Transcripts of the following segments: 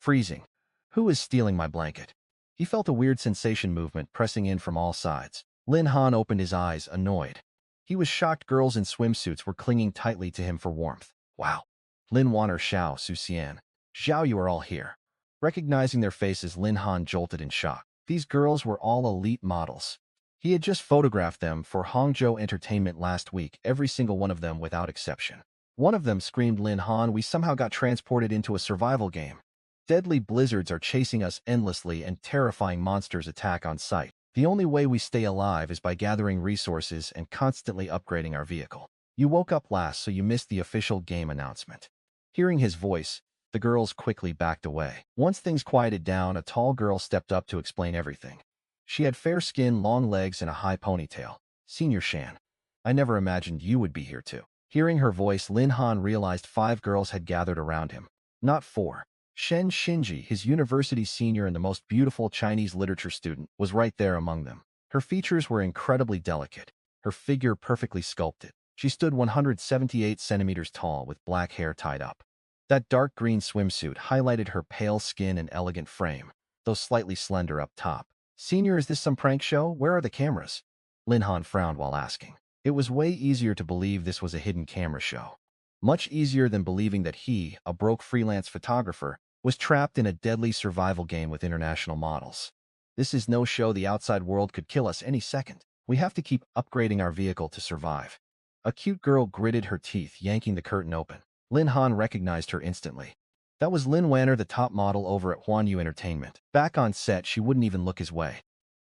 Freezing. Who is stealing my blanket? He felt a weird sensation movement pressing in from all sides. Lin Han opened his eyes, annoyed. He was shocked girls in swimsuits were clinging tightly to him for warmth. Wow. Lin Wan Xiao Suxian. Xiao, you are all here. Recognizing their faces, Lin Han jolted in shock. These girls were all elite models. He had just photographed them for Hangzhou Entertainment last week, every single one of them without exception. One of them screamed, Lin Han, we somehow got transported into a survival game. Deadly blizzards are chasing us endlessly and terrifying monsters attack on sight. The only way we stay alive is by gathering resources and constantly upgrading our vehicle. You woke up last, so you missed the official game announcement. Hearing his voice, the girls quickly backed away. Once things quieted down, a tall girl stepped up to explain everything. She had fair skin, long legs, and a high ponytail. Senior Shan. I never imagined you would be here too. Hearing her voice, Lin Han realized 5 girls had gathered around him. Not 4. Shen Xinji, his university senior and the most beautiful Chinese literature student, was right there among them. Her features were incredibly delicate, her figure perfectly sculpted. She stood 178 centimeters tall with black hair tied up. That dark green swimsuit highlighted her pale skin and elegant frame, though slightly slender up top. Senior, is this some prank show? Where are the cameras? Lin Han frowned while asking. It was way easier to believe this was a hidden camera show. Much easier than believing that he, a broke freelance photographer, was trapped in a deadly survival game with international models. This is no show. The outside world could kill us any second. We have to keep upgrading our vehicle to survive. A cute girl gritted her teeth, yanking the curtain open. Lin Han recognized her instantly. That was Lin Wanner, the top model over at Huanyu Entertainment. Back on set, she wouldn't even look his way.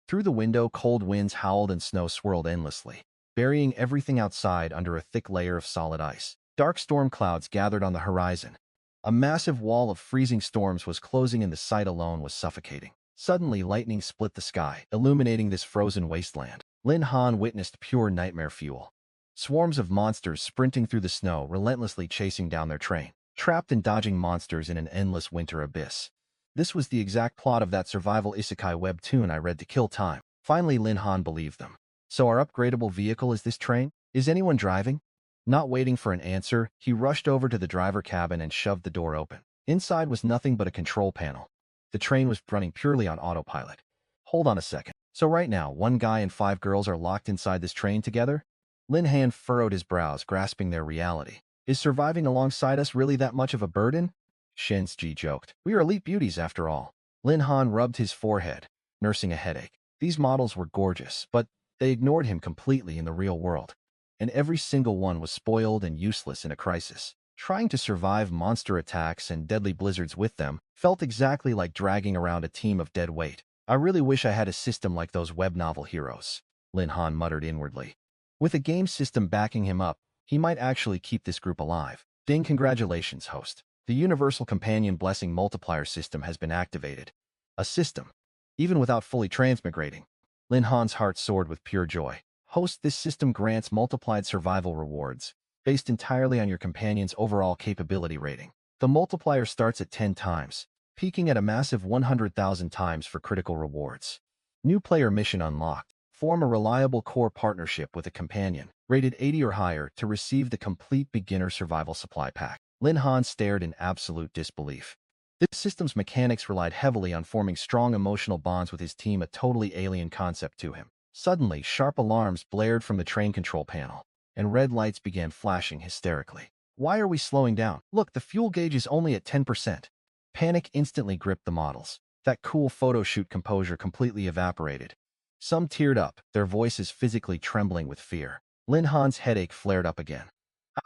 Through the window, cold winds howled and snow swirled endlessly, burying everything outside under a thick layer of solid ice. Dark storm clouds gathered on the horizon. A massive wall of freezing storms was closing, and the sight alone was suffocating. Suddenly, lightning split the sky, illuminating this frozen wasteland. Lin Han witnessed pure nightmare fuel. Swarms of monsters sprinting through the snow, relentlessly chasing down their train, trapped and dodging monsters in an endless winter abyss. This was the exact plot of that survival isekai webtoon I read to kill time. Finally, Lin Han believed them. So our upgradable vehicle is this train? Is anyone driving? Not waiting for an answer, he rushed over to the driver cabin and shoved the door open. Inside was nothing but a control panel. The train was running purely on autopilot. Hold on a second. So right now, one guy and 5 girls are locked inside this train together? Lin Han furrowed his brows, grasping their reality. Is surviving alongside us really that much of a burden? Shen Xinji joked. We are elite beauties after all. Lin Han rubbed his forehead, nursing a headache. These models were gorgeous, but they ignored him completely in the real world. And every single one was spoiled and useless in a crisis. Trying to survive monster attacks and deadly blizzards with them felt exactly like dragging around a team of dead weight. I really wish I had a system like those web novel heroes, Lin Han muttered inwardly. With a game system backing him up, he might actually keep this group alive. Ding, congratulations, host. The Universal Companion Blessing Multiplier system has been activated. A system. Even without fully transmigrating. Lin Han's heart soared with pure joy. Host, this system grants multiplied survival rewards, based entirely on your companion's overall capability rating. The multiplier starts at 10 times, peaking at a massive 100,000 times for critical rewards. New player mission unlocked. Form a reliable core partnership with a companion, rated 80 or higher, to receive the complete beginner survival supply pack. Lin Han stared in absolute disbelief. This system's mechanics relied heavily on forming strong emotional bonds with his team, a totally alien concept to him. Suddenly, sharp alarms blared from the train control panel, and red lights began flashing hysterically. Why are we slowing down? Look, the fuel gauge is only at 10%. Panic instantly gripped the models. That cool photo shoot composure completely evaporated. Some teared up, their voices physically trembling with fear. Lin Han's headache flared up again.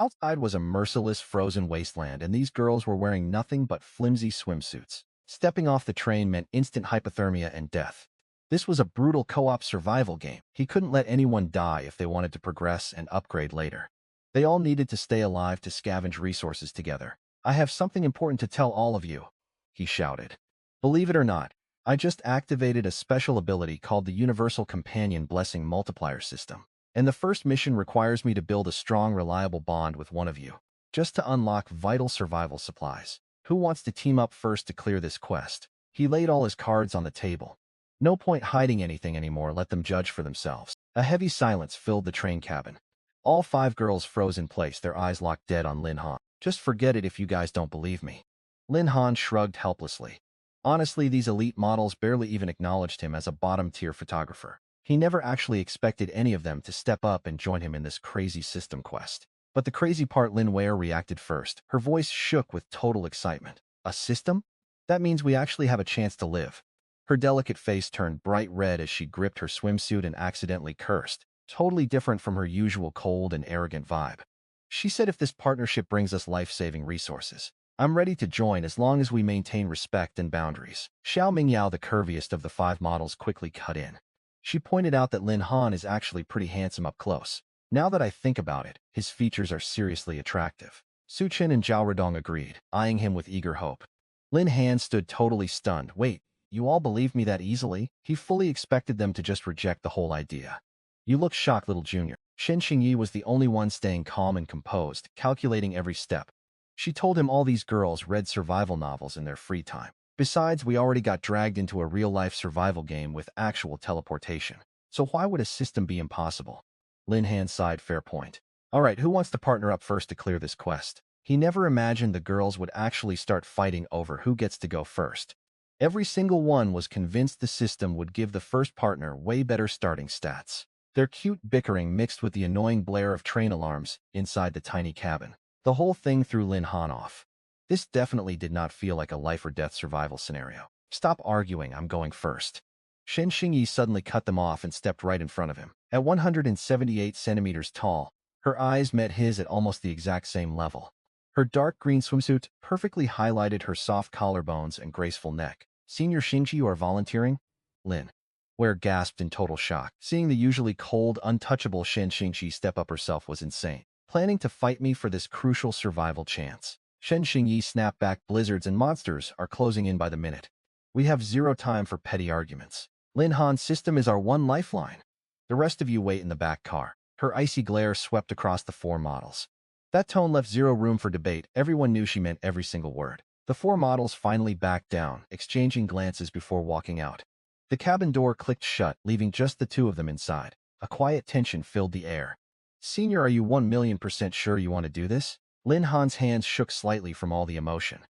Outside was a merciless frozen wasteland, and these girls were wearing nothing but flimsy swimsuits. Stepping off the train meant instant hypothermia and death. This was a brutal co-op survival game. He couldn't let anyone die if they wanted to progress and upgrade later. They all needed to stay alive to scavenge resources together. I have something important to tell all of you, he shouted. Believe it or not, I just activated a special ability called the Universal Companion Blessing Multiplier system. And the first mission requires me to build a strong, reliable bond with one of you, just to unlock vital survival supplies. Who wants to team up first to clear this quest? He laid all his cards on the table. No point hiding anything anymore, let them judge for themselves. A heavy silence filled the train cabin. All 5 girls froze in place, their eyes locked dead on Lin Han. Just forget it if you guys don't believe me. Lin Han shrugged helplessly. Honestly, these elite models barely even acknowledged him as a bottom-tier photographer. He never actually expected any of them to step up and join him in this crazy system quest. But the crazy part, Lin Wei reacted first. Her voice shook with total excitement. A system? That means we actually have a chance to live. Her delicate face turned bright red as she gripped her swimsuit and accidentally cursed, totally different from her usual cold and arrogant vibe. She said, if this partnership brings us life-saving resources, I'm ready to join as long as we maintain respect and boundaries. Xiao Mingyao, the curviest of the 5 models, quickly cut in. She pointed out that Lin Han is actually pretty handsome up close. Now that I think about it, his features are seriously attractive. Su Chen and Zhao Redong agreed, eyeing him with eager hope. Lin Han stood totally stunned. Wait, you all believe me that easily? He fully expected them to just reject the whole idea. You look shocked, little junior. Shen Xingyi was the only one staying calm and composed, calculating every step. She told him all these girls read survival novels in their free time. Besides, we already got dragged into a real-life survival game with actual teleportation. So why would a system be impossible? Lin Han sighed. Fair point. Alright, who wants to partner up first to clear this quest? He never imagined the girls would actually start fighting over who gets to go first. Every single one was convinced the system would give the first partner way better starting stats. Their cute bickering mixed with the annoying blare of train alarms inside the tiny cabin. The whole thing threw Lin Han off. This definitely did not feel like a life-or-death survival scenario. Stop arguing, I'm going first. Shen Xingyi suddenly cut them off and stepped right in front of him. At 178 centimeters tall, her eyes met his at almost the exact same level. Her dark green swimsuit perfectly highlighted her soft collarbones and graceful neck. Senior Xingyi, you are volunteering? Lin Wei gasped in total shock. Seeing the usually cold, untouchable Shen Xingyi step up herself was insane. Planning to fight me for this crucial survival chance. Shen Xingyi snapped back. Blizzards and monsters are closing in by the minute. We have zero time for petty arguments. Lin Han's system is our one lifeline. The rest of you wait in the back car. Her icy glare swept across the 4 models. That tone left zero room for debate. Everyone knew she meant every single word. The 4 models finally backed down, exchanging glances before walking out. The cabin door clicked shut, leaving just the 2 of them inside. A quiet tension filled the air. Senior, are you 1,000,000% sure you want to do this? Lin Han's hands shook slightly from all the emotion.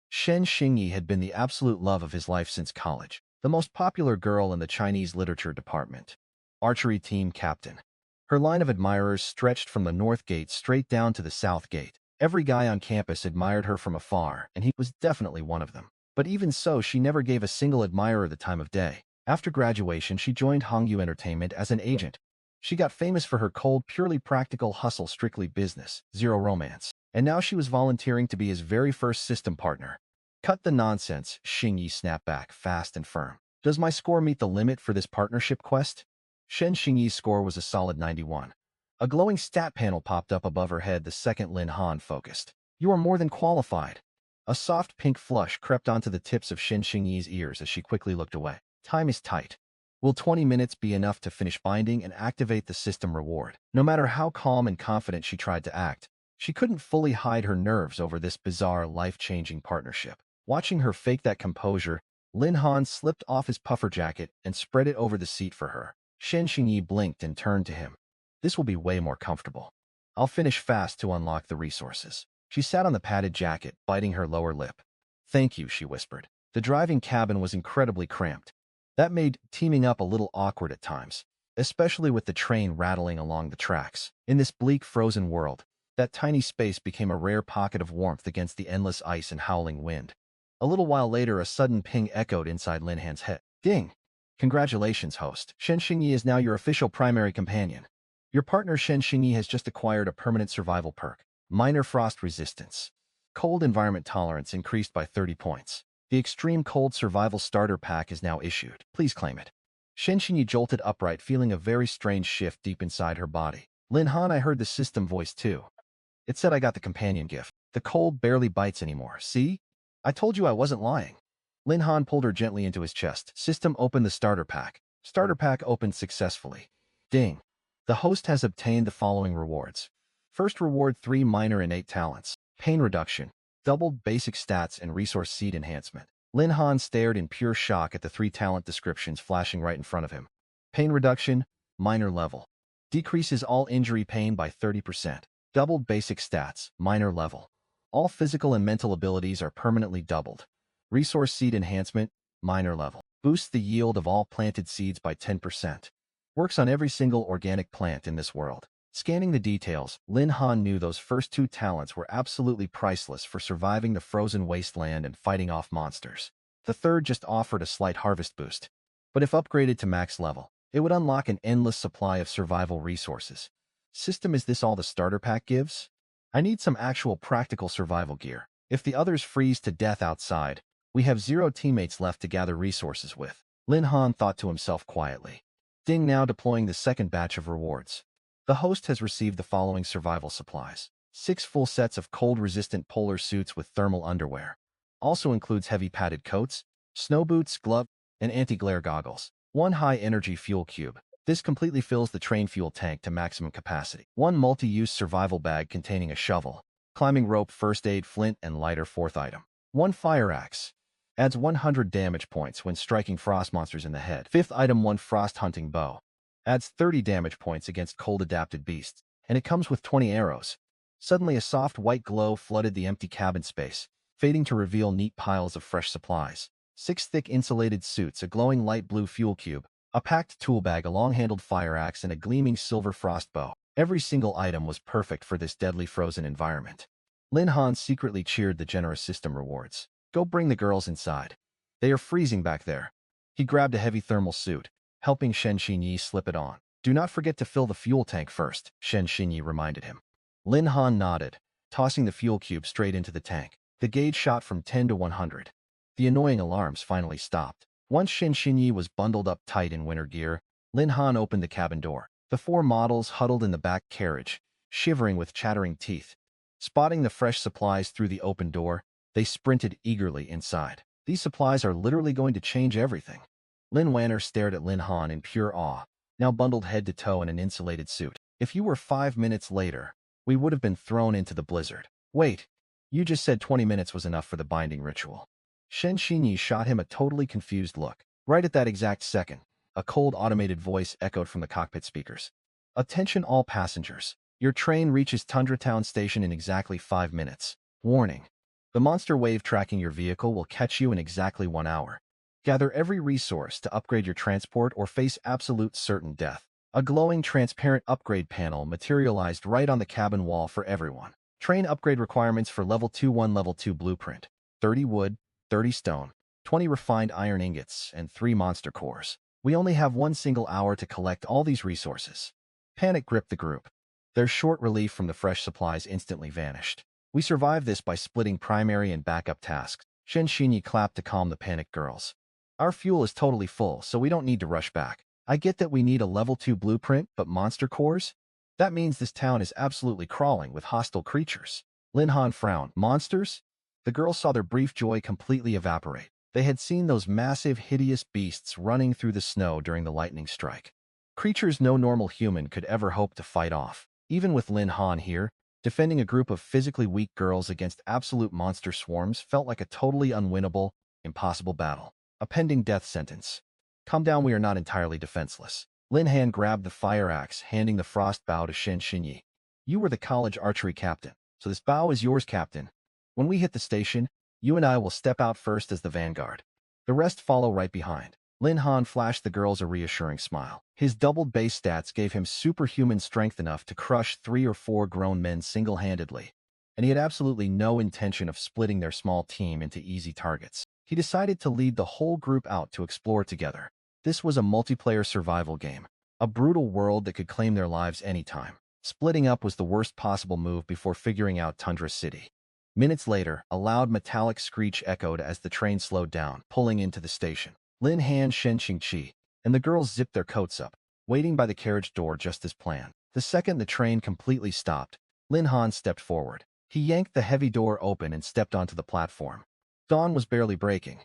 Shen Xingyi had been the absolute love of his life since college, the most popular girl in the Chinese literature department. Archery team captain. Her line of admirers stretched from the north gate straight down to the south gate. Every guy on campus admired her from afar, and he was definitely one of them. But even so, she never gave a single admirer the time of day. After graduation, she joined Hongyu Entertainment as an agent. She got famous for her cold, purely practical hustle, strictly business, zero romance. And now she was volunteering to be his very first system partner. Cut the nonsense, Xingyi snapped back, fast and firm. Does my score meet the limit for this partnership quest? Shen Xingyi's score was a solid 91. A glowing stat panel popped up above her head the second Lin Han focused. You are more than qualified. A soft pink flush crept onto the tips of Shen Xingyi's ears as she quickly looked away. Time is tight. Will 20 minutes be enough to finish binding and activate the system reward? No matter how calm and confident she tried to act, she couldn't fully hide her nerves over this bizarre, life-changing partnership. Watching her fake that composure, Lin Han slipped off his puffer jacket and spread it over the seat for her. Shen Xingyi blinked and turned to him. This will be way more comfortable. I'll finish fast to unlock the resources. She sat on the padded jacket, biting her lower lip. Thank you, she whispered. The driving cabin was incredibly cramped. That made teaming up a little awkward at times, especially with the train rattling along the tracks. In this bleak, frozen world, that tiny space became a rare pocket of warmth against the endless ice and howling wind. A little while later, a sudden ping echoed inside Lin Han's head. Ding! Congratulations, host. Shen Xingyi is now your official primary companion. Your partner Shen Xingyi has just acquired a permanent survival perk. Minor frost resistance. Cold environment tolerance increased by 30 points. The extreme cold survival starter pack is now issued. Please claim it. Shen Xingyi jolted upright, feeling a very strange shift deep inside her body. Lin Han, I heard the system voice too. It said I got the companion gift. The cold barely bites anymore. See? I told you I wasn't lying. Lin Han pulled her gently into his chest. System opened the starter pack. Starter pack opened successfully. Ding. The host has obtained the following rewards. First reward, 3 minor innate talents. Pain reduction, doubled basic stats, and resource seed enhancement. Lin Han stared in pure shock at the 3 talent descriptions flashing right in front of him. Pain reduction, minor level. Decreases all injury pain by 30%. Doubled basic stats, minor level. All physical and mental abilities are permanently doubled. Resource seed enhancement, minor level. Boosts the yield of all planted seeds by 10%. Works on every single organic plant in this world. Scanning the details, Lin Han knew those first two talents were absolutely priceless for surviving the frozen wasteland and fighting off monsters. The third just offered a slight harvest boost. But if upgraded to max level, it would unlock an endless supply of survival resources. System, is this all the starter pack gives? I need some actual practical survival gear. If the others freeze to death outside, we have 0 teammates left to gather resources with. Lin Han thought to himself quietly. Ding, now deploying the second batch of rewards. The host has received the following survival supplies. 6 full sets of cold-resistant polar suits with thermal underwear. Also includes heavy padded coats, snow boots, gloves, and anti-glare goggles. 1 high-energy fuel cube. This completely fills the train fuel tank to maximum capacity. 1 multi-use survival bag containing a shovel, climbing rope, first aid, flint, and lighter. 4th item. 1 fire axe. Adds 100 damage points when striking frost monsters in the head. 5th item. 1 frost hunting bow. Adds 30 damage points against cold-adapted beasts, and it comes with 20 arrows. Suddenly a soft white glow flooded the empty cabin space, fading to reveal neat piles of fresh supplies. 6 thick insulated suits, a glowing light blue fuel cube, a packed tool bag, a long-handled fire axe, and a gleaming silver frost bow. Every single item was perfect for this deadly frozen environment. Lin Han secretly cheered the generous system rewards. Go bring the girls inside. They are freezing back there. He grabbed a heavy thermal suit, helping Shen Xinyi slip it on. Do not forget to fill the fuel tank first, Shen Xinyi reminded him. Lin Han nodded, tossing the fuel cube straight into the tank. The gauge shot from 10 to 100. The annoying alarms finally stopped. Once Shen Xinyi was bundled up tight in winter gear, Lin Han opened the cabin door. The 4 models huddled in the back carriage, shivering with chattering teeth. Spotting the fresh supplies through the open door, they sprinted eagerly inside. These supplies are literally going to change everything. Lin Wanner stared at Lin Han in pure awe, now bundled head to toe in an insulated suit. If you were 5 minutes later, we would have been thrown into the blizzard. Wait, you just said 20 minutes was enough for the binding ritual. Shen Xinyi shot him a totally confused look. Right at that exact second, a cold automated voice echoed from the cockpit speakers. Attention all passengers. Your train reaches Tundra Town Station in exactly 5 minutes. Warning. The monster wave tracking your vehicle will catch you in exactly 1 hour. Gather every resource to upgrade your transport or face absolute certain death. A glowing, transparent upgrade panel materialized right on the cabin wall for everyone. Train upgrade requirements for Level 2 1 Level 2 Blueprint. 30 wood, 30 stone, 20 refined iron ingots, and 3 monster cores. We only have 1 single hour to collect all these resources. Panic gripped the group. Their short relief from the fresh supplies instantly vanished. We survived this by splitting primary and backup tasks. Shen Xinyi clapped to calm the panicked girls. Our fuel is totally full, so we don't need to rush back. I get that we need a Level 2 blueprint, but monster cores? That means this town is absolutely crawling with hostile creatures. Lin Han frowned. Monsters? The girls saw their brief joy completely evaporate. They had seen those massive, hideous beasts running through the snow during the lightning strike. Creatures no normal human could ever hope to fight off. Even with Lin Han here, defending a group of physically weak girls against absolute monster swarms felt like a totally unwinnable, impossible battle. A pending death sentence. Calm down, we are not entirely defenseless. Lin Han grabbed the fire axe, handing the frost bow to Shen Xinyi. You were the college archery captain, so this bow is yours, captain. When we hit the station, you and I will step out first as the vanguard. The rest follow right behind. Lin Han flashed the girls a reassuring smile. His doubled base stats gave him superhuman strength enough to crush 3 or 4 grown men single-handedly, and he had absolutely no intention of splitting their small team into easy targets. He decided to lead the whole group out to explore together. This was a multiplayer survival game, a brutal world that could claim their lives anytime. Splitting up was the worst possible move before figuring out Tundra City. Minutes later, a loud metallic screech echoed as the train slowed down, pulling into the station. Lin Han, Shen Qingqi, and the girls zipped their coats up, waiting by the carriage door just as planned. The second the train completely stopped, Lin Han stepped forward. He yanked the heavy door open and stepped onto the platform. Dawn was barely breaking.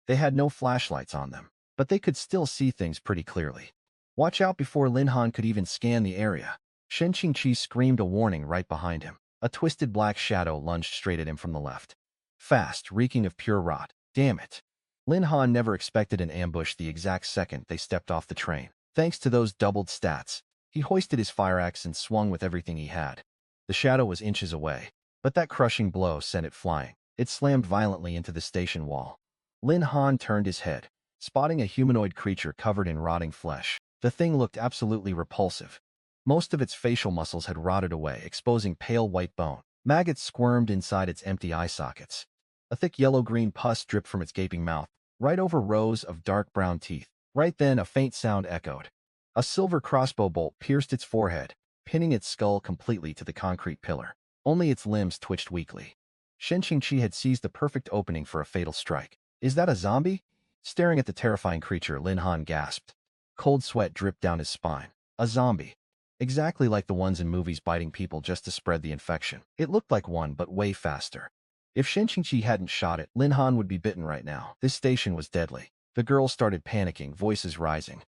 They had no flashlights on them, but they could still see things pretty clearly. Watch out! Before Lin Han could even scan the area, Shen Qingqi screamed a warning right behind him. A twisted black shadow lunged straight at him from the left. Fast, reeking of pure rot. Damn it. Lin Han never expected an ambush the exact second they stepped off the train. Thanks to those doubled stats, he hoisted his fire axe and swung with everything he had. The shadow was inches away, but that crushing blow sent it flying. It slammed violently into the station wall. Lin Han turned his head, spotting a humanoid creature covered in rotting flesh. The thing looked absolutely repulsive. Most of its facial muscles had rotted away, exposing pale white bone. Maggots squirmed inside its empty eye sockets. A thick yellow-green pus dripped from its gaping mouth, right over rows of dark brown teeth. Right then, a faint sound echoed. A silver crossbow bolt pierced its forehead, pinning its skull completely to the concrete pillar. Only its limbs twitched weakly. Shen Qingqi had seized the perfect opening for a fatal strike. Is that a zombie? Staring at the terrifying creature, Lin Han gasped. Cold sweat dripped down his spine. A zombie. Exactly like the ones in movies biting people just to spread the infection. It looked like one, but way faster. If Shen Qingqi hadn't shot it, Lin Han would be bitten right now. This station was deadly. The girls started panicking, voices rising.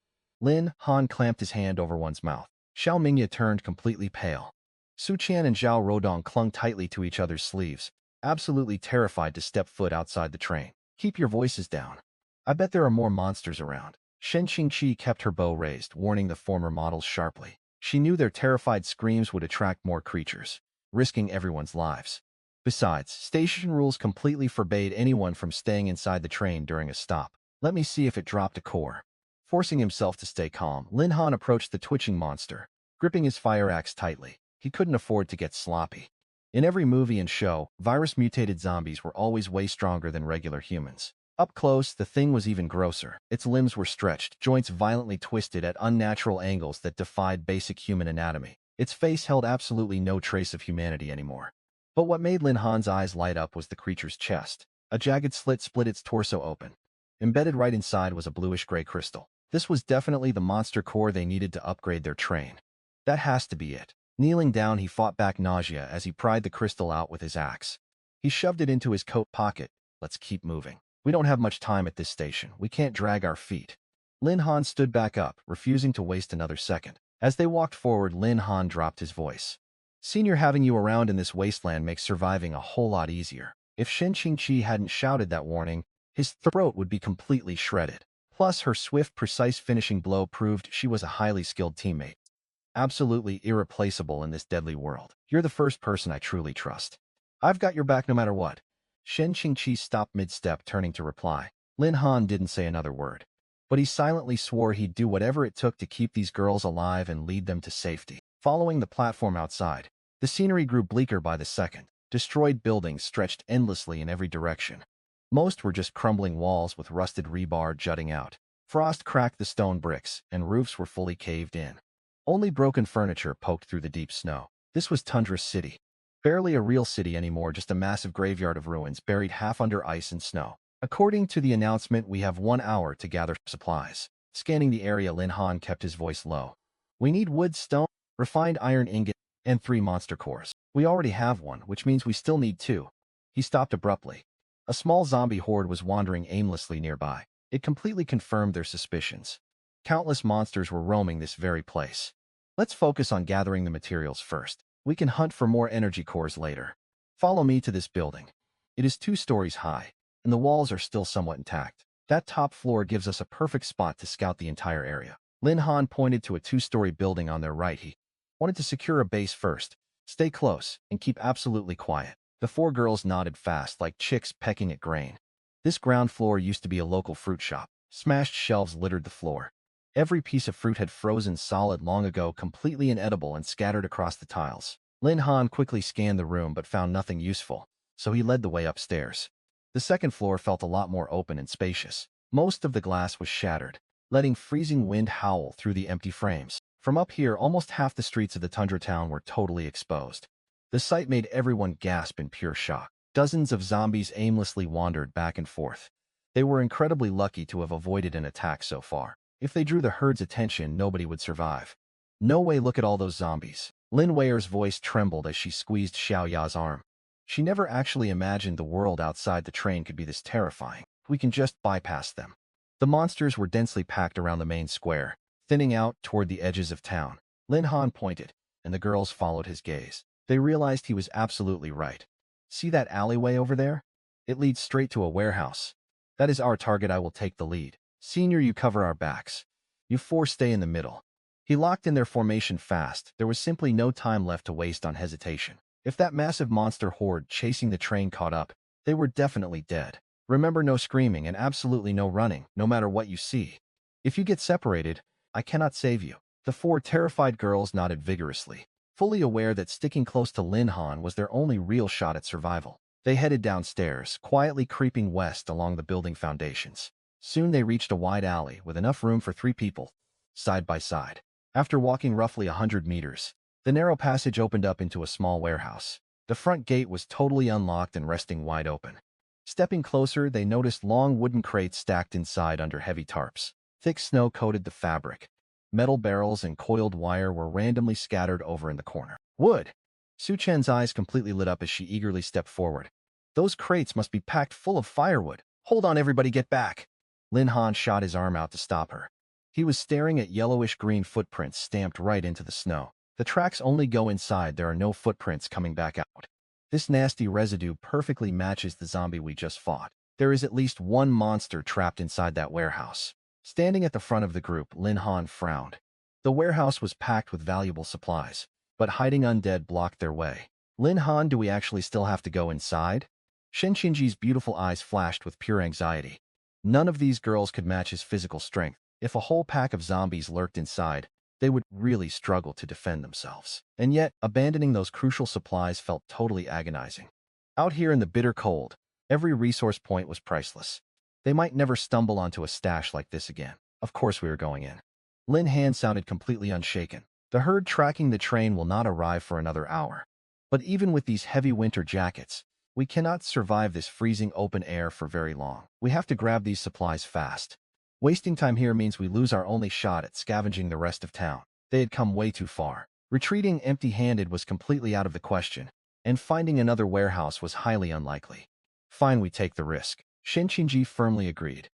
Lin Han clamped his hand over one's mouth. Xiao Mingya turned completely pale. Su Qian and Zhao Rodong clung tightly to each other's sleeves, absolutely terrified to step foot outside the train. Keep your voices down. I bet there are more monsters around. Shen Qingqi kept her bow raised, warning the former models sharply. She knew their terrified screams would attract more creatures, risking everyone's lives. Besides, station rules completely forbade anyone from staying inside the train during a stop. Let me see if it dropped a core. Forcing himself to stay calm, Lin Han approached the twitching monster, gripping his fire axe tightly. He couldn't afford to get sloppy. In every movie and show, virus-mutated zombies were always way stronger than regular humans. Up close, the thing was even grosser. Its limbs were stretched, joints violently twisted at unnatural angles that defied basic human anatomy. Its face held absolutely no trace of humanity anymore. But what made Lin Han's eyes light up was the creature's chest. A jagged slit split its torso open. Embedded right inside was a bluish-gray crystal. This was definitely the monster core they needed to upgrade their train. That has to be it. Kneeling down, he fought back nausea as he pried the crystal out with his axe. He shoved it into his coat pocket. Let's keep moving. We don't have much time at this station. We can't drag our feet. Lin Han stood back up, refusing to waste another second. As they walked forward, Lin Han dropped his voice. Senior, having you around in this wasteland makes surviving a whole lot easier. If Shen Qingqi hadn't shouted that warning, his throat would be completely shredded. Plus, her swift, precise finishing blow proved she was a highly skilled teammate. Absolutely irreplaceable in this deadly world. You're the first person I truly trust. I've got your back no matter what. Shen Qingqi stopped mid-step, turning to reply. Lin Han didn't say another word, but he silently swore he'd do whatever it took to keep these girls alive and lead them to safety. Following the platform outside, the scenery grew bleaker by the second. Destroyed buildings stretched endlessly in every direction. Most were just crumbling walls with rusted rebar jutting out. Frost cracked the stone bricks, and roofs were fully caved in. Only broken furniture poked through the deep snow. This was Tundra City. Barely a real city anymore, just a massive graveyard of ruins buried half under ice and snow. According to the announcement, we have 1 hour to gather supplies. Scanning the area, Lin Han kept his voice low. We need wood, stone, refined iron ingot, and 3 monster cores. We already have 1, which means we still need 2. He stopped abruptly. A small zombie horde was wandering aimlessly nearby. It completely confirmed their suspicions. Countless monsters were roaming this very place. Let's focus on gathering the materials first. We can hunt for more energy cores later. Follow me to this building. It is 2 stories high, and the walls are still somewhat intact. That top floor gives us a perfect spot to scout the entire area. Lin Han pointed to a 2-story building on their right. He wanted to secure a base first. Stay close, and keep absolutely quiet. The 4 girls nodded fast, like chicks pecking at grain. This ground floor used to be a local fruit shop. Smashed shelves littered the floor. Every piece of fruit had frozen solid long ago, completely inedible and scattered across the tiles. Lin Han quickly scanned the room but found nothing useful, so he led the way upstairs. The second floor felt a lot more open and spacious. Most of the glass was shattered, letting freezing wind howl through the empty frames. From up here, almost half the streets of the Tundra town were totally exposed. The sight made everyone gasp in pure shock. Dozens of zombies aimlessly wandered back and forth. They were incredibly lucky to have avoided an attack so far. If they drew the herde's attention, nobody would survive. No way, look at all those zombies. Lin Weier's voice trembled as she squeezed Xiao Ya's arm. She never actually imagined the world outside the train could be this terrifying. We can just bypass them. The monsters were densely packed around the main square, thinning out toward the edges of town. Lin Han pointed, and the girls followed his gaze. They realized he was absolutely right. See that alleyway over there? It leads straight to a warehouse. That is our target. I will take the lead. Senior, you cover our backs. You 4 stay in the middle. He locked in their formation fast. There was simply no time left to waste on hesitation. If that massive monster horde chasing the train caught up, they were definitely dead. Remember, no screaming and absolutely no running, no matter what you see. If you get separated, I cannot save you." The four terrified girls nodded vigorously, fully aware that sticking close to Lin Han was their only real shot at survival. They headed downstairs, quietly creeping west along the building foundations. Soon they reached a wide alley with enough room for 3 people, side by side. After walking roughly 100 meters, the narrow passage opened up into a small warehouse. The front gate was totally unlocked and resting wide open. Stepping closer, they noticed long wooden crates stacked inside under heavy tarps. Thick snow coated the fabric. Metal barrels and coiled wire were randomly scattered over in the corner. Wood! Su Chen's eyes completely lit up as she eagerly stepped forward. Those crates must be packed full of firewood. Hold on, everybody, get back! Lin Han shot his arm out to stop her. He was staring at yellowish-green footprints stamped right into the snow. The tracks only go inside, there are no footprints coming back out. This nasty residue perfectly matches the zombie we just fought. There is at least one monster trapped inside that warehouse. Standing at the front of the group, Lin Han frowned. The warehouse was packed with valuable supplies, but hiding undead blocked their way. Lin Han, do we actually still have to go inside? Shen Qingji's beautiful eyes flashed with pure anxiety. None of these girls could match his physical strength. If a whole pack of zombies lurked inside, they would really struggle to defend themselves. And yet, abandoning those crucial supplies felt totally agonizing. Out here in the bitter cold, every resource point was priceless. They might never stumble onto a stash like this again. Of course we were going in. Lin Han sounded completely unshaken. The herd tracking the train will not arrive for another hour. But even with these heavy winter jackets, we cannot survive this freezing open air for very long. We have to grab these supplies fast. Wasting time here means we lose our only shot at scavenging the rest of town. They had come way too far. Retreating empty-handed was completely out of the question, and finding another warehouse was highly unlikely. Fine, we take the risk. Shen Qingji firmly agreed.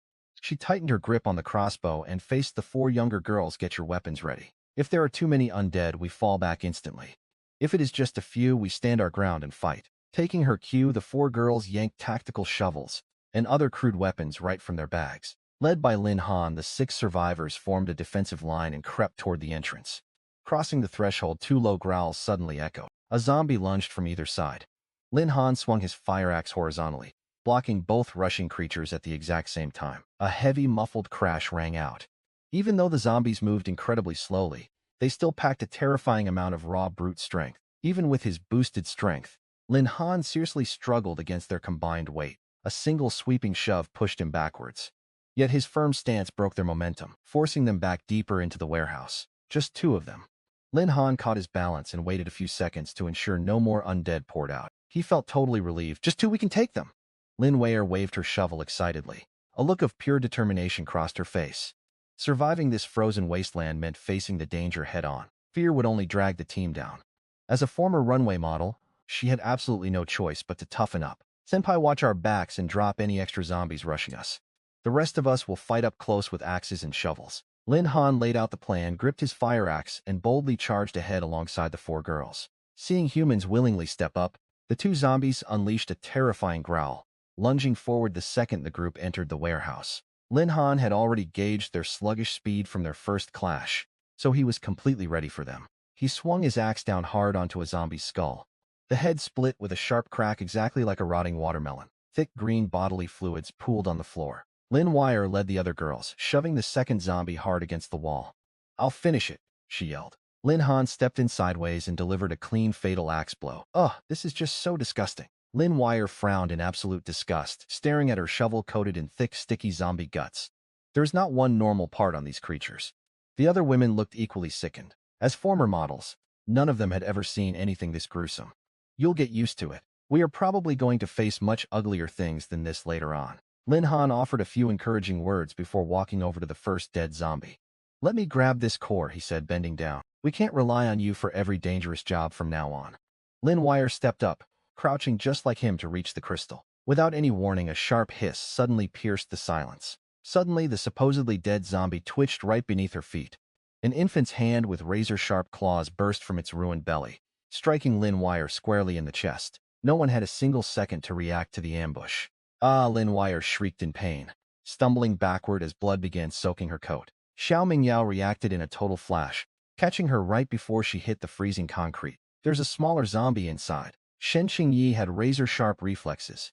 She tightened her grip on the crossbow and faced the 4 younger girls. Get your weapons ready. If there are too many undead, we fall back instantly. If it is just a few, we stand our ground and fight. Taking her cue, the 4 girls yanked tactical shovels and other crude weapons right from their bags. Led by Lin Han, the 6 survivors formed a defensive line and crept toward the entrance. Crossing the threshold, 2 low growls suddenly echoed. A zombie lunged from either side. Lin Han swung his fire axe horizontally, blocking both rushing creatures at the exact same time. A heavy, muffled crash rang out. Even though the zombies moved incredibly slowly, they still packed a terrifying amount of raw brute strength. Even with his boosted strength, Lin Han seriously struggled against their combined weight. A single sweeping shove pushed him backwards. Yet his firm stance broke their momentum, forcing them back deeper into the warehouse. Just 2 of them. Lin Han caught his balance and waited a few seconds to ensure no more undead poured out. He felt totally relieved. Just 2, we can take them. Lin Weier waved her shovel excitedly. A look of pure determination crossed her face. Surviving this frozen wasteland meant facing the danger head-on. Fear would only drag the team down. As a former runway model, she had absolutely no choice but to toughen up. Senpai, watch our backs and drop any extra zombies rushing us. The rest of us will fight up close with axes and shovels. Lin Han laid out the plan, gripped his fire axe, and boldly charged ahead alongside the 4 girls. Seeing humans willingly step up, the 2 zombies unleashed a terrifying growl, lunging forward the second the group entered the warehouse. Lin Han had already gauged their sluggish speed from their first clash, so he was completely ready for them. He swung his axe down hard onto a zombie's skull. The head split with a sharp crack exactly like a rotting watermelon. Thick green bodily fluids pooled on the floor. Lin Weier led the other girls, shoving the second zombie hard against the wall. I'll finish it, she yelled. Lin Han stepped in sideways and delivered a clean, fatal axe blow. Ugh, this is just so disgusting. Lin Weier frowned in absolute disgust, staring at her shovel coated in thick, sticky zombie guts. There's not one normal part on these creatures. The other women looked equally sickened. As former models, none of them had ever seen anything this gruesome. You'll get used to it. We are probably going to face much uglier things than this later on. Lin Han offered a few encouraging words before walking over to the first dead zombie. Let me grab this core, he said, bending down. We can't rely on you for every dangerous job from now on. Lin Weier stepped up, crouching just like him to reach the crystal. Without any warning, a sharp hiss suddenly pierced the silence. Suddenly, the supposedly dead zombie twitched right beneath her feet. An infant's hand with razor-sharp claws burst from its ruined belly, striking Lin Weier squarely in the chest. No one had a single second to react to the ambush. Ah, Lin Weier shrieked in pain, stumbling backward as blood began soaking her coat. Xiao Mingyao reacted in a total flash, catching her right before she hit the freezing concrete. There's a smaller zombie inside. Shen Qingyi had razor-sharp reflexes.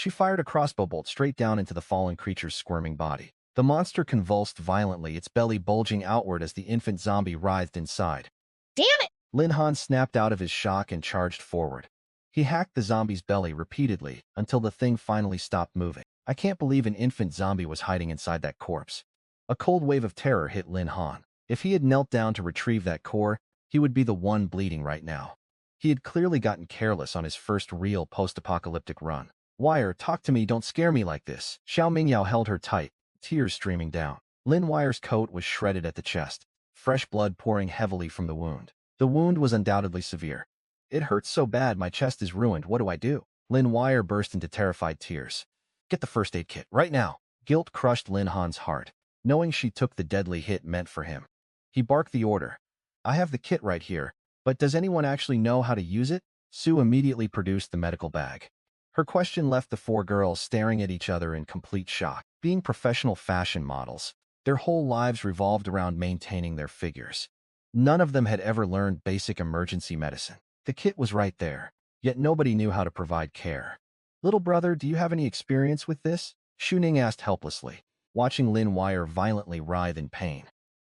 She fired a crossbow bolt straight down into the fallen creature's squirming body. The monster convulsed violently, its belly bulging outward as the infant zombie writhed inside. Damn it! Lin Han snapped out of his shock and charged forward. He hacked the zombie's belly repeatedly until the thing finally stopped moving. I can't believe an infant zombie was hiding inside that corpse. A cold wave of terror hit Lin Han. If he had knelt down to retrieve that core, he would be the one bleeding right now. He had clearly gotten careless on his first real post-apocalyptic run. Wire, talk to me, don't scare me like this. Xiao Mingyao held her tight, tears streaming down. Lin Wire's coat was shredded at the chest, fresh blood pouring heavily from the wound. The wound was undoubtedly severe. It hurts so bad my chest is ruined, what do I do? Lin Wire burst into terrified tears. Get the first aid kit, right now. Guilt crushed Lin Han's heart, knowing she took the deadly hit meant for him. He barked the order. I have the kit right here, but does anyone actually know how to use it? Sue immediately produced the medical bag. Her question left the four girls staring at each other in complete shock. Being professional fashion models, their whole lives revolved around maintaining their figures. None of them had ever learned basic emergency medicine. The kit was right there, yet nobody knew how to provide care. Little brother, do you have any experience with this? Shuning asked helplessly, watching Lin Wire violently writhe in pain.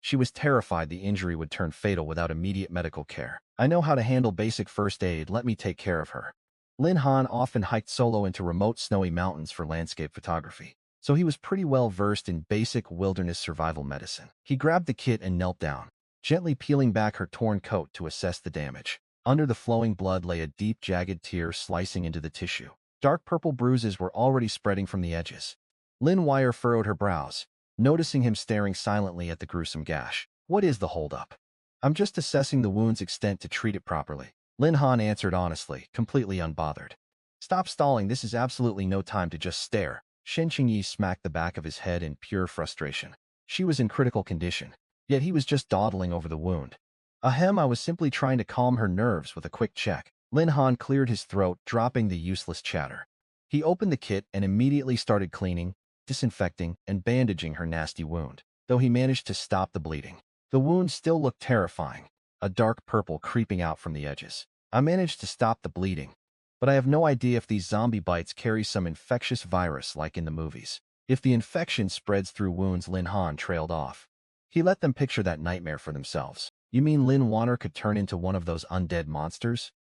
She was terrified the injury would turn fatal without immediate medical care. I know how to handle basic first aid, let me take care of her. Lin Han often hiked solo into remote snowy mountains for landscape photography, so he was pretty well versed in basic wilderness survival medicine. He grabbed the kit and knelt down, gently peeling back her torn coat to assess the damage. Under the flowing blood lay a deep, jagged tear slicing into the tissue. Dark purple bruises were already spreading from the edges. Lin Wire furrowed her brows, noticing him staring silently at the gruesome gash. What is the holdup? I'm just assessing the wound's extent to treat it properly. Lin Han answered honestly, completely unbothered. Stop stalling, this is absolutely no time to just stare. Shen Qingyi smacked the back of his head in pure frustration. She was in critical condition, yet he was just dawdling over the wound. Ahem, I was simply trying to calm her nerves with a quick check. Lin Han cleared his throat, dropping the useless chatter. He opened the kit and immediately started cleaning, disinfecting, and bandaging her nasty wound, though he managed to stop the bleeding. The wound still looked terrifying, a dark purple creeping out from the edges. I managed to stop the bleeding, but I have no idea if these zombie bites carry some infectious virus like in the movies. If the infection spreads through wounds, Lin Han trailed off. He let them picture that nightmare for themselves. You mean Lin Wanner could turn into one of those undead monsters?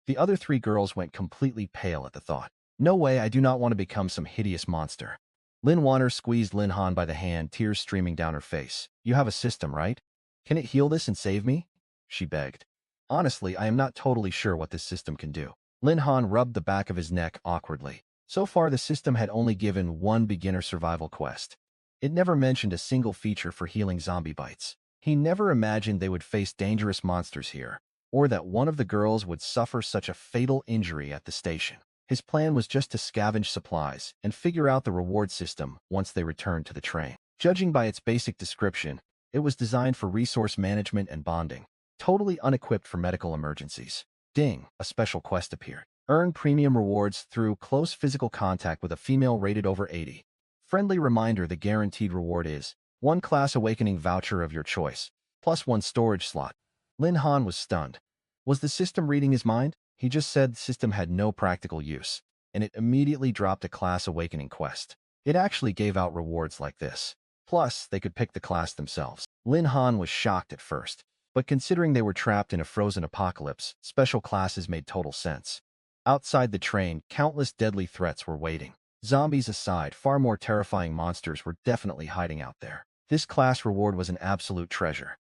The other three girls went completely pale at the thought. No way, I do not want to become some hideous monster. Lin Wanner squeezed Lin Han by the hand, tears streaming down her face. You have a system, right? Can it heal this and save me? She begged. Honestly, I am not totally sure what this system can do. Lin Han rubbed the back of his neck awkwardly. So far, the system had only given one beginner survival quest. It never mentioned a single feature for healing zombie bites. He never imagined they would face dangerous monsters here, or that one of the girls would suffer such a fatal injury at the station. His plan was just to scavenge supplies and figure out the reward system once they returned to the train. Judging by its basic description, it was designed for resource management and bonding, totally unequipped for medical emergencies. Ding, a special quest appeared. Earn premium rewards through close physical contact with a female rated over 80. Friendly reminder, the guaranteed reward is 1 class awakening voucher of your choice, plus 1 storage slot. Lin Han was stunned. Was the system reading his mind? He just said the system had no practical use, and it immediately dropped a class awakening quest. It actually gave out rewards like this. Plus, they could pick the class themselves. Lin Han was shocked at first, but considering they were trapped in a frozen apocalypse, special classes made total sense. Outside the train, countless deadly threats were waiting. Zombies aside, far more terrifying monsters were definitely hiding out there. This class reward was an absolute treasure.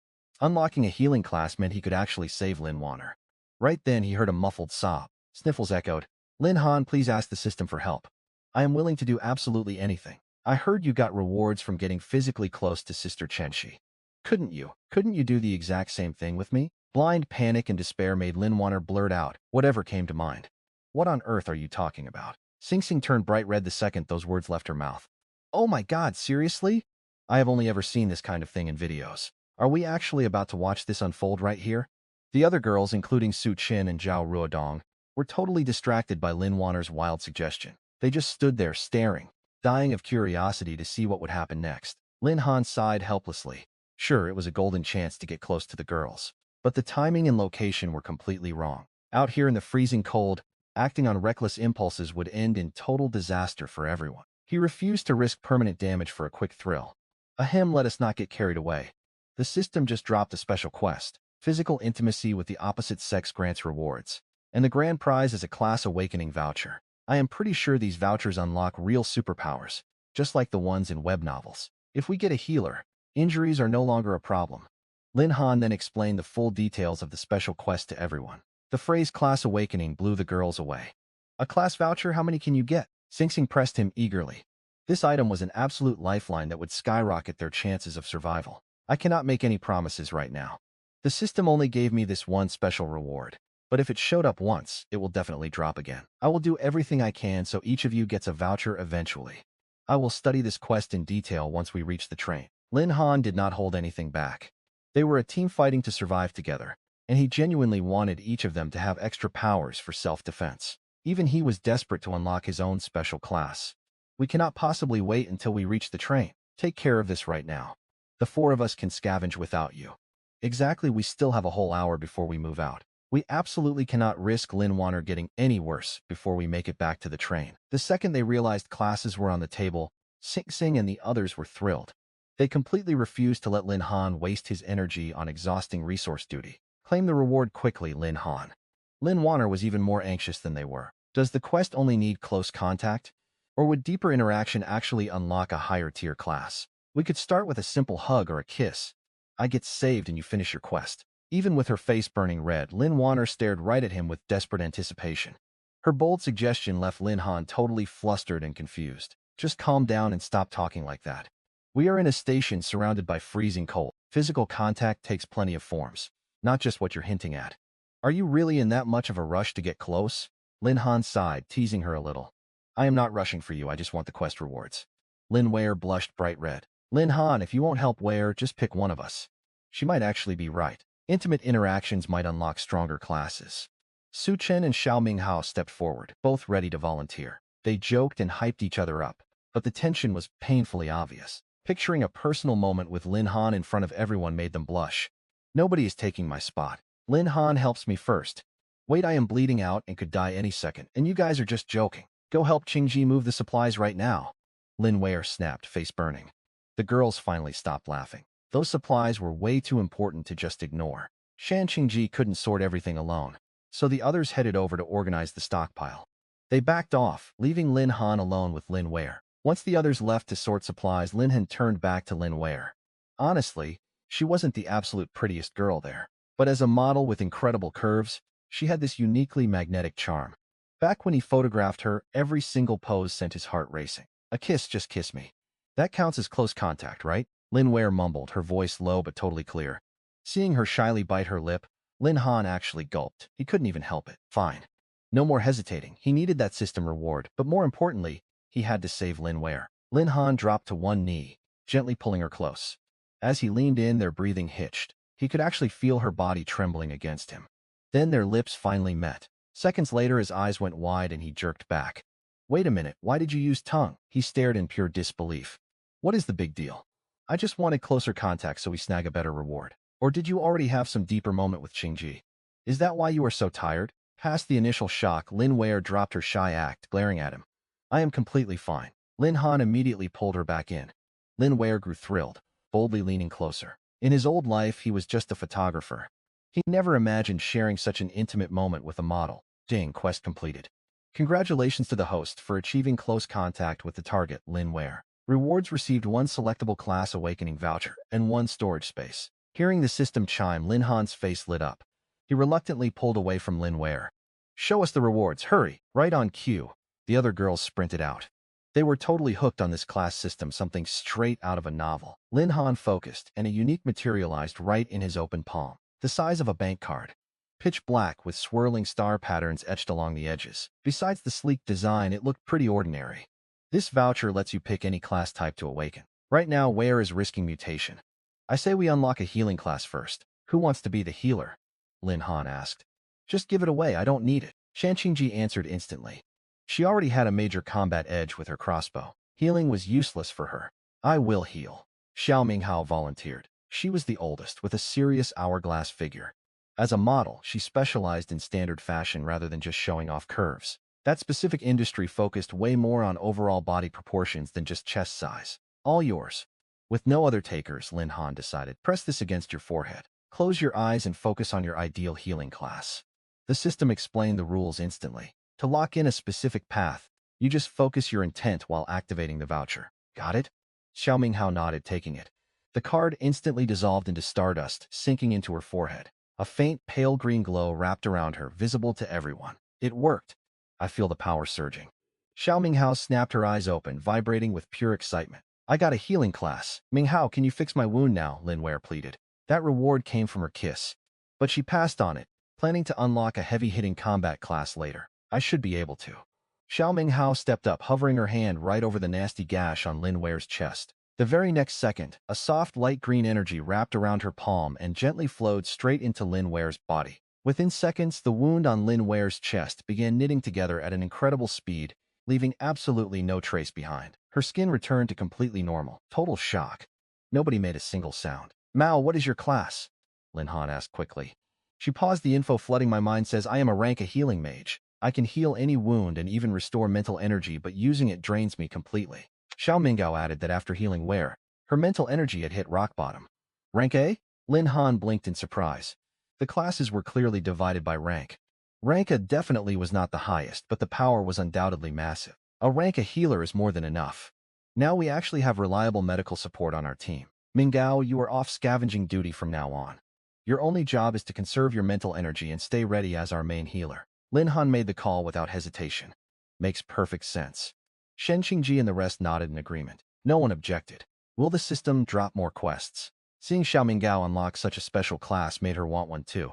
Unlocking a healing class meant he could actually save Lin Wanner. Right then, he heard a muffled sob. Sniffles echoed. Lin Han, please ask the system for help. I am willing to do absolutely anything. I heard you got rewards from getting physically close to Sister Chenxi. Couldn't you do the exact same thing with me? Blind panic and despair made Lin Wanner blurt out whatever came to mind. What on earth are you talking about? Sing Sing turned bright red the second those words left her mouth. Oh my god, seriously? I have only ever seen this kind of thing in videos. Are we actually about to watch this unfold right here? The other girls, including Su Qin and Zhao Ruodong, were totally distracted by Lin Wanner's wild suggestion. They just stood there staring, dying of curiosity to see what would happen next. Lin Han sighed helplessly. Sure, it was a golden chance to get close to the girls, but the timing and location were completely wrong. Out here in the freezing cold, Acting on reckless impulses would end in total disaster for everyone. He refused to risk permanent damage for a quick thrill. Ahem, let us not get carried away. The system just dropped a special quest. Physical intimacy with the opposite sex grants rewards. And the grand prize is a class awakening voucher. I am pretty sure these vouchers unlock real superpowers, just like the ones in web novels. If we get a healer, injuries are no longer a problem. Lin Han then explained the full details of the special quest to everyone. The phrase class awakening blew the girls away. A class voucher, how many can you get? Sing Sing pressed him eagerly. This item was an absolute lifeline that would skyrocket their chances of survival. I cannot make any promises right now. The system only gave me this one special reward, but if it showed up once, it will definitely drop again. I will do everything I can so each of you gets a voucher eventually. I will study this quest in detail once we reach the train. Lin Han did not hold anything back. They were a team fighting to survive together, and he genuinely wanted each of them to have extra powers for self-defense. Even he was desperate to unlock his own special class. We cannot possibly wait until we reach the train. Take care of this right now. The four of us can scavenge without you. Exactly, we still have a whole hour before we move out. We absolutely cannot risk Lin Wanner getting any worse before we make it back to the train. The second they realized classes were on the table, Sing Sing and the others were thrilled. They completely refused to let Lin Han waste his energy on exhausting resource duty. Claim the reward quickly, Lin Han. Lin Wanner was even more anxious than they were. Does the quest only need close contact? Or would deeper interaction actually unlock a higher tier class? We could start with a simple hug or a kiss. I get saved and you finish your quest. Even with her face burning red, Lin Wanner stared right at him with desperate anticipation. Her bold suggestion left Lin Han totally flustered and confused. Just calm down and stop talking like that. We are in a station surrounded by freezing cold. Physical contact takes plenty of forms, not just what you're hinting at. Are you really in that much of a rush to get close? Lin Han sighed, teasing her a little. I am not rushing for you, I just want the quest rewards. Lin Ware blushed bright red. Lin Han, if you won't help Ware, just pick one of us. She might actually be right. Intimate interactions might unlock stronger classes. Su Chen and Xiao Minghao stepped forward, both ready to volunteer. They joked and hyped each other up, but the tension was painfully obvious. Picturing a personal moment with Lin Han in front of everyone made them blush. Nobody is taking my spot. Lin Han helps me first. Wait, I am bleeding out and could die any second, and you guys are just joking. Go help Qingji move the supplies right now. Lin Ware snapped, face burning. The girls finally stopped laughing. Those supplies were way too important to just ignore. Shan Qingji couldn't sort everything alone, so the others headed over to organize the stockpile. They backed off, leaving Lin Han alone with Lin Ware. Once the others left to sort supplies, Lin Han turned back to Lin Ware. Honestly, she wasn't the absolute prettiest girl there, but as a model with incredible curves, she had this uniquely magnetic charm. Back when he photographed her, every single pose sent his heart racing. A kiss, just kiss me. That counts as close contact, right? Lin Ware mumbled, her voice low but totally clear. Seeing her shyly bite her lip, Lin Han actually gulped. He couldn't even help it. Fine. No more hesitating. He needed that system reward, but more importantly, he had to save Lin Ware. Lin Han dropped to one knee, gently pulling her close. As he leaned in, their breathing hitched. He could actually feel her body trembling against him. Then their lips finally met. Seconds later, his eyes went wide and he jerked back. Wait a minute, why did you use tongue? He stared in pure disbelief. What is the big deal? I just wanted closer contact so we snag a better reward. Or did you already have some deeper moment with Qingji? Is that why you are so tired? Past the initial shock, Lin Ware dropped her shy act, glaring at him. I am completely fine. Lin Han immediately pulled her back in. Lin Ware grew thrilled, boldly leaning closer. In his old life, he was just a photographer. He never imagined sharing such an intimate moment with a model. Ding, quest completed. Congratulations to the host for achieving close contact with the target, Lin Ware. Rewards received one selectable class awakening voucher and one storage space. Hearing the system chime, Lin Han's face lit up. He reluctantly pulled away from Lin Ware. Show us the rewards, hurry, right on cue. The other girls sprinted out. They were totally hooked on this class system, something straight out of a novel. Lin Han focused, and a unique materialized right in his open palm, the size of a bank card. Pitch black with swirling star patterns etched along the edges. Besides the sleek design, it looked pretty ordinary. This voucher lets you pick any class type to awaken. Right now, Ware is risking mutation. I say we unlock a healing class first. Who wants to be the healer? Lin Han asked. Just give it away, I don't need it. Shan Qingji answered instantly. She already had a major combat edge with her crossbow. Healing was useless for her. I will heal. Xiao Minghao volunteered. She was the oldest, with a serious hourglass figure. As a model, she specialized in standard fashion rather than just showing off curves. That specific industry focused way more on overall body proportions than just chest size. All yours. With no other takers, Lin Han decided, press this against your forehead. Close your eyes and focus on your ideal healing class. The system explained the rules instantly. To lock in a specific path, you just focus your intent while activating the voucher. Got it? Xiao Minghao nodded, taking it. The card instantly dissolved into stardust, sinking into her forehead. A faint, pale green glow wrapped around her, visible to everyone. It worked. I feel the power surging. Xiao Minghao snapped her eyes open, vibrating with pure excitement. I got a healing class. Minghao, can you fix my wound now? Lin Wei pleaded. That reward came from her kiss. But she passed on it, planning to unlock a heavy-hitting combat class later. I should be able to. Xiao Minghao stepped up, hovering her hand right over the nasty gash on Lin Wei's chest. The very next second, a soft light green energy wrapped around her palm and gently flowed straight into Lin Wei's body. Within seconds, the wound on Lin Wei's chest began knitting together at an incredible speed, leaving absolutely no trace behind. Her skin returned to completely normal. Total shock. Nobody made a single sound. Mao, what is your class? Lin Han asked quickly. She paused. The info flooding my mind says I am a rank A healing mage. I can heal any wound and even restore mental energy, but using it drains me completely. Xiao Minghao added that after healing Wei, her mental energy had hit rock bottom. Rank A? Lin Han blinked in surprise. The classes were clearly divided by rank. Rank A definitely was not the highest, but the power was undoubtedly massive. A rank A healer is more than enough. Now we actually have reliable medical support on our team. Minghao, you are off scavenging duty from now on. Your only job is to conserve your mental energy and stay ready as our main healer. Lin Han made the call without hesitation. Makes perfect sense. Shen Qingji and the rest nodded in agreement. No one objected. Will the system drop more quests? Seeing Xiao Minghao unlock such a special class made her want one too.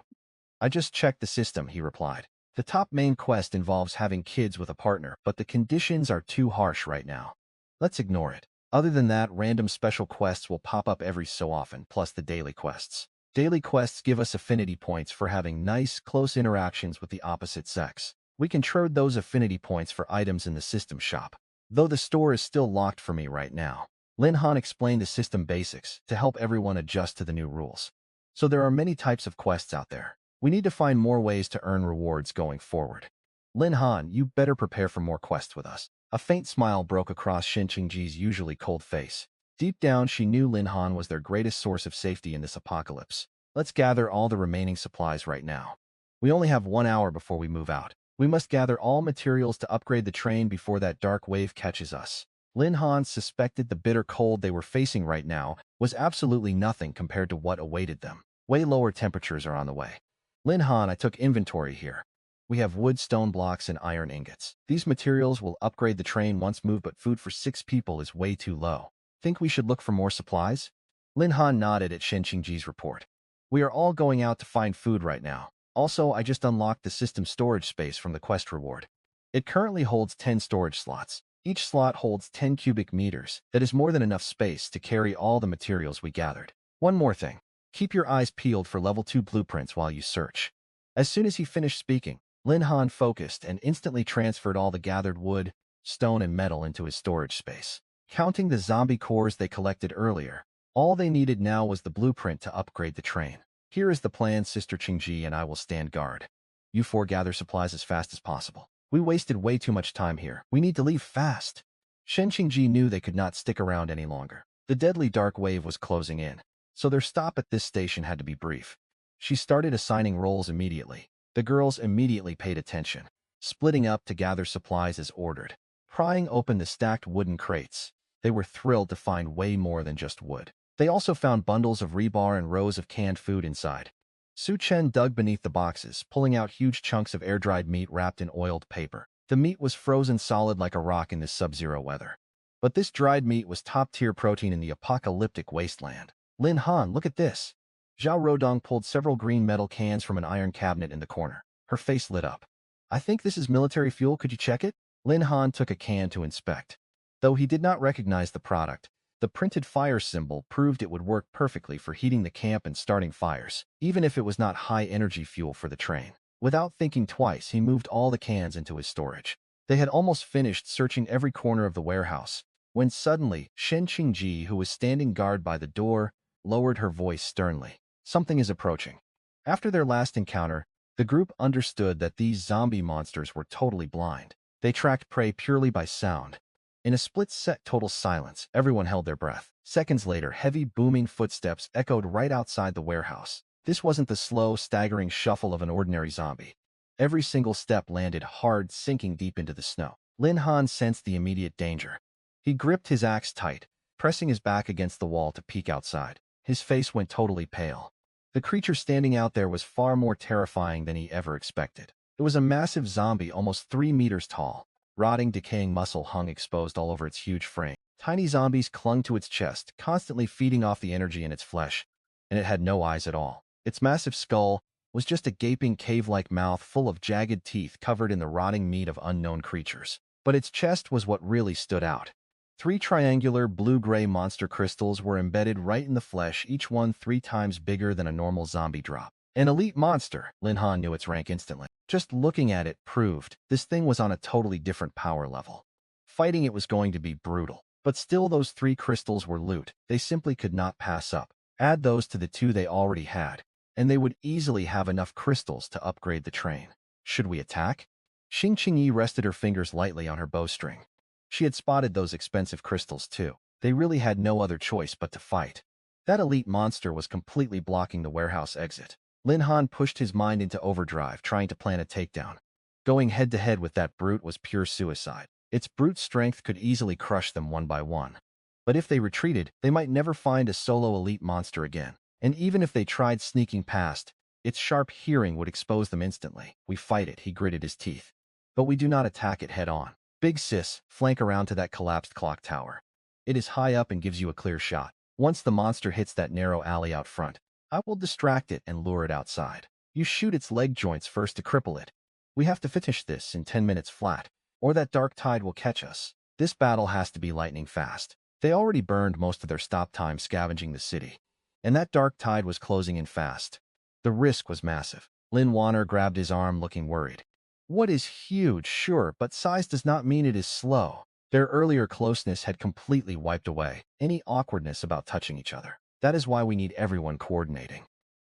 I just checked the system, he replied. The top main quest involves having kids with a partner, but the conditions are too harsh right now. Let's ignore it. Other than that, random special quests will pop up every so often, plus the daily quests. Daily quests give us affinity points for having nice, close interactions with the opposite sex. We can trade those affinity points for items in the system shop. Though the store is still locked for me right now. Lin Han explained the system basics to help everyone adjust to the new rules. So there are many types of quests out there. We need to find more ways to earn rewards going forward. Lin Han, you better prepare for more quests with us. A faint smile broke across Shen Qingji's usually cold face. Deep down, she knew Lin Han was their greatest source of safety in this apocalypse. Let's gather all the remaining supplies right now. We only have 1 hour before we move out. We must gather all materials to upgrade the train before that dark wave catches us. Lin Han suspected the bitter cold they were facing right now was absolutely nothing compared to what awaited them. Way lower temperatures are on the way. Lin Han, I took inventory here. We have wood, stone blocks, and iron ingots. These materials will upgrade the train once moved, but food for 6 people is way too low. Think we should look for more supplies? Lin Han nodded at Shen Qingji's report. We are all going out to find food right now. Also, I just unlocked the system storage space from the quest reward. It currently holds 10 storage slots. Each slot holds 10 cubic meters. That is more than enough space to carry all the materials we gathered. One more thing. Keep your eyes peeled for level 2 blueprints while you search. As soon as he finished speaking, Lin Han focused and instantly transferred all the gathered wood, stone, and metal into his storage space. Counting the zombie cores they collected earlier, all they needed now was the blueprint to upgrade the train. Here is the plan, Sister Qingji and I will stand guard. You 4 gather supplies as fast as possible. We wasted way too much time here. We need to leave fast. Shen Qingji knew they could not stick around any longer. The deadly dark wave was closing in, so their stop at this station had to be brief. She started assigning roles immediately. The girls immediately paid attention, splitting up to gather supplies as ordered. Prying open the stacked wooden crates, they were thrilled to find way more than just wood. They also found bundles of rebar and rows of canned food inside. Su Chen dug beneath the boxes, pulling out huge chunks of air-dried meat wrapped in oiled paper. The meat was frozen solid like a rock in this sub-zero weather. But this dried meat was top-tier protein in the apocalyptic wasteland. Lin Han, look at this. Zhao Rodong pulled several green metal cans from an iron cabinet in the corner. Her face lit up. I think this is military fuel, could you check it? Lin Han took a can to inspect. Though he did not recognize the product, the printed fire symbol proved it would work perfectly for heating the camp and starting fires, even if it was not high-energy fuel for the train. Without thinking twice, he moved all the cans into his storage. They had almost finished searching every corner of the warehouse, when suddenly, Shen Qingji, who was standing guard by the door, lowered her voice sternly. Something is approaching. After their last encounter, the group understood that these zombie monsters were totally blind. They tracked prey purely by sound. In a split-second total silence, everyone held their breath. Seconds later, heavy, booming footsteps echoed right outside the warehouse. This wasn't the slow, staggering shuffle of an ordinary zombie. Every single step landed hard, sinking deep into the snow. Lin Han sensed the immediate danger. He gripped his axe tight, pressing his back against the wall to peek outside. His face went totally pale. The creature standing out there was far more terrifying than he ever expected. It was a massive zombie almost 3 meters tall. Rotting, decaying muscle hung exposed all over its huge frame. Tiny zombies clung to its chest, constantly feeding off the energy in its flesh, and it had no eyes at all. Its massive skull was just a gaping cave-like mouth full of jagged teeth covered in the rotting meat of unknown creatures. But its chest was what really stood out. 3 triangular blue-gray monster crystals were embedded right in the flesh, each one 3 times bigger than a normal zombie drop. An elite monster, Lin Han knew its rank instantly. Just looking at it proved this thing was on a totally different power level. Fighting it was going to be brutal. But still, those 3 crystals were loot they simply could not pass up. Add those to the 2 they already had, and they would easily have enough crystals to upgrade the train. Should we attack? Xing Qingyi rested her fingers lightly on her bowstring. She had spotted those expensive crystals too. They really had no other choice but to fight. That elite monster was completely blocking the warehouse exit. Lin Han pushed his mind into overdrive, trying to plan a takedown. Going head-to-head with that brute was pure suicide. Its brute strength could easily crush them one by one. But if they retreated, they might never find a solo elite monster again. And even if they tried sneaking past, its sharp hearing would expose them instantly. We fight it, he gritted his teeth. But we do not attack it head-on. Big sis, flank around to that collapsed clock tower. It is high up and gives you a clear shot. Once the monster hits that narrow alley out front, I will distract it and lure it outside. You shoot its leg joints first to cripple it. We have to finish this in 10 minutes flat, or that dark tide will catch us. This battle has to be lightning fast. They already burned most of their stop time scavenging the city, and that dark tide was closing in fast. The risk was massive. Lin Wanner grabbed his arm, looking worried. What is huge, sure, but size does not mean it is slow. Their earlier closeness had completely wiped away any awkwardness about touching each other. That is why we need everyone coordinating.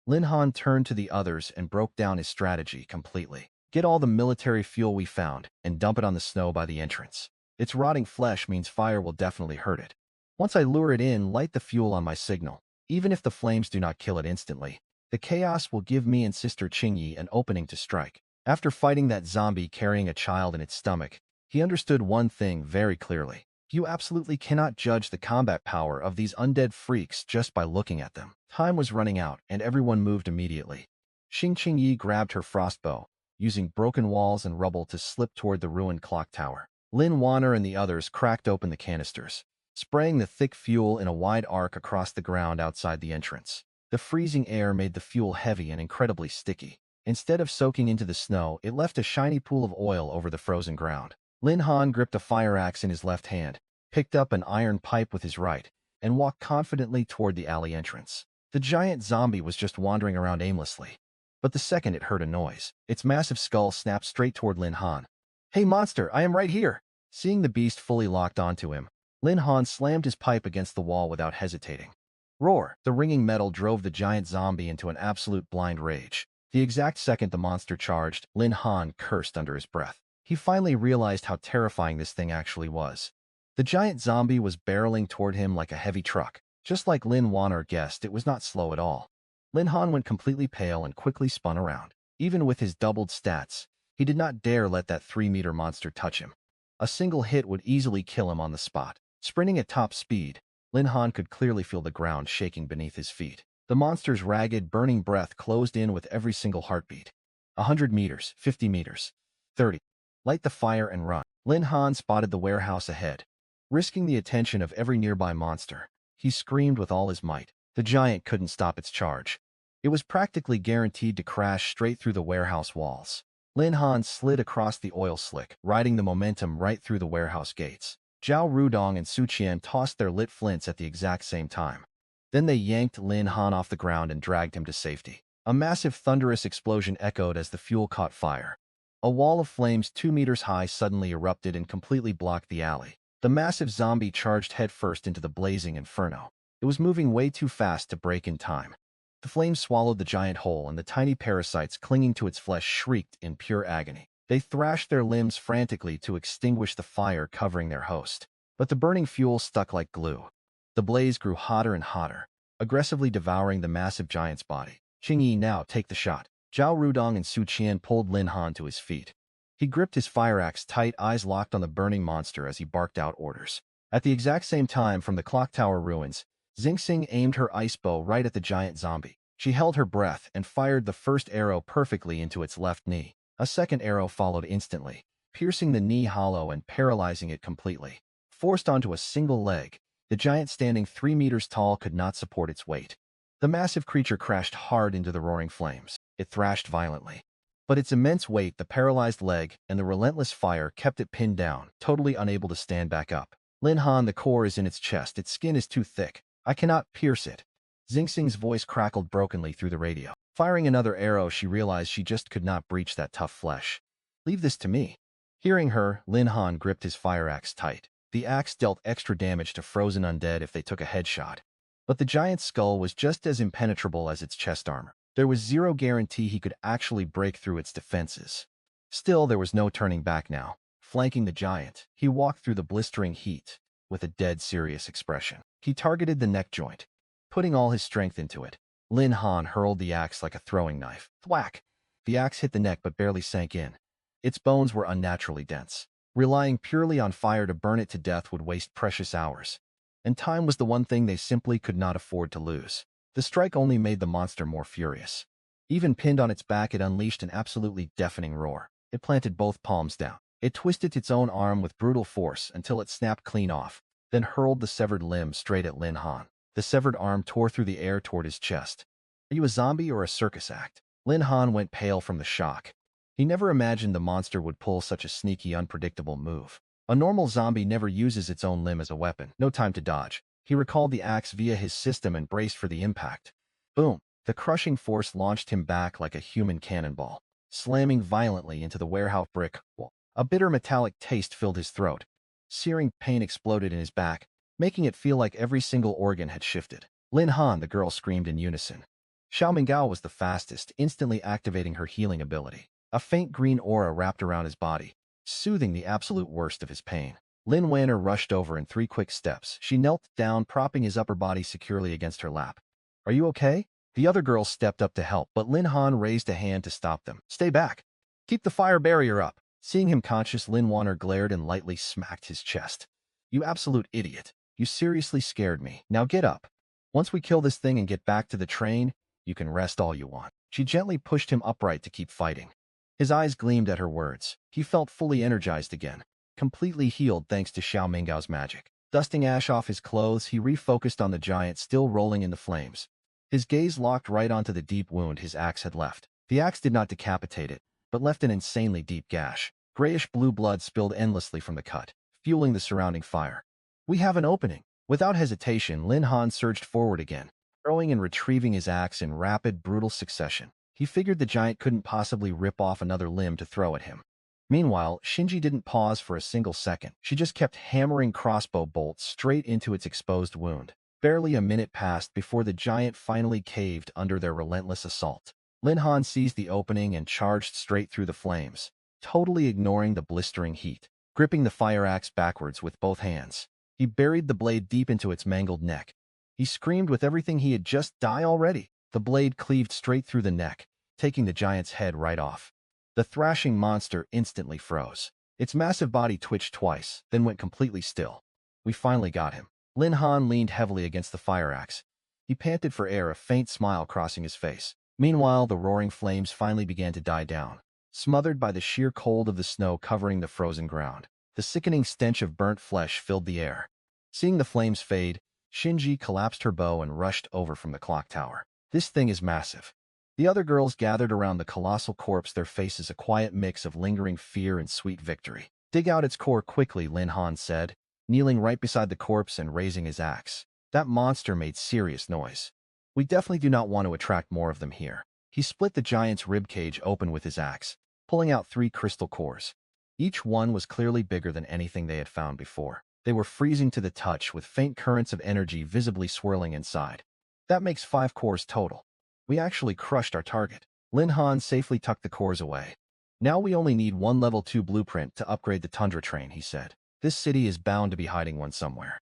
Lin Han turned to the others and broke down his strategy completely. Get all the military fuel we found and dump it on the snow by the entrance. Its rotting flesh means fire will definitely hurt it. Once I lure it in, light the fuel on my signal. Even if the flames do not kill it instantly, the chaos will give me and Sister Qingyi an opening to strike. After fighting that zombie carrying a child in its stomach, he understood one thing very clearly. You absolutely cannot judge the combat power of these undead freaks just by looking at them. Time was running out, and everyone moved immediately. Xing Qingyi grabbed her frostbow, using broken walls and rubble to slip toward the ruined clock tower. Lin Wanner and the others cracked open the canisters, spraying the thick fuel in a wide arc across the ground outside the entrance. The freezing air made the fuel heavy and incredibly sticky. Instead of soaking into the snow, it left a shiny pool of oil over the frozen ground. Lin Han gripped a fire axe in his left hand, picked up an iron pipe with his right, and walked confidently toward the alley entrance. The giant zombie was just wandering around aimlessly. But the second it heard a noise, its massive skull snapped straight toward Lin Han. Hey monster, I am right here! Seeing the beast fully locked onto him, Lin Han slammed his pipe against the wall without hesitating. Roar! The ringing metal drove the giant zombie into an absolute blind rage. The exact second the monster charged, Lin Han cursed under his breath. He finally realized how terrifying this thing actually was. The giant zombie was barreling toward him like a heavy truck. Just like Lin Wanner guessed, it was not slow at all. Lin Han went completely pale and quickly spun around. Even with his doubled stats, he did not dare let that 3-meter monster touch him. A single hit would easily kill him on the spot. Sprinting at top speed, Lin Han could clearly feel the ground shaking beneath his feet. The monster's ragged, burning breath closed in with every single heartbeat. 100 meters, 50 meters, 30. Light the fire and run. Lin Han spotted the warehouse ahead. Risking the attention of every nearby monster, he screamed with all his might. The giant couldn't stop its charge. It was practically guaranteed to crash straight through the warehouse walls. Lin Han slid across the oil slick, riding the momentum right through the warehouse gates. Zhao Rudong and Su Qian tossed their lit flints at the exact same time. Then they yanked Lin Han off the ground and dragged him to safety. A massive thunderous explosion echoed as the fuel caught fire. A wall of flames 2 meters high suddenly erupted and completely blocked the alley. The massive zombie charged headfirst into the blazing inferno. It was moving way too fast to break in time. The flames swallowed the giant whole, and the tiny parasites clinging to its flesh shrieked in pure agony. They thrashed their limbs frantically to extinguish the fire covering their host. But the burning fuel stuck like glue. The blaze grew hotter and hotter, aggressively devouring the massive giant's body. "Qingyi, now take the shot." Zhao Rudong and Su Qian pulled Lin Han to his feet. He gripped his fire axe tight, eyes locked on the burning monster as he barked out orders. At the exact same time, from the clock tower ruins, Xingxing aimed her ice bow right at the giant zombie. She held her breath and fired the first arrow perfectly into its left knee. A second arrow followed instantly, piercing the knee hollow and paralyzing it completely. Forced onto a single leg, the giant standing 3 meters tall could not support its weight. The massive creature crashed hard into the roaring flames. It thrashed violently. But its immense weight, the paralyzed leg, and the relentless fire kept it pinned down, totally unable to stand back up. "Lin Han, the core is in its chest. Its skin is too thick. I cannot pierce it." Xingxing's voice crackled brokenly through the radio. Firing another arrow, she realized she just could not breach that tough flesh. "Leave this to me." Hearing her, Lin Han gripped his fire axe tight. The axe dealt extra damage to frozen undead if they took a headshot. But the giant's skull was just as impenetrable as its chest armor. There was zero guarantee he could actually break through its defenses. Still, there was no turning back now. Flanking the giant, he walked through the blistering heat with a dead serious expression. He targeted the neck joint, putting all his strength into it. Lin Han hurled the axe like a throwing knife. Thwack! The axe hit the neck but barely sank in. Its bones were unnaturally dense. Relying purely on fire to burn it to death would waste precious hours. And time was the one thing they simply could not afford to lose. The strike only made the monster more furious. Even pinned on its back, it unleashed an absolutely deafening roar. It planted both palms down. It twisted its own arm with brutal force until it snapped clean off, then hurled the severed limb straight at Lin Han. The severed arm tore through the air toward his chest. "Are you a zombie or a circus act?" Lin Han went pale from the shock. He never imagined the monster would pull such a sneaky, unpredictable move. A normal zombie never uses its own limb as a weapon. No time to dodge. He recalled the axe via his system and braced for the impact. Boom! The crushing force launched him back like a human cannonball, slamming violently into the warehouse brick wall. A bitter metallic taste filled his throat. Searing pain exploded in his back, making it feel like every single organ had shifted. "Lin Han!" the girl screamed in unison. Xiao Minggao was the fastest, instantly activating her healing ability. A faint green aura wrapped around his body, soothing the absolute worst of his pain. Lin Wanner rushed over in 3 quick steps. She knelt down, propping his upper body securely against her lap. "Are you okay?" The other girls stepped up to help, but Lin Han raised a hand to stop them. "Stay back. Keep the fire barrier up." Seeing him conscious, Lin Wanner glared and lightly smacked his chest. "You absolute idiot. You seriously scared me. Now get up. Once we kill this thing and get back to the train, you can rest all you want." She gently pushed him upright to keep fighting. His eyes gleamed at her words. He felt fully energized again, completely healed thanks to Xiao Minggao's magic. Dusting ash off his clothes, he refocused on the giant still rolling in the flames. His gaze locked right onto the deep wound his axe had left. The axe did not decapitate it, but left an insanely deep gash. Grayish-blue blood spilled endlessly from the cut, fueling the surrounding fire. "We have an opening." Without hesitation, Lin Han surged forward again, throwing and retrieving his axe in rapid, brutal succession. He figured the giant couldn't possibly rip off another limb to throw at him. Meanwhile, Shinji didn't pause for a single second. She just kept hammering crossbow bolts straight into its exposed wound. Barely a minute passed before the giant finally caved under their relentless assault. Lin Han seized the opening and charged straight through the flames, totally ignoring the blistering heat. Gripping the fire axe backwards with both hands, he buried the blade deep into its mangled neck. He screamed with everything he had just died already. The blade cleaved straight through the neck, taking the giant's head right off. The thrashing monster instantly froze. Its massive body twitched twice, then went completely still. "We finally got him." Lin Han leaned heavily against the fire axe. He panted for air, a faint smile crossing his face. Meanwhile, the roaring flames finally began to die down, smothered by the sheer cold of the snow covering the frozen ground. The sickening stench of burnt flesh filled the air. Seeing the flames fade, Shinji collapsed her bow and rushed over from the clock tower. "This thing is massive." The other girls gathered around the colossal corpse, their faces a quiet mix of lingering fear and sweet victory. "Dig out its core quickly," Lin Han said, kneeling right beside the corpse and raising his axe. That monster made serious noise. "We definitely do not want to attract more of them here." He split the giant's ribcage open with his axe, pulling out 3 crystal cores. Each one was clearly bigger than anything they had found before. They were freezing to the touch, with faint currents of energy visibly swirling inside. "That makes 5 cores total." We actually crushed our target. Lin Han safely tucked the cores away. Now we only need one level 2 blueprint to upgrade the Tundra Train, he said. This city is bound to be hiding one somewhere.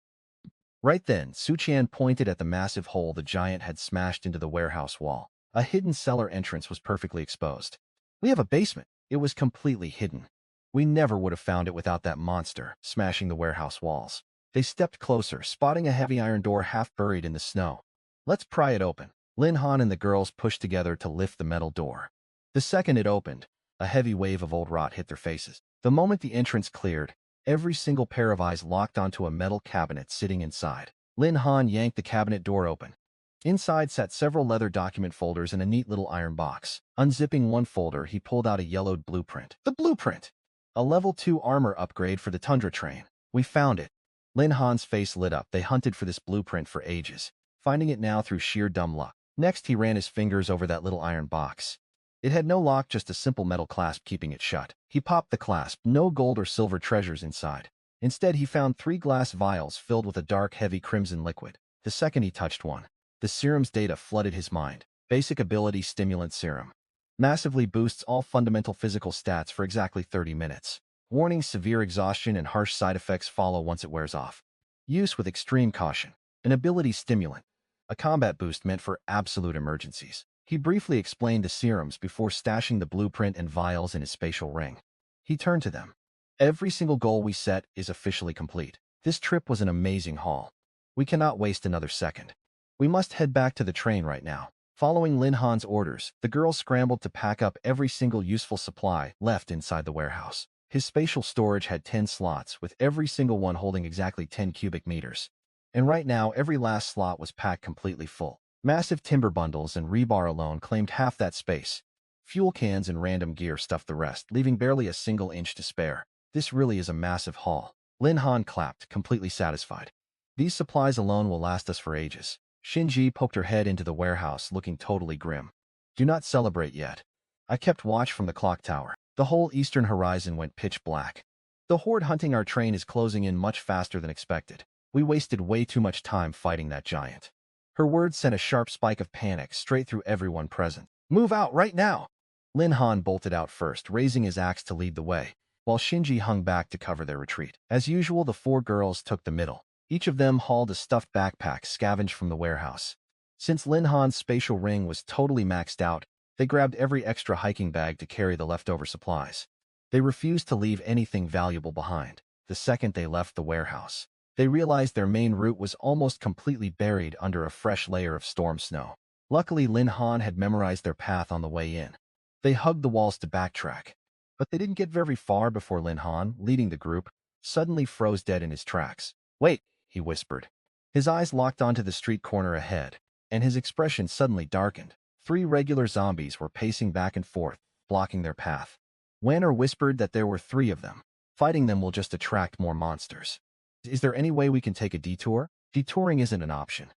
Right then, Su Qian pointed at the massive hole the giant had smashed into the warehouse wall. A hidden cellar entrance was perfectly exposed. We have a basement. It was completely hidden. We never would have found it without that monster smashing the warehouse walls. They stepped closer, spotting a heavy iron door half buried in the snow. Let's pry it open. Lin Han and the girls pushed together to lift the metal door. The second it opened, a heavy wave of old rot hit their faces. The moment the entrance cleared, every single pair of eyes locked onto a metal cabinet sitting inside. Lin Han yanked the cabinet door open. Inside sat several leather document folders and a neat little iron box. Unzipping one folder, he pulled out a yellowed blueprint. The blueprint! A level 2 armor upgrade for the Tundra Train. We found it. Lin Han's face lit up. They hunted for this blueprint for ages, finding it now through sheer dumb luck. Next, he ran his fingers over that little iron box. It had no lock, just a simple metal clasp keeping it shut. He popped the clasp, no gold or silver treasures inside. Instead, he found 3 glass vials filled with a dark, heavy crimson liquid. The second he touched one, the serum's data flooded his mind. Basic ability stimulant serum. Massively boosts all fundamental physical stats for exactly 30 minutes. Warning: severe exhaustion and harsh side effects follow once it wears off. Use with extreme caution. An ability stimulant. A combat boost meant for absolute emergencies. He briefly explained the serums before stashing the blueprint and vials in his spatial ring. He turned to them. Every single goal we set is officially complete. This trip was an amazing haul. We cannot waste another second. We must head back to the train right now. Following Lin Han's orders, the girls scrambled to pack up every single useful supply left inside the warehouse. His spatial storage had 10 slots, with every single one holding exactly 10 cubic meters. And right now, every last slot was packed completely full. Massive timber bundles and rebar alone claimed half that space. Fuel cans and random gear stuffed the rest, leaving barely a single inch to spare. This really is a massive haul. Lin Han clapped, completely satisfied. These supplies alone will last us for ages. Shinji poked her head into the warehouse, looking totally grim. Do not celebrate yet. I kept watch from the clock tower. The whole eastern horizon went pitch black. The horde hunting our train is closing in much faster than expected. We wasted way too much time fighting that giant. Her words sent a sharp spike of panic straight through everyone present. Move out right now! Lin Han bolted out first, raising his axe to lead the way, while Shinji hung back to cover their retreat. As usual, the 4 girls took the middle. Each of them hauled a stuffed backpack scavenged from the warehouse. Since Lin Han's spatial ring was totally maxed out, they grabbed every extra hiking bag to carry the leftover supplies. They refused to leave anything valuable behind. The second they left the warehouse, they realized their main route was almost completely buried under a fresh layer of storm snow. Luckily, Lin Han had memorized their path on the way in. They hugged the walls to backtrack, but they didn't get very far before Lin Han, leading the group, suddenly froze dead in his tracks. Wait, he whispered. His eyes locked onto the street corner ahead, and his expression suddenly darkened. 3 regular zombies were pacing back and forth, blocking their path. Wanner whispered that there were 3 of them. Fighting them will just attract more monsters. Is there any way we can take a detour? Detouring isn't an option.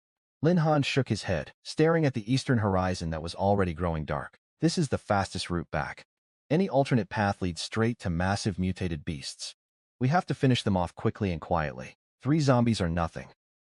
Lin Han shook his head, staring at the eastern horizon that was already growing dark. This is the fastest route back. Any alternate path leads straight to massive mutated beasts. We have to finish them off quickly and quietly. 3 zombies are nothing.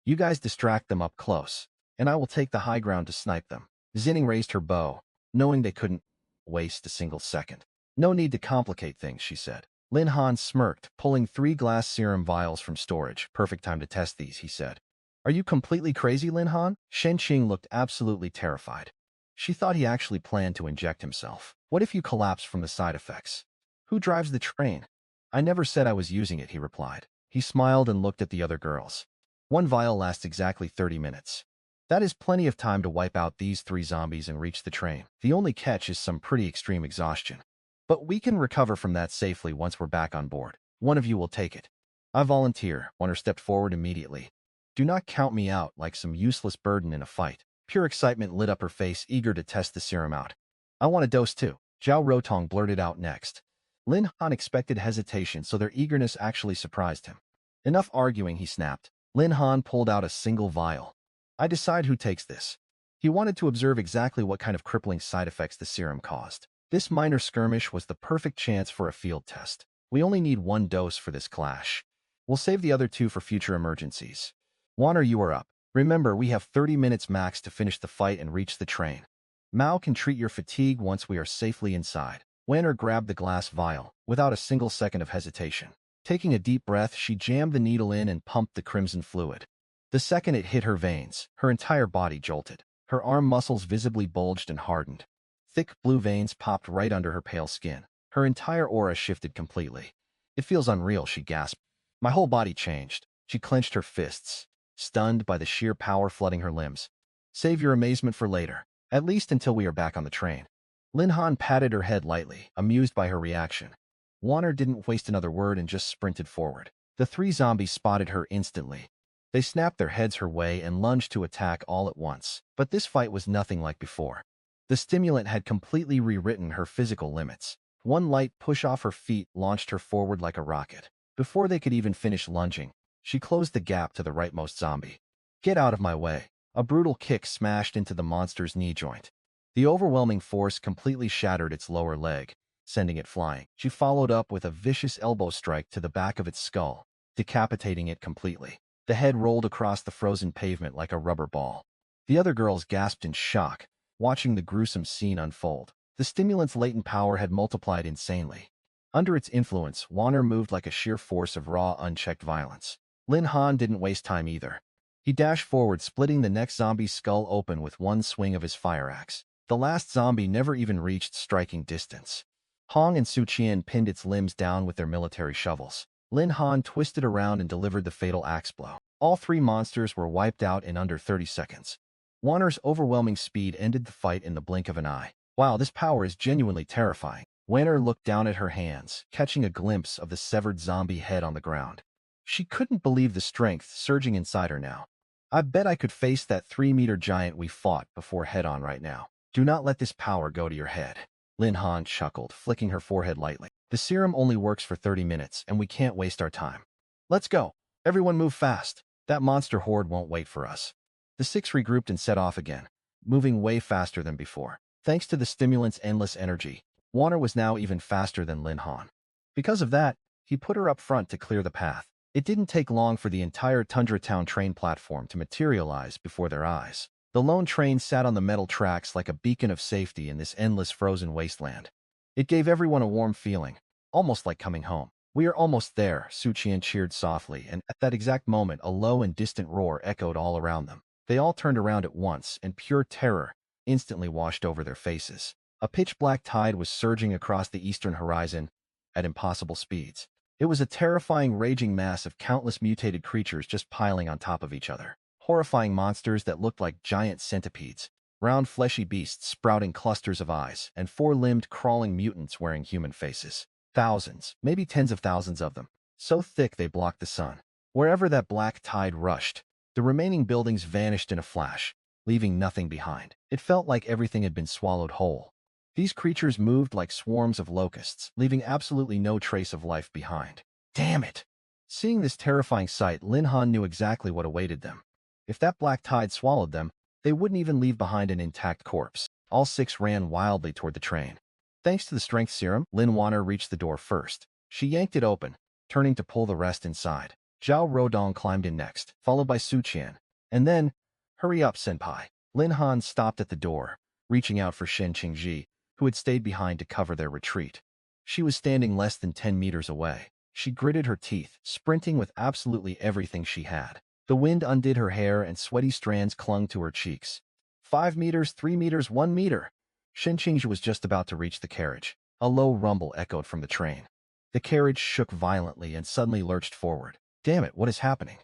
You guys distract them up close, and I will take the high ground to snipe them. Zinning raised her bow, knowing they couldn't waste a single second. No need to complicate things, she said. Lin Han smirked, pulling 3 glass serum vials from storage. Perfect time to test these, he said. Are you completely crazy, Lin Han? Shen Qing looked absolutely terrified. She thought he actually planned to inject himself. What if you collapse from the side effects? Who drives the train? I never said I was using it, he replied. He smiled and looked at the other girls. 1 vial lasts exactly 30 minutes. That is plenty of time to wipe out these 3 zombies and reach the train. The only catch is some pretty extreme exhaustion. But we can recover from that safely once we're back on board. One of you will take it. I volunteer. Wanner stepped forward immediately. Do not count me out like some useless burden in a fight. Pure excitement lit up her face, eager to test the serum out. I want a dose too. Zhao Rotong blurted out next. Lin Han expected hesitation, so their eagerness actually surprised him. Enough arguing, he snapped. Lin Han pulled out a single vial. I decide who takes this. He wanted to observe exactly what kind of crippling side effects the serum caused. This minor skirmish was the perfect chance for a field test. We only need 1 dose for this clash. We'll save the other 2 for future emergencies. Wanner, you are up. Remember, we have 30 minutes max to finish the fight and reach the train. Mao can treat your fatigue once we are safely inside. Wanner grabbed the glass vial, without a single second of hesitation. Taking a deep breath, she jammed the needle in and pumped the crimson fluid. The second it hit her veins, her entire body jolted. Her arm muscles visibly bulged and hardened. Thick blue veins popped right under her pale skin. Her entire aura shifted completely. "It feels unreal," she gasped. My whole body changed. She clenched her fists, stunned by the sheer power flooding her limbs. "Save your amazement for later, at least until we are back on the train." Lin Han patted her head lightly, amused by her reaction. Wanner didn't waste another word and just sprinted forward. The three zombies spotted her instantly. They snapped their heads her way and lunged to attack all at once. But this fight was nothing like before. The stimulant had completely rewritten her physical limits. One light push off her feet launched her forward like a rocket. Before they could even finish lunging, she closed the gap to the rightmost zombie. "Get out of my way." A brutal kick smashed into the monster's knee joint. The overwhelming force completely shattered its lower leg, sending it flying. She followed up with a vicious elbow strike to the back of its skull, decapitating it completely. The head rolled across the frozen pavement like a rubber ball. The other girls gasped in shock, watching the gruesome scene unfold. The stimulant's latent power had multiplied insanely. Under its influence, Wanner moved like a sheer force of raw, unchecked violence. Lin Han didn't waste time either. He dashed forward, splitting the next zombie's skull open with one swing of his fire axe. The last zombie never even reached striking distance. Hong and Su Qian pinned its limbs down with their military shovels. Lin Han twisted around and delivered the fatal axe blow. All three monsters were wiped out in under 30 seconds. Wanner's overwhelming speed ended the fight in the blink of an eye. "Wow, this power is genuinely terrifying." Wanner looked down at her hands, catching a glimpse of the severed zombie head on the ground. She couldn't believe the strength surging inside her now. "I bet I could face that 3-meter giant we fought before head-on right now." "Do not let this power go to your head." Lin Han chuckled, flicking her forehead lightly. "The serum only works for 30 minutes, and we can't waste our time. Let's go. Everyone move fast. That monster horde won't wait for us." The six regrouped and set off again, moving way faster than before. Thanks to the stimulant's endless energy, Wanner was now even faster than Lin Han. Because of that, he put her up front to clear the path. It didn't take long for the entire Tundra Town train platform to materialize before their eyes. The lone train sat on the metal tracks like a beacon of safety in this endless frozen wasteland. It gave everyone a warm feeling, almost like coming home. "We are almost there," Su Qian cheered softly, and at that exact moment a low and distant roar echoed all around them. They all turned around at once, and pure terror instantly washed over their faces. A pitch-black tide was surging across the eastern horizon at impossible speeds. It was a terrifying, raging mass of countless mutated creatures just piling on top of each other. Horrifying monsters that looked like giant centipedes, round fleshy beasts sprouting clusters of eyes, and four-limbed crawling mutants wearing human faces. Thousands, maybe tens of thousands of them, so thick they blocked the sun. Wherever that black tide rushed, the remaining buildings vanished in a flash, leaving nothing behind. It felt like everything had been swallowed whole. These creatures moved like swarms of locusts, leaving absolutely no trace of life behind. Damn it! Seeing this terrifying sight, Lin Han knew exactly what awaited them. If that black tide swallowed them, they wouldn't even leave behind an intact corpse. All six ran wildly toward the train. Thanks to the strength serum, Lin Wanner reached the door first. She yanked it open, turning to pull the rest inside. Zhao Rodong climbed in next, followed by Su Qian. And then, "Hurry up, senpai." Lin Han stopped at the door, reaching out for Shen Qingji, who had stayed behind to cover their retreat. She was standing less than 10 meters away. She gritted her teeth, sprinting with absolutely everything she had. The wind undid her hair and sweaty strands clung to her cheeks. 5 meters, 3 meters, 1 meter. Shen Qingji was just about to reach the carriage. A low rumble echoed from the train. The carriage shook violently and suddenly lurched forward. Damn it, what is happening?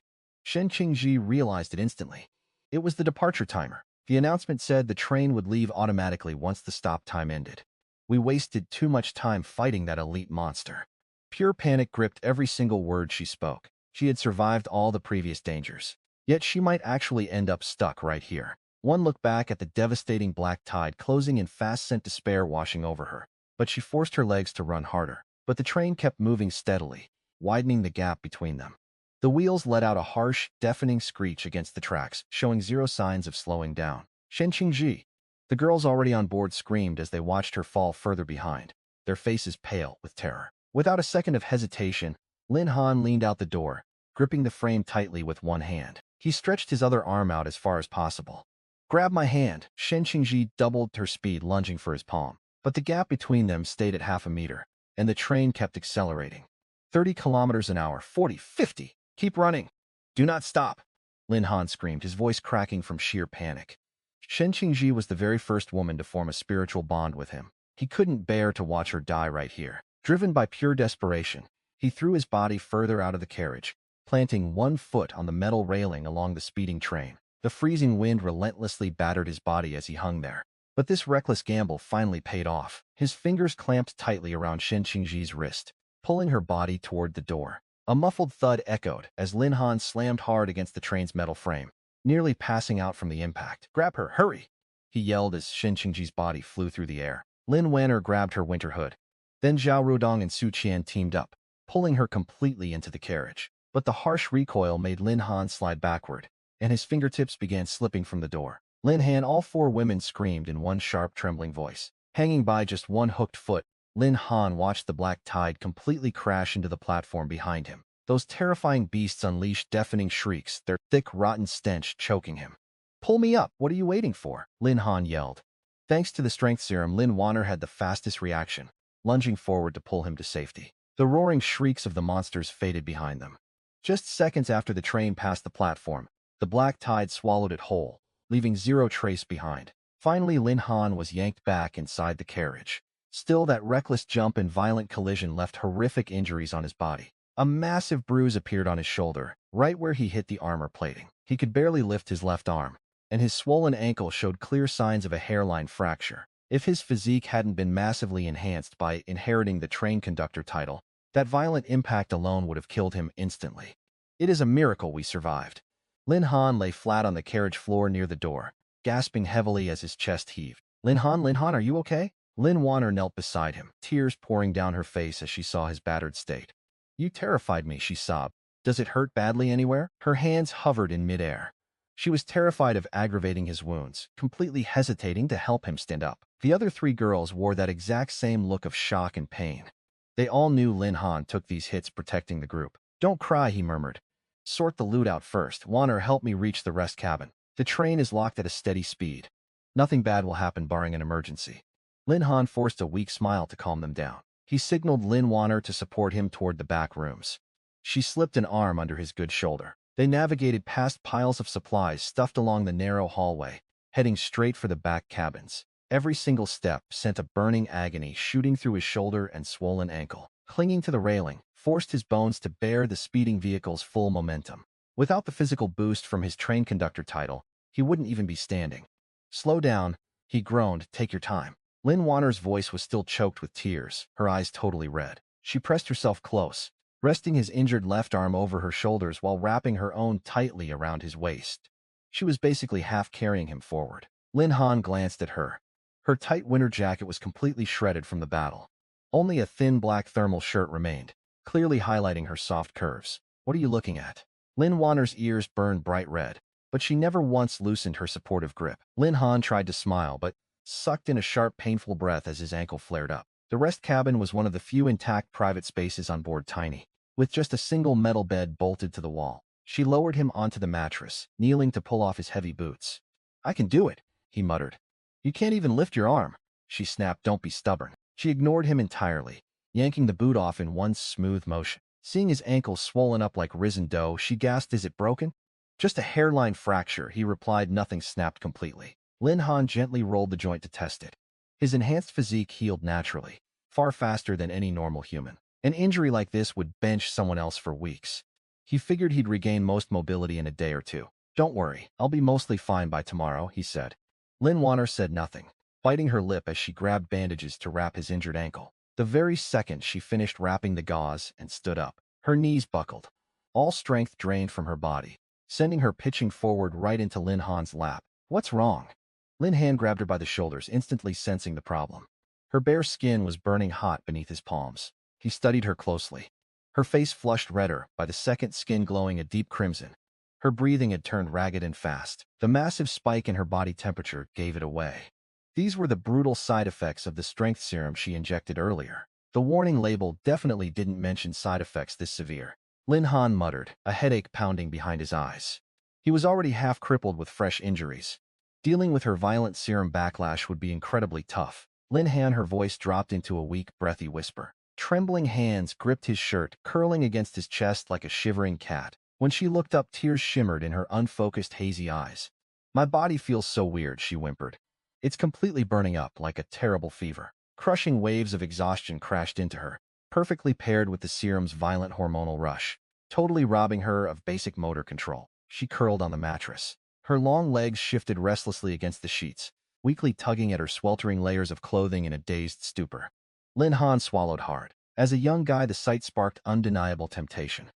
Shen Qingji realized it instantly. It was the departure timer. The announcement said the train would leave automatically once the stop time ended. We wasted too much time fighting that elite monster. Pure panic gripped every single word she spoke. She had survived all the previous dangers. Yet she might actually end up stuck right here. One look back at the devastating black tide closing in fast sent despair washing over her. But she forced her legs to run harder. But the train kept moving steadily, widening the gap between them. The wheels let out a harsh, deafening screech against the tracks, showing zero signs of slowing down. Shen Qingji. The girls already on board screamed as they watched her fall further behind, their faces pale with terror. Without a second of hesitation, Lin Han leaned out the door, gripping the frame tightly with one hand. He stretched his other arm out as far as possible. Grab my hand. Shen Qingji doubled her speed, lunging for his palm. But the gap between them stayed at half a meter, and the train kept accelerating. 30 kilometers an hour, 40, 50. Keep running. Do not stop. Lin Han screamed, his voice cracking from sheer panic. Shen Qingji was the very first woman to form a spiritual bond with him. He couldn't bear to watch her die right here. Driven by pure desperation, he threw his body further out of the carriage, planting one foot on the metal railing along the speeding train. The freezing wind relentlessly battered his body as he hung there. But this reckless gamble finally paid off. His fingers clamped tightly around Shen Qingji's wrist, pulling her body toward the door. A muffled thud echoed as Lin Han slammed hard against the train's metal frame, nearly passing out from the impact. "Grab her, hurry!" he yelled as Shen Qingji's body flew through the air. Lin Wanner grabbed her winter hood. Then Zhao Rudong and Su Qian teamed up, pulling her completely into the carriage. But the harsh recoil made Lin Han slide backward, and his fingertips began slipping from the door. Lin Han, all four women screamed in one sharp, trembling voice. Hanging by just one hooked foot, Lin Han watched the black tide completely crash into the platform behind him. Those terrifying beasts unleashed deafening shrieks, their thick, rotten stench choking him. "Pull me up, what are you waiting for?" Lin Han yelled. Thanks to the strength serum, Lin Wanner had the fastest reaction, lunging forward to pull him to safety. The roaring shrieks of the monsters faded behind them. Just seconds after the train passed the platform, the black tide swallowed it whole, leaving zero trace behind. Finally, Lin Han was yanked back inside the carriage. Still, that reckless jump and violent collision left horrific injuries on his body. A massive bruise appeared on his shoulder, right where he hit the armor plating. He could barely lift his left arm, and his swollen ankle showed clear signs of a hairline fracture. If his physique hadn't been massively enhanced by inheriting the train conductor title, that violent impact alone would have killed him instantly. "It is a miracle we survived." Lin Han lay flat on the carriage floor near the door, gasping heavily as his chest heaved. Lin Han, are you okay?" Lin Wanner knelt beside him, tears pouring down her face as she saw his battered state. "You terrified me," she sobbed. "Does it hurt badly anywhere?" Her hands hovered in midair. She was terrified of aggravating his wounds, completely hesitating to help him stand up. The other three girls wore that exact same look of shock and pain. They all knew Lin Han took these hits protecting the group. "Don't cry," he murmured. "Sort the loot out first. Wanner, help me reach the rest cabin. The train is locked at a steady speed. Nothing bad will happen barring an emergency." Lin Han forced a weak smile to calm them down. He signaled Lin Wanner to support him toward the back rooms. She slipped an arm under his good shoulder. They navigated past piles of supplies stuffed along the narrow hallway, heading straight for the back cabins. Every single step sent a burning agony shooting through his shoulder and swollen ankle. Clinging to the railing, forced his bones to bear the speeding vehicle's full momentum. Without the physical boost from his train conductor title, he wouldn't even be standing. "Slow down," he groaned. "Take your time." Lin Wanner's voice was still choked with tears, her eyes totally red. She pressed herself close, resting his injured left arm over her shoulders while wrapping her own tightly around his waist. She was basically half carrying him forward. Lin Han glanced at her. Her tight winter jacket was completely shredded from the battle. Only a thin black thermal shirt remained, clearly highlighting her soft curves. "What are you looking at?" Lin Wanner's ears burned bright red, but she never once loosened her supportive grip. Lin Han tried to smile, but sucked in a sharp, painful breath as his ankle flared up. The rest cabin was one of the few intact private spaces on board Tiny, with just a single metal bed bolted to the wall. She lowered him onto the mattress, kneeling to pull off his heavy boots. "I can do it," he muttered. "You can't even lift your arm," she snapped. "Don't be stubborn." She ignored him entirely, yanking the boot off in one smooth motion. Seeing his ankle swollen up like risen dough, she gasped, "Is it broken?" "Just a hairline fracture," he replied. "Nothing snapped completely." Lin Han gently rolled the joint to test it. His enhanced physique healed naturally, far faster than any normal human. An injury like this would bench someone else for weeks. He figured he'd regain most mobility in a day or two. "Don't worry, I'll be mostly fine by tomorrow," he said. Lin Wanner said nothing, biting her lip as she grabbed bandages to wrap his injured ankle. The very second she finished wrapping the gauze and stood up, her knees buckled. All strength drained from her body, sending her pitching forward right into Lin Han's lap. "What's wrong?" Lin Han grabbed her by the shoulders, instantly sensing the problem. Her bare skin was burning hot beneath his palms. He studied her closely. Her face flushed redder, by the second skin glowing a deep crimson. Her breathing had turned ragged and fast. The massive spike in her body temperature gave it away. These were the brutal side effects of the strength serum she injected earlier. The warning label definitely didn't mention side effects this severe. Lin Han muttered, a headache pounding behind his eyes. He was already half crippled with fresh injuries. Dealing with her violent serum backlash would be incredibly tough. Lin Han, her voice dropped into a weak, breathy whisper. Trembling hands gripped his shirt, curling against his chest like a shivering cat. When she looked up, tears shimmered in her unfocused, hazy eyes. My body feels so weird, she whimpered. It's completely burning up like a terrible fever. Crushing waves of exhaustion crashed into her, perfectly paired with the serum's violent hormonal rush, totally robbing her of basic motor control. She curled on the mattress. Her long legs shifted restlessly against the sheets, weakly tugging at her sweltering layers of clothing in a dazed stupor. Lin Han swallowed hard. As a young guy, the sight sparked undeniable temptation.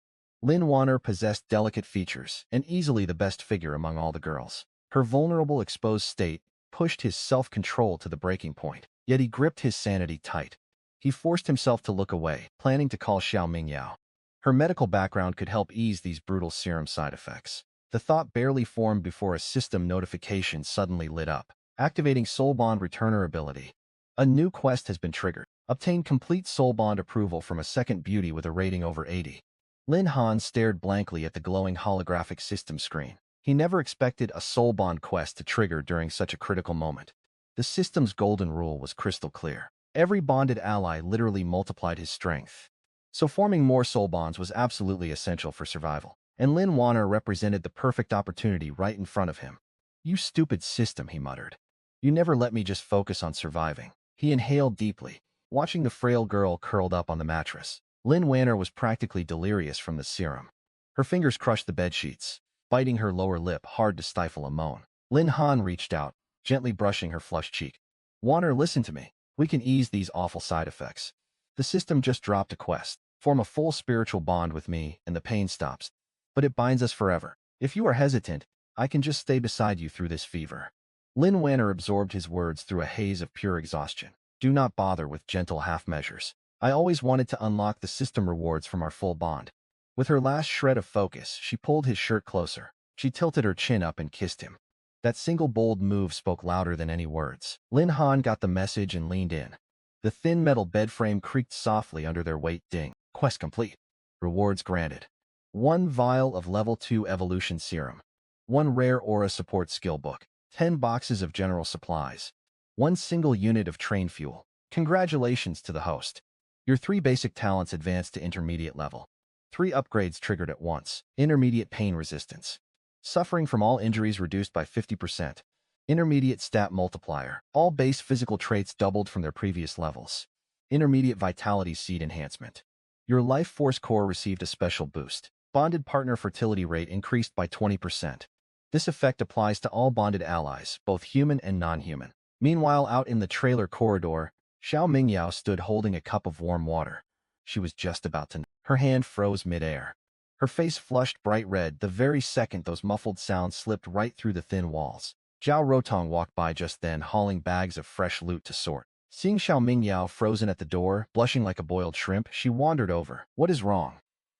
Lin Wanner possessed delicate features and easily the best figure among all the girls. Her vulnerable, exposed state pushed his self-control to the breaking point, yet he gripped his sanity tight. He forced himself to look away, planning to call Xiao Mingyao. Her medical background could help ease these brutal serum side effects. The thought barely formed before a system notification suddenly lit up, activating Soul Bond Returner ability. A new quest has been triggered. Obtain complete Soul Bond approval from a second beauty with a rating over 80. Lin Han stared blankly at the glowing holographic system screen. He never expected a Soul Bond quest to trigger during such a critical moment. The system's golden rule was crystal clear. Every bonded ally literally multiplied his strength. So forming more soul bonds was absolutely essential for survival. And Lin Wanner represented the perfect opportunity right in front of him. You stupid system, he muttered. You never let me just focus on surviving. He inhaled deeply, watching the frail girl curled up on the mattress. Lin Wanner was practically delirious from the serum. Her fingers crushed the bedsheets, biting her lower lip hard to stifle a moan. Lin Han reached out, gently brushing her flushed cheek. Wanner, listen to me. We can ease these awful side effects. The system just dropped a quest. Form a full spiritual bond with me, and the pain stops. But it binds us forever. If you are hesitant, I can just stay beside you through this fever. Lin Wanner absorbed his words through a haze of pure exhaustion. Do not bother with gentle half measures. I always wanted to unlock the system rewards from our full bond. With her last shred of focus, she pulled his shirt closer. She tilted her chin up and kissed him. That single bold move spoke louder than any words. Lin Han got the message and leaned in. The thin metal bed frame creaked softly under their weight. Ding. Quest complete. Rewards granted. 1 vial of level 2 evolution serum. 1 rare aura support skill book. 10 boxes of general supplies. 1 single unit of train fuel. Congratulations to the host. Your 3 basic talents advanced to intermediate level. 3 upgrades triggered at once. Intermediate pain resistance. Suffering from all injuries reduced by 50%. Intermediate stat multiplier. All base physical traits doubled from their previous levels. Intermediate vitality seed enhancement. Your life force core received a special boost. Bonded partner fertility rate increased by 20%. This effect applies to all bonded allies, both human and non-human. Meanwhile, out in the trailer corridor, Xiao Mingyao stood holding a cup of warm water. She was just about to. Her hand froze mid-air. Her face flushed bright red the very second those muffled sounds slipped right through the thin walls. Zhao Rotong walked by just then, hauling bags of fresh loot to sort. Seeing Xiao Mingyao frozen at the door, blushing like a boiled shrimp, she wandered over. What is wrong?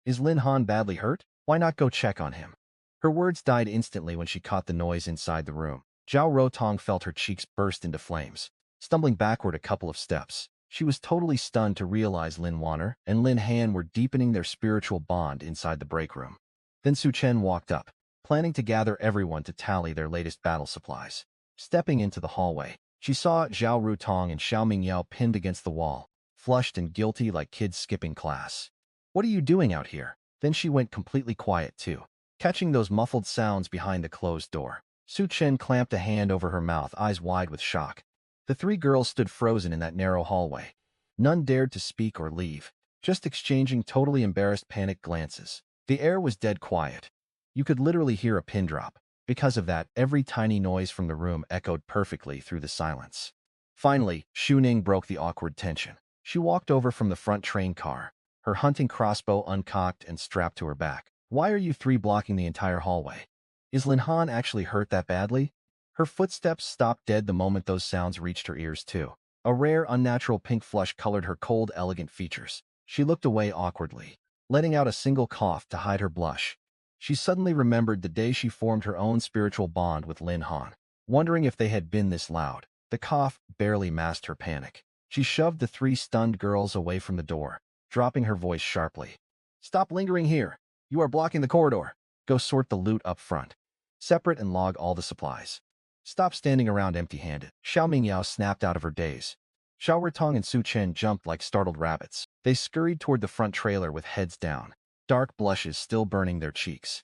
Is Lin Han badly hurt? Why not go check on him? Her words died instantly when she caught the noise inside the room. Zhao Rotong felt her cheeks burst into flames. Stumbling backward a couple of steps, she was totally stunned to realize Lin Wanner and Lin Han were deepening their spiritual bond inside the break room. Then Su Chen walked up, planning to gather everyone to tally their latest battle supplies. Stepping into the hallway, she saw Zhao Rutong and Xiao Mingyao pinned against the wall, flushed and guilty like kids skipping class. What are you doing out here? Then she went completely quiet too, catching those muffled sounds behind the closed door. Su Chen clamped a hand over her mouth, eyes wide with shock. The 3 girls stood frozen in that narrow hallway. None dared to speak or leave, just exchanging totally embarrassed, panicked glances. The air was dead quiet. You could literally hear a pin drop. Because of that, every tiny noise from the room echoed perfectly through the silence. Finally, Xu Ning broke the awkward tension. She walked over from the front train car, her hunting crossbow uncocked and strapped to her back. Why are you 3 blocking the entire hallway? Is Lin Han actually hurt that badly? Her footsteps stopped dead the moment those sounds reached her ears too. A rare, unnatural pink flush colored her cold, elegant features. She looked away awkwardly, letting out a single cough to hide her blush. She suddenly remembered the day she formed her own spiritual bond with Lin Han, wondering if they had been this loud. The cough barely masked her panic. She shoved the 3 stunned girls away from the door, dropping her voice sharply. Stop lingering here. You are blocking the corridor. Go sort the loot up front. Separate and log all the supplies. Stop standing around empty-handed. Xiao Mingyao snapped out of her daze. Xiao Rutong and Su Chen jumped like startled rabbits. They scurried toward the front trailer with heads down, dark blushes still burning their cheeks.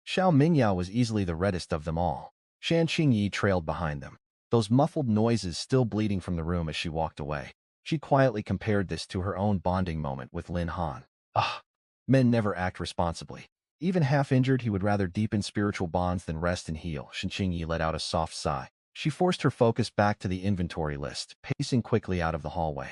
Xiao Mingyao was easily the reddest of them all. Shan Qingyi trailed behind them, those muffled noises still bleeding from the room as she walked away. She quietly compared this to her own bonding moment with Lin Han. Ah, men never act responsibly. Even half-injured, he would rather deepen spiritual bonds than rest and heal. Shan Qingyi let out a soft sigh. She forced her focus back to the inventory list, pacing quickly out of the hallway.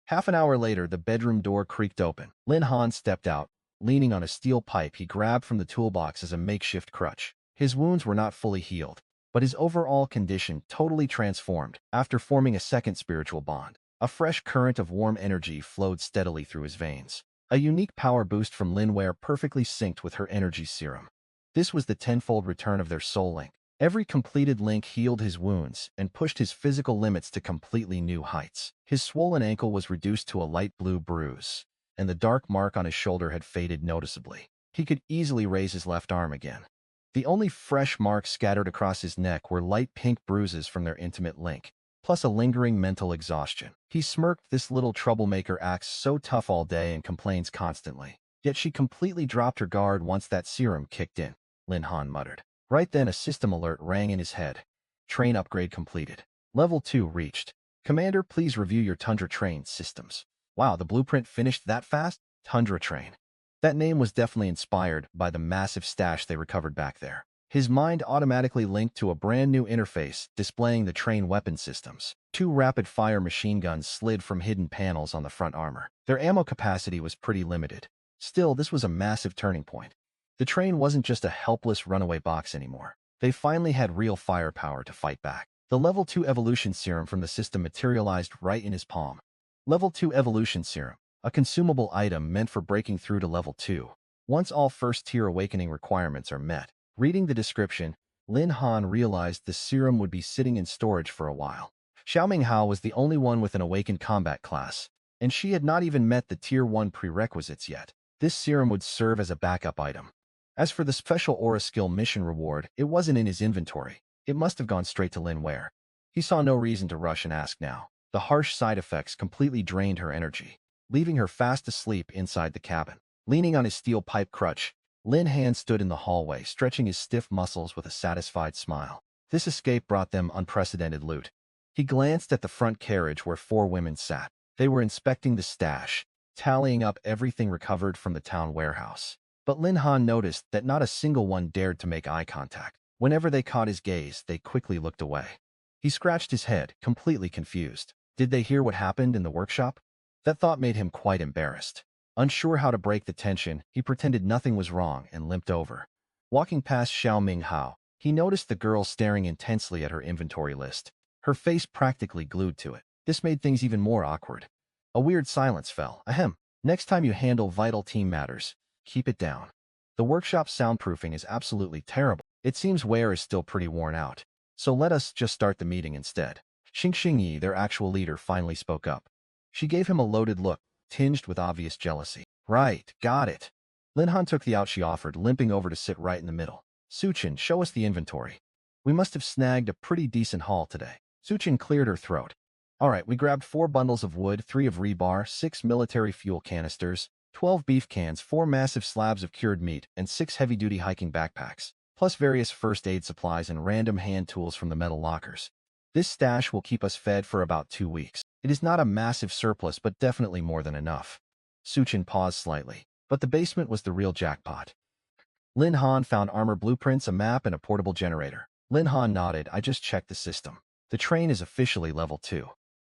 Half an hour later, the bedroom door creaked open. Lin Han stepped out. Leaning on a steel pipe he grabbed from the toolbox as a makeshift crutch. His wounds were not fully healed, but his overall condition totally transformed after forming a second spiritual bond. A fresh current of warm energy flowed steadily through his veins. A unique power boost from Linware perfectly synced with her energy serum. This was the tenfold return of their soul link. Every completed link healed his wounds and pushed his physical limits to completely new heights. His swollen ankle was reduced to a light blue bruise, and the dark mark on his shoulder had faded noticeably. He could easily raise his left arm again. The only fresh marks scattered across his neck were light pink bruises from their intimate link, plus a lingering mental exhaustion. He smirked. This little troublemaker acts so tough all day and complains constantly. Yet she completely dropped her guard once that serum kicked in, Lin Han muttered. Right then a system alert rang in his head. Train upgrade completed. Level 2 reached. Commander, please review your Tundra Train systems. Wow, the blueprint finished that fast? Tundra Train. That name was definitely inspired by the massive stash they recovered back there. His mind automatically linked to a brand new interface displaying the train weapon systems. 2 rapid-fire machine guns slid from hidden panels on the front armor. Their ammo capacity was pretty limited. Still, this was a massive turning point. The train wasn't just a helpless runaway box anymore. They finally had real firepower to fight back. The Level 2 evolution serum from the system materialized right in his palm. Level 2 evolution serum, a consumable item meant for breaking through to Level 2. Once all first-tier awakening requirements are met. Reading the description, Lin Han realized the serum would be sitting in storage for a while. Xiao Minghao was the only one with an awakened combat class, and she had not even met the Tier 1 prerequisites yet. This serum would serve as a backup item. As for the special aura skill mission reward, it wasn't in his inventory. It must have gone straight to Lin Ware. He saw no reason to rush and ask now. The harsh side effects completely drained her energy, leaving her fast asleep inside the cabin. Leaning on his steel pipe crutch, Lin Han stood in the hallway, stretching his stiff muscles with a satisfied smile. This escape brought them unprecedented loot. He glanced at the front carriage where 4 women sat. They were inspecting the stash, tallying up everything recovered from the town warehouse. But Lin Han noticed that not a single one dared to make eye contact. Whenever they caught his gaze, they quickly looked away. He scratched his head, completely confused. Did they hear what happened in the workshop? That thought made him quite embarrassed. Unsure how to break the tension, he pretended nothing was wrong and limped over. Walking past Xiao Minghao, he noticed the girl staring intensely at her inventory list, her face practically glued to it. This made things even more awkward. A weird silence fell. Ahem. Next time you handle vital team matters, keep it down. The workshop soundproofing is absolutely terrible. It seems Ware is still pretty worn out. So let us just start the meeting instead. Xingxingyi, their actual leader, finally spoke up. She gave him a loaded look, tinged with obvious jealousy. Right, got it. Lin Han took the out she offered, limping over to sit right in the middle. Suchin, show us the inventory. We must have snagged a pretty decent haul today. Suchin cleared her throat. All right, we grabbed 4 bundles of wood, 3 of rebar, 6 military fuel canisters, 12 beef cans, 4 massive slabs of cured meat, and 6 heavy-duty hiking backpacks, plus various first aid supplies and random hand tools from the metal lockers. This stash will keep us fed for about 2 weeks. It is not a massive surplus, but definitely more than enough. Suchin paused slightly, but the basement was the real jackpot. Lin Han found armor blueprints, a map, and a portable generator. Lin Han nodded. I just checked the system. The train is officially level 2.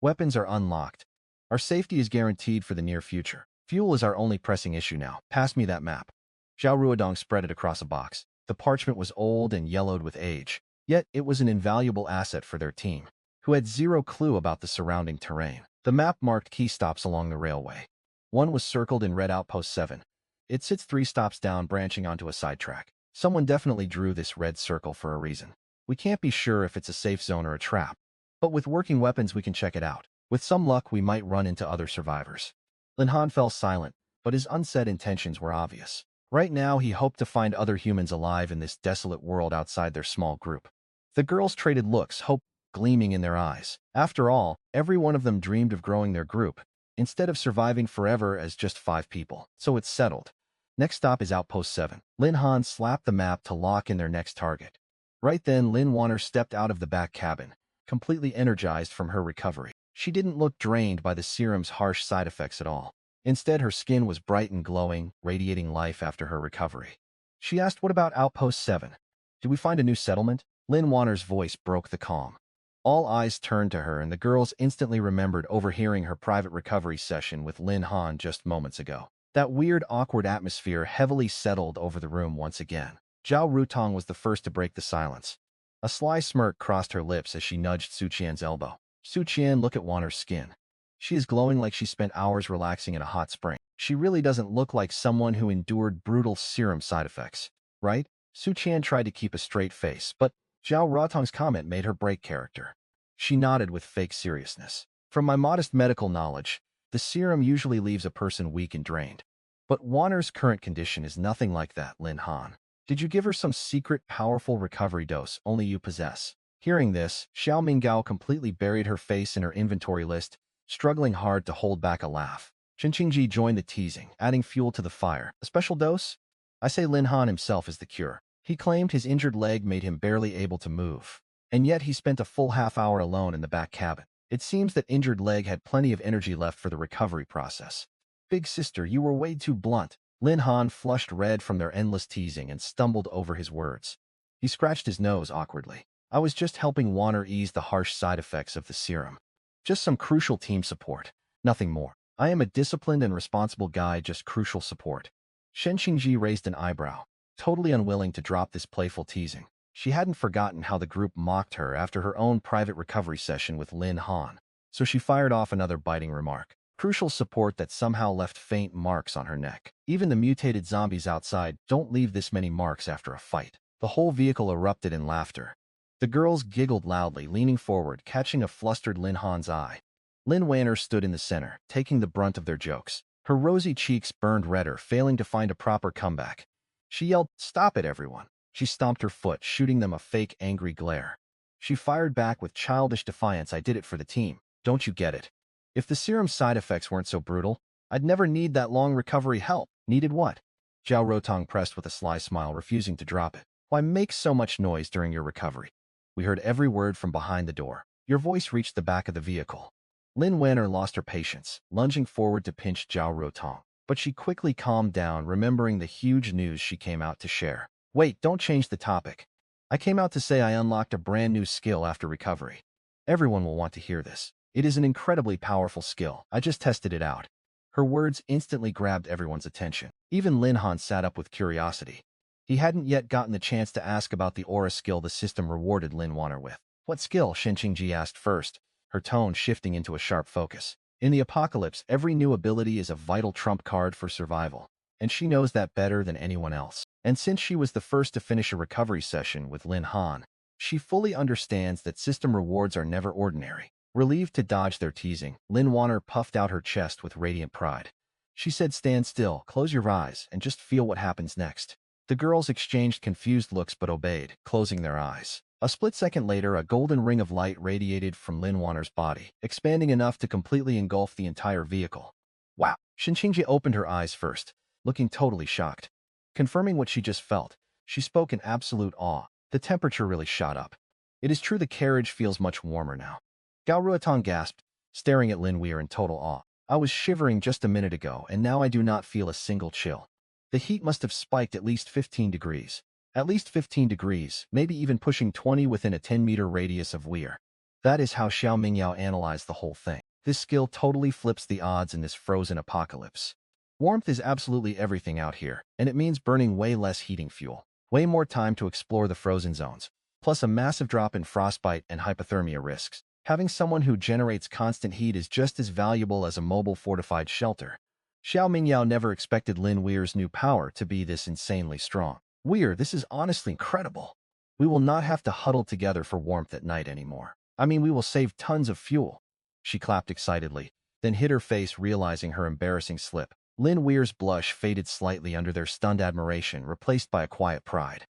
Weapons are unlocked. Our safety is guaranteed for the near future. Fuel is our only pressing issue now. Pass me that map. Zhao Ruodong spread it across a box. The parchment was old and yellowed with age, yet it was an invaluable asset for their team, who had zero clue about the surrounding terrain. The map marked key stops along the railway. One was circled in red Outpost 7. It sits 3 stops down, branching onto a sidetrack. Someone definitely drew this red circle for a reason. We can't be sure if it's a safe zone or a trap, but with working weapons we can check it out. With some luck we might run into other survivors. Lin Han fell silent, but his unsaid intentions were obvious. Right now he hoped to find other humans alive in this desolate world outside their small group. The girls traded looks, hope gleaming in their eyes. After all, every one of them dreamed of growing their group, instead of surviving forever as just 5 people. So it's settled. Next stop is Outpost 7. Lin Han slapped the map to lock in their next target. Right then, Lin Wanner stepped out of the back cabin, completely energized from her recovery. She didn't look drained by the serum's harsh side effects at all. Instead, her skin was bright and glowing, radiating life after her recovery. She asked, "What about Outpost 7? Did we find a new settlement?" Lin Wanner's voice broke the calm. All eyes turned to her, and the girls instantly remembered overhearing her private recovery session with Lin Han just moments ago. That weird, awkward atmosphere heavily settled over the room once again. Zhao Rutong was the first to break the silence. A sly smirk crossed her lips as she nudged Su Qian's elbow. "Su Qian, look at Wanner's skin. She is glowing like she spent hours relaxing in a hot spring. She really doesn't look like someone who endured brutal serum side effects, right?" Su Qian tried to keep a straight face, but Zhao Rutong's comment made her break character. She nodded with fake seriousness. "From my modest medical knowledge, the serum usually leaves a person weak and drained. But Wanner's current condition is nothing like that, Lin Han. Did you give her some secret, powerful recovery dose only you possess?" Hearing this, Xiao Minggao completely buried her face in her inventory list, struggling hard to hold back a laugh. Chen Qingji joined the teasing, adding fuel to the fire. "A special dose? I say Lin Han himself is the cure. He claimed his injured leg made him barely able to move. And yet he spent a full half-hour alone in the back cabin. It seems that injured leg had plenty of energy left for the recovery process." "Big sister, you were way too blunt." Lin Han flushed red from their endless teasing and stumbled over his words. He scratched his nose awkwardly. "I was just helping Wanner ease the harsh side effects of the serum. Just some crucial team support. Nothing more. I am a disciplined and responsible guy, just crucial support." Shen Qingji raised an eyebrow, totally unwilling to drop this playful teasing. She hadn't forgotten how the group mocked her after her own private recovery session with Lin Han, so she fired off another biting remark. Crucial support that somehow left faint marks on her neck. Even the mutated zombies outside don't leave this many marks after a fight. The whole vehicle erupted in laughter. The girls giggled loudly, leaning forward, catching a flustered Lin Han's eye. Lin Wanner stood in the center, taking the brunt of their jokes. Her rosy cheeks burned redder, failing to find a proper comeback. She yelled, "Stop it, everyone." She stomped her foot, shooting them a fake, angry glare. She fired back with childish defiance. "I did it for the team. Don't you get it? If the serum side effects weren't so brutal, I'd never need that long recovery help." "Needed what?" Zhao Rotong pressed with a sly smile, refusing to drop it. "Why make so much noise during your recovery?" We heard every word from behind the door. Your voice reached the back of the vehicle. Lin Wanner lost her patience, lunging forward to pinch Zhao Rotong. But she quickly calmed down, remembering the huge news she came out to share. "Wait, don't change the topic. I came out to say I unlocked a brand new skill after recovery. Everyone will want to hear this. It is an incredibly powerful skill. I just tested it out." Her words instantly grabbed everyone's attention. Even Lin Han sat up with curiosity. He hadn't yet gotten the chance to ask about the aura skill the system rewarded Lin Wanner with. "What skill?" Shen Qingji asked first, her tone shifting into a sharp focus. In the apocalypse, every new ability is a vital trump card for survival, and she knows that better than anyone else. And since she was the first to finish a recovery session with Lin Han, she fully understands that system rewards are never ordinary. Relieved to dodge their teasing, Lin Wanner puffed out her chest with radiant pride. She said, "Stand still, close your eyes, and just feel what happens next." The girls exchanged confused looks but obeyed, closing their eyes. A split second later, a golden ring of light radiated from Lin Wanner's body, expanding enough to completely engulf the entire vehicle. "Wow!" Shen Qingji opened her eyes first, looking totally shocked. Confirming what she just felt, she spoke in absolute awe. The temperature really shot up. "It is true the carriage feels much warmer now." Gao Ruotong gasped, staring at Lin Weir in total awe. "I was shivering just a minute ago, and now I do not feel a single chill. The heat must have spiked at least 15 degrees. At least 15 degrees, maybe even pushing 20 within a 10-meter radius of Weir." That is how Xiao Mingyao analyzed the whole thing. This skill totally flips the odds in this frozen apocalypse. Warmth is absolutely everything out here, and it means burning way less heating fuel, way more time to explore the frozen zones, plus a massive drop in frostbite and hypothermia risks. Having someone who generates constant heat is just as valuable as a mobile fortified shelter. Xiao Mingyao never expected Lin Weir's new power to be this insanely strong. "Weir, this is honestly incredible. We will not have to huddle together for warmth at night anymore. I mean, we will save tons of fuel." She clapped excitedly, then hid her face, realizing her embarrassing slip. Lin Weir's blush faded slightly under their stunned admiration, replaced by a quiet pride.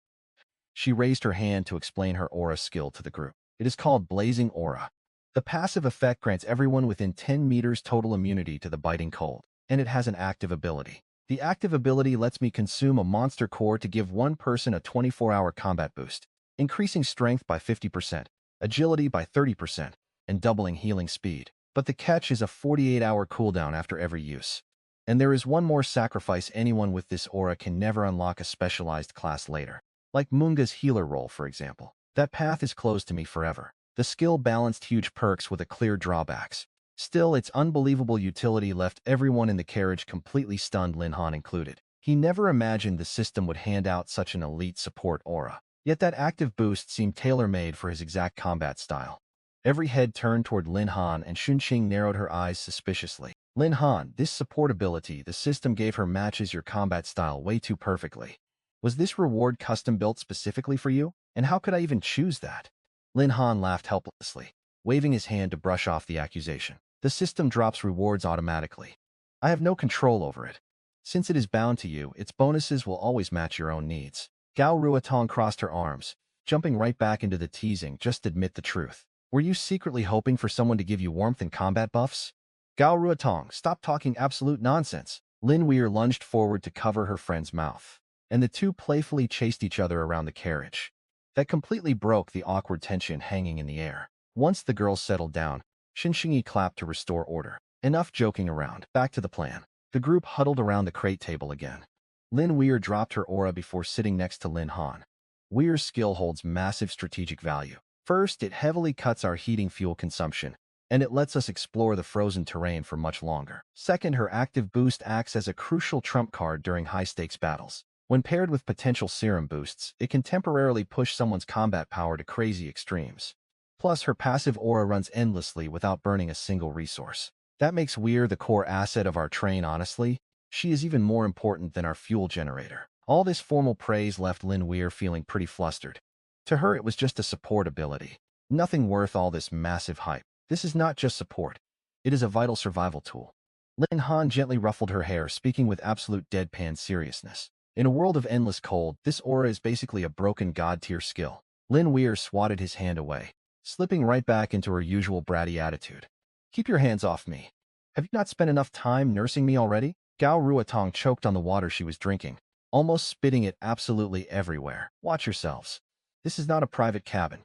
She raised her hand to explain her aura skill to the group. It is called Blazing Aura. The passive effect grants everyone within 10 meters total immunity to the biting cold, and it has an active ability. The active ability lets me consume a monster core to give one person a 24-hour combat boost, increasing strength by 50%, agility by 30%, and doubling healing speed. But the catch is a 48-hour cooldown after every use. And there is one more sacrifice: anyone with this aura can never unlock a specialized class later. Like Munga's healer role, for example. That path is closed to me forever. The skill balanced huge perks with a clear drawbacks. Still, its unbelievable utility left everyone in the carriage completely stunned, Lin Han included. He never imagined the system would hand out such an elite support aura. Yet that active boost seemed tailor-made for his exact combat style. Every head turned toward Lin Han, and Chunqing narrowed her eyes suspiciously. Lin Han, this support ability the system gave her matches your combat style way too perfectly. Was this reward custom-built specifically for you? And how could I even choose that? Lin Han laughed helplessly, waving his hand to brush off the accusation. The system drops rewards automatically. I have no control over it. Since it is bound to you, its bonuses will always match your own needs. Gao Ruotong crossed her arms, jumping right back into the teasing. Just admit the truth. Were you secretly hoping for someone to give you warmth and combat buffs? Gao Ruotong, stop talking absolute nonsense. Lin Weir lunged forward to cover her friend's mouth, and the two playfully chased each other around the carriage. That completely broke the awkward tension hanging in the air. Once the girls settled down, Xinxingyi clapped to restore order. Enough joking around. Back to the plan. The group huddled around the crate table again. Lin Weir dropped her aura before sitting next to Lin Han. Weir's skill holds massive strategic value. First, it heavily cuts our heating fuel consumption, and it lets us explore the frozen terrain for much longer. Second, her active boost acts as a crucial trump card during high-stakes battles. When paired with potential serum boosts, it can temporarily push someone's combat power to crazy extremes. Plus, her passive aura runs endlessly without burning a single resource. That makes Weir the core asset of our train. Honestly, she is even more important than our fuel generator. All this formal praise left Lin Weir feeling pretty flustered. To her, it was just a support ability. Nothing worth all this massive hype. This is not just support. It is a vital survival tool. Lin Han gently ruffled her hair, speaking with absolute deadpan seriousness. In a world of endless cold, this aura is basically a broken god-tier skill. Lin Weir swatted his hand away, slipping right back into her usual bratty attitude. Keep your hands off me. Have you not spent enough time nursing me already? Gao Ruotong choked on the water she was drinking, almost spitting it absolutely everywhere. Watch yourselves. This is not a private cabin.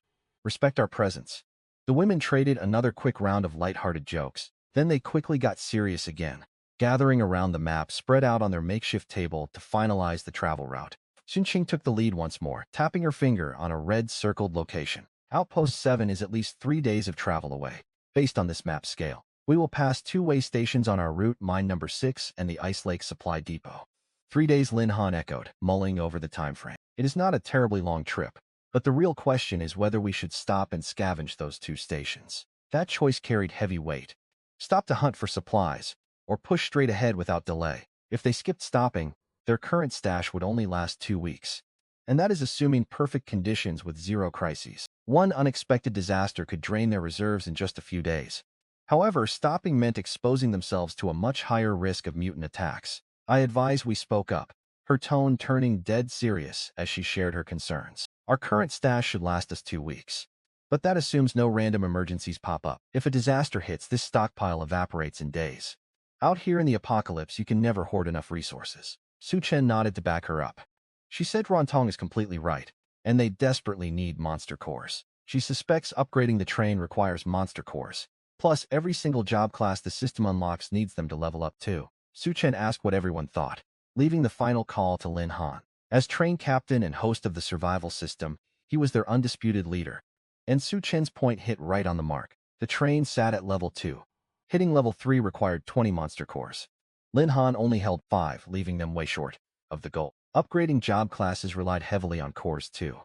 Respect our presence. The women traded another quick round of light-hearted jokes. Then they quickly got serious again, gathering around the map spread out on their makeshift table to finalize the travel route. Xinqing took the lead once more, tapping her finger on a red-circled location. Outpost 7 is at least 3 days of travel away. Based on this map scale, we will pass 2 way stations on our route, mine number 6 and the Ice Lake Supply Depot. 3 days, Lin Han echoed, mulling over the time frame. It is not a terribly long trip, but the real question is whether we should stop and scavenge those 2 stations. That choice carried heavy weight. Stop to hunt for supplies, or push straight ahead without delay. If they skipped stopping, their current stash would only last 2 weeks. And that is assuming perfect conditions with 0 crises. One unexpected disaster could drain their reserves in just a few days. However, stopping meant exposing themselves to a much higher risk of mutant attacks. I advise we spoke up, her tone turning dead serious as she shared her concerns. Our current stash should last us 2 weeks. But that assumes no random emergencies pop up. If a disaster hits, this stockpile evaporates in days. Out here in the apocalypse, you can never hoard enough resources. Su Chen nodded to back her up. She said Rontong is completely right, and they desperately need monster cores. She suspects upgrading the train requires monster cores. Plus, every single job class the system unlocks needs them to level up too. Su Chen asked what everyone thought, leaving the final call to Lin Han. As train captain and host of the survival system, he was their undisputed leader. And Su Chen's point hit right on the mark. The train sat at level 2. Hitting level 3 required 20 monster cores. Lin Han only held 5, leaving them way short of the goal. Upgrading job classes relied heavily on cores too.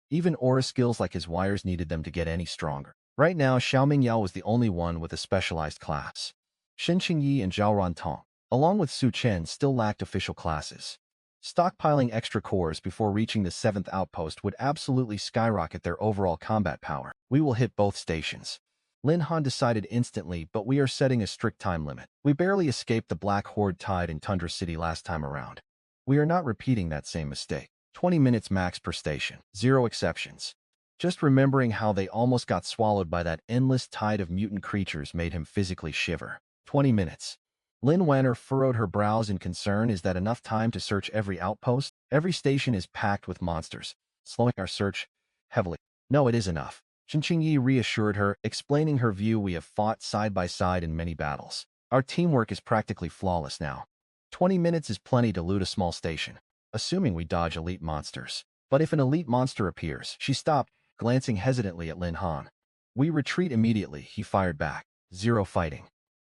Even aura skills like his wires needed them to get any stronger. Right now, Xiaoming Yao was the only one with a specialized class. Xinqing Yi and Zhao Rantong, along with Su Chen, still lacked official classes. Stockpiling extra cores before reaching the 7th outpost would absolutely skyrocket their overall combat power. We will hit both stations. Lin Han decided instantly, but we are setting a strict time limit. We barely escaped the Black Horde tide in Tundra City last time around. We are not repeating that same mistake. 20 minutes max per station. Zero exceptions. Just remembering how they almost got swallowed by that endless tide of mutant creatures made him physically shiver. 20 minutes. Lin Wanner furrowed her brows in concern. Is that enough time to search every outpost? Every station is packed with monsters, slowing our search heavily. No, it is enough. Yi reassured her, explaining her view. We have fought side by side in many battles. Our teamwork is practically flawless now. 20 minutes is plenty to loot a small station, assuming we dodge elite monsters. But if an elite monster appears, she stopped, glancing hesitantly at Lin Han. We retreat immediately, he fired back. Zero fighting.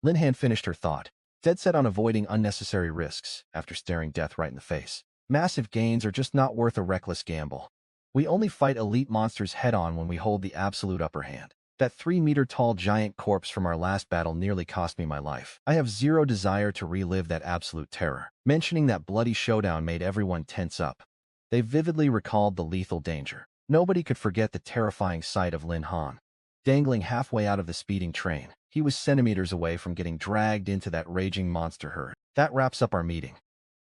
Lin Han finished her thought, dead set on avoiding unnecessary risks after staring death right in the face. Massive gains are just not worth a reckless gamble. We only fight elite monsters head-on when we hold the absolute upper hand. That 3-meter-tall giant corpse from our last battle nearly cost me my life. I have zero desire to relive that absolute terror. Mentioning that bloody showdown made everyone tense up. They vividly recalled the lethal danger. Nobody could forget the terrifying sight of Lin Han. Dangling halfway out of the speeding train, he was centimeters away from getting dragged into that raging monster herd. That wraps up our meeting.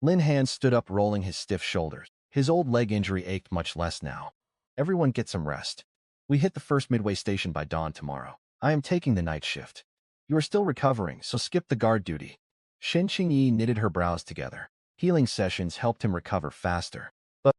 Lin Han stood up, rolling his stiff shoulders. His old leg injury ached much less now. Everyone get some rest. We hit the first midway station by dawn tomorrow. I am taking the night shift. You are still recovering, so skip the guard duty. Shen Qingyi knitted her brows together. Healing sessions helped him recover faster.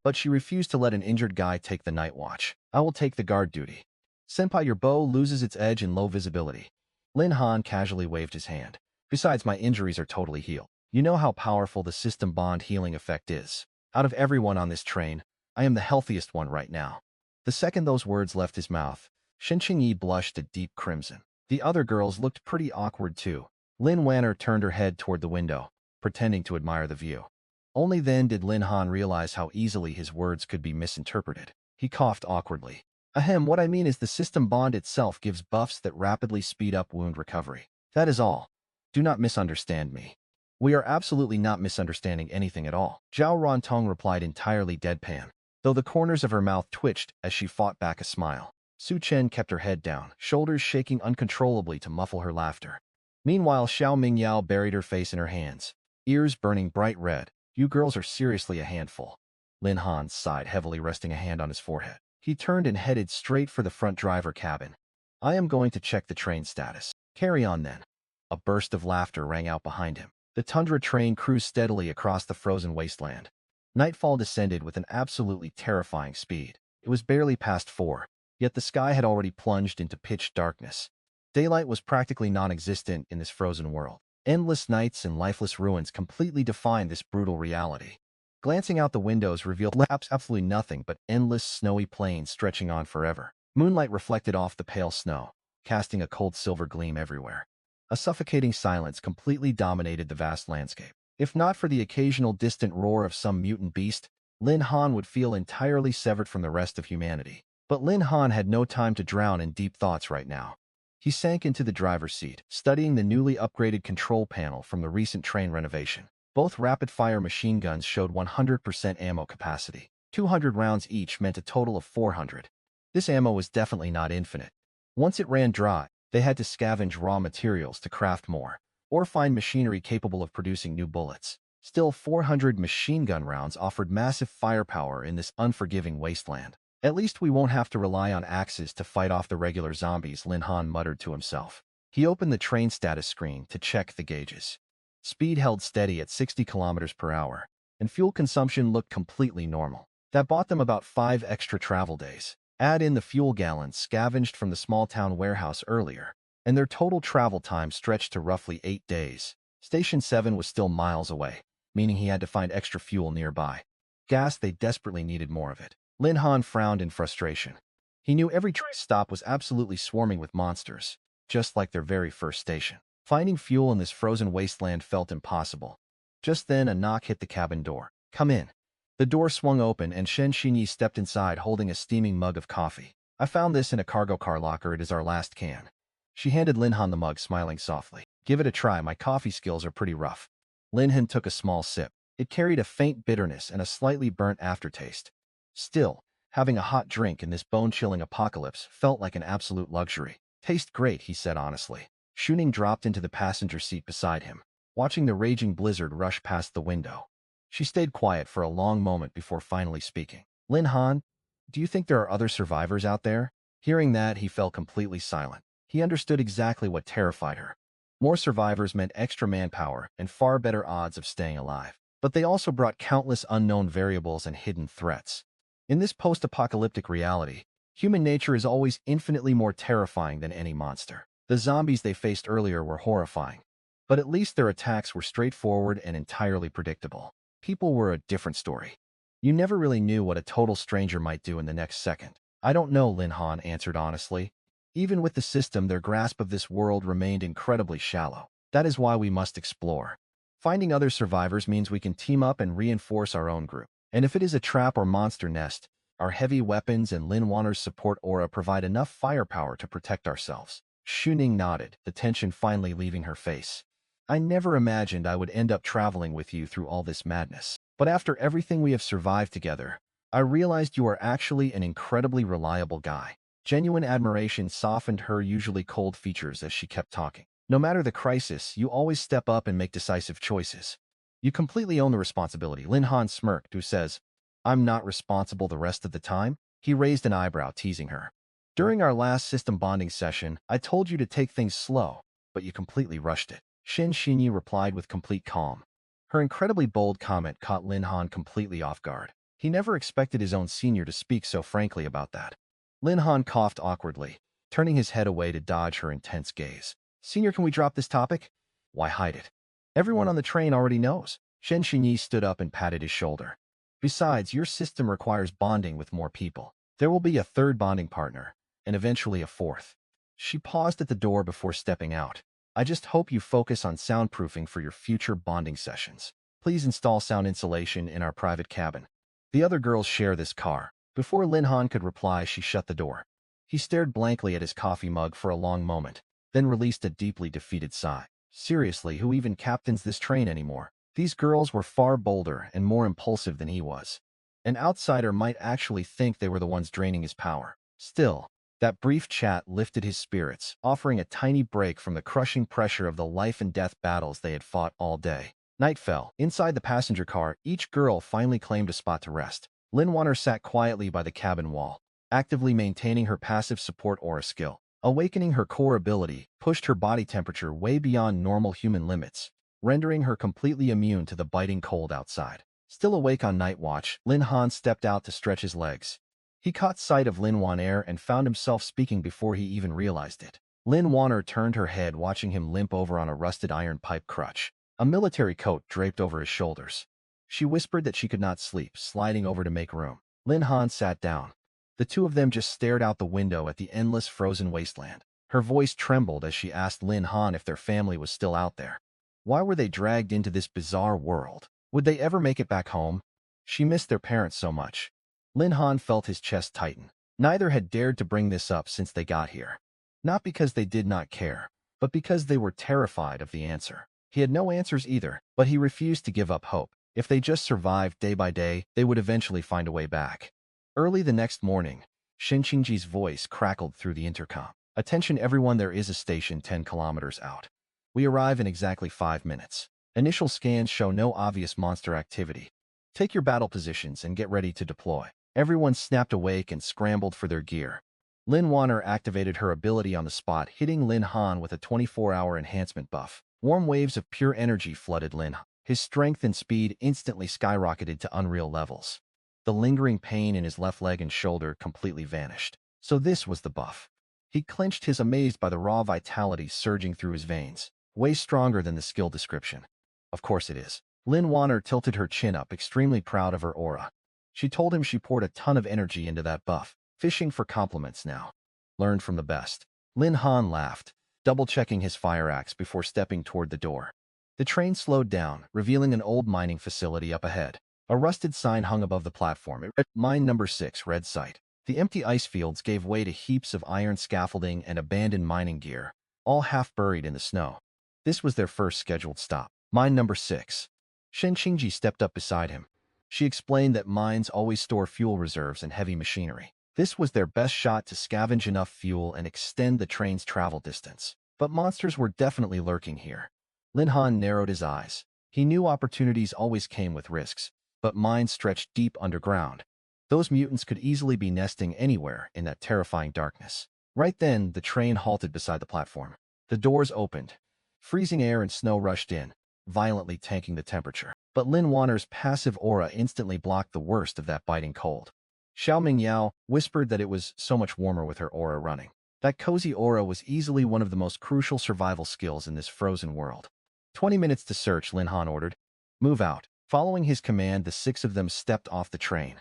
But she refused to let an injured guy take the night watch. I will take the guard duty. Senpai, your bow loses its edge in low visibility. Lin Han casually waved his hand. Besides, my injuries are totally healed. You know how powerful the system bond healing effect is. Out of everyone on this train, I am the healthiest one right now. The second those words left his mouth, Shen Qingyi blushed a deep crimson. The other girls looked pretty awkward too. Lin Wanner turned her head toward the window, pretending to admire the view. Only then did Lin Han realize how easily his words could be misinterpreted. He coughed awkwardly. Ahem, what I mean is the system bond itself gives buffs that rapidly speed up wound recovery. That is all. Do not misunderstand me. We are absolutely not misunderstanding anything at all. Zhao Rantong replied entirely deadpan, though the corners of her mouth twitched as she fought back a smile. Su Chen kept her head down, shoulders shaking uncontrollably to muffle her laughter. Meanwhile, Xiao Mingyao buried her face in her hands, ears burning bright red. You girls are seriously a handful. Lin Han sighed heavily, resting a hand on his forehead. He turned and headed straight for the front driver cabin. I am going to check the train status. Carry on then. A burst of laughter rang out behind him. The Tundra train cruised steadily across the frozen wasteland. Nightfall descended with an absolutely terrifying speed. It was barely past 4, yet the sky had already plunged into pitch darkness. Daylight was practically non-existent in this frozen world. Endless nights and lifeless ruins completely defined this brutal reality. Glancing out the windows revealed absolutely nothing but endless snowy plains stretching on forever. Moonlight reflected off the pale snow, casting a cold silver gleam everywhere. A suffocating silence completely dominated the vast landscape. If not for the occasional distant roar of some mutant beast, Lin Han would feel entirely severed from the rest of humanity. But Lin Han had no time to drown in deep thoughts right now. He sank into the driver's seat, studying the newly upgraded control panel from the recent train renovation. Both rapid-fire machine guns showed 100% ammo capacity. 200 rounds each meant a total of 400. This ammo was definitely not infinite. Once it ran dry, they had to scavenge raw materials to craft more, or find machinery capable of producing new bullets. Still, 400 machine gun rounds offered massive firepower in this unforgiving wasteland. At least we won't have to rely on axes to fight off the regular zombies, Lin Han muttered to himself. He opened the train status screen to check the gauges. Speed held steady at 60 kilometers per hour, and fuel consumption looked completely normal. That bought them about 5 extra travel days. Add in the fuel gallons scavenged from the small-town warehouse earlier, and their total travel time stretched to roughly 8 days. Station 7 was still miles away, meaning he had to find extra fuel nearby. Gas, they desperately needed more of it. Lin Han frowned in frustration. He knew every train stop was absolutely swarming with monsters, just like their very first station. Finding fuel in this frozen wasteland felt impossible. Just then, a knock hit the cabin door. Come in. The door swung open and Shen Qingyi stepped inside holding a steaming mug of coffee. I found this in a cargo car locker. It is our last can. She handed Lin Han the mug, smiling softly. Give it a try. My coffee skills are pretty rough. Lin Han took a small sip. It carried a faint bitterness and a slightly burnt aftertaste. Still, having a hot drink in this bone-chilling apocalypse felt like an absolute luxury. Tastes great, he said honestly. Shuning dropped into the passenger seat beside him, watching the raging blizzard rush past the window. She stayed quiet for a long moment before finally speaking. Lin Han, do you think there are other survivors out there? Hearing that, he fell completely silent. He understood exactly what terrified her. More survivors meant extra manpower and far better odds of staying alive. But they also brought countless unknown variables and hidden threats. In this post-apocalyptic reality, human nature is always infinitely more terrifying than any monster. The zombies they faced earlier were horrifying, but at least their attacks were straightforward and entirely predictable. People were a different story. You never really knew what a total stranger might do in the next second. I don't know, Lin Han answered honestly. Even with the system, their grasp of this world remained incredibly shallow. That is why we must explore. Finding other survivors means we can team up and reinforce our own group. And if it is a trap or monster nest, our heavy weapons and Lin Wanner's support aura provide enough firepower to protect ourselves. Shuning nodded, the tension finally leaving her face. I never imagined I would end up traveling with you through all this madness. But after everything we have survived together, I realized you are actually an incredibly reliable guy. Genuine admiration softened her usually cold features as she kept talking. No matter the crisis, you always step up and make decisive choices. You completely own the responsibility. Lin Han smirked, who says, I'm not responsible the rest of the time? He raised an eyebrow, teasing her. During our last system bonding session, I told you to take things slow, but you completely rushed it. Shen Xinyi replied with complete calm. Her incredibly bold comment caught Lin Han completely off guard. He never expected his own senior to speak so frankly about that. Lin Han coughed awkwardly, turning his head away to dodge her intense gaze. Senior, can we drop this topic? Why hide it? Everyone on the train already knows. Shen Xinyi stood up and patted his shoulder. Besides, your system requires bonding with more people. There will be a third bonding partner, and eventually a fourth. She paused at the door before stepping out. I just hope you focus on soundproofing for your future bonding sessions. Please install sound insulation in our private cabin. The other girls share this car. Before Lin Han could reply, she shut the door. He stared blankly at his coffee mug for a long moment, then released a deeply defeated sigh. Seriously, who even captains this train anymore? These girls were far bolder and more impulsive than he was. An outsider might actually think they were the ones draining his power. Still, that brief chat lifted his spirits, offering a tiny break from the crushing pressure of the life-and-death battles they had fought all day. Night fell. Inside the passenger car, each girl finally claimed a spot to rest. Lin Wanner sat quietly by the cabin wall, actively maintaining her passive support aura skill. Awakening her core ability pushed her body temperature way beyond normal human limits, rendering her completely immune to the biting cold outside. Still awake on night watch, Lin Han stepped out to stretch his legs. He caught sight of Lin Wanner and found himself speaking before he even realized it. Lin Wanner turned her head, watching him limp over on a rusted iron pipe crutch, a military coat draped over his shoulders. She whispered that she could not sleep, sliding over to make room. Lin Han sat down. The two of them just stared out the window at the endless frozen wasteland. Her voice trembled as she asked Lin Han if their family was still out there. Why were they dragged into this bizarre world? Would they ever make it back home? She missed their parents so much. Lin Han felt his chest tighten. Neither had dared to bring this up since they got here. Not because they did not care, but because they were terrified of the answer. He had no answers either, but he refused to give up hope. If they just survived day by day, they would eventually find a way back. Early the next morning, Shen Qingji's voice crackled through the intercom. Attention everyone, there is a station 10 kilometers out. We arrive in exactly 5 minutes. Initial scans show no obvious monster activity. Take your battle positions and get ready to deploy. Everyone snapped awake and scrambled for their gear. Lin Wanner activated her ability on the spot, hitting Lin Han with a 24-hour enhancement buff. Warm waves of pure energy flooded Lin Han. His strength and speed instantly skyrocketed to unreal levels. The lingering pain in his left leg and shoulder completely vanished. So this was the buff. He clenched his amazed by the raw vitality surging through his veins. Way stronger than the skill description. Of course it is. Lin Wanner tilted her chin up, extremely proud of her aura. She told him she poured a ton of energy into that buff, fishing for compliments now. Learned from the best. Lin Han laughed, double-checking his fire axe before stepping toward the door. The train slowed down, revealing an old mining facility up ahead. A rusted sign hung above the platform. It read, Mine Number 6, Red Site. The empty ice fields gave way to heaps of iron scaffolding and abandoned mining gear, all half buried in the snow. This was their first scheduled stop. Mine Number 6. Shen Qingji stepped up beside him. She explained that mines always store fuel reserves and heavy machinery. This was their best shot to scavenge enough fuel and extend the train's travel distance. But monsters were definitely lurking here. Lin Han narrowed his eyes. He knew opportunities always came with risks, but mine stretched deep underground. Those mutants could easily be nesting anywhere in that terrifying darkness. Right then, the train halted beside the platform. The doors opened. Freezing air and snow rushed in, violently tanking the temperature. But Lin Wanner's passive aura instantly blocked the worst of that biting cold. Xiao Mingyao whispered that it was so much warmer with her aura running. That cozy aura was easily one of the most crucial survival skills in this frozen world. 20 minutes to search, Lin Han ordered. Move out. Following his command, the 6 of them stepped off the train.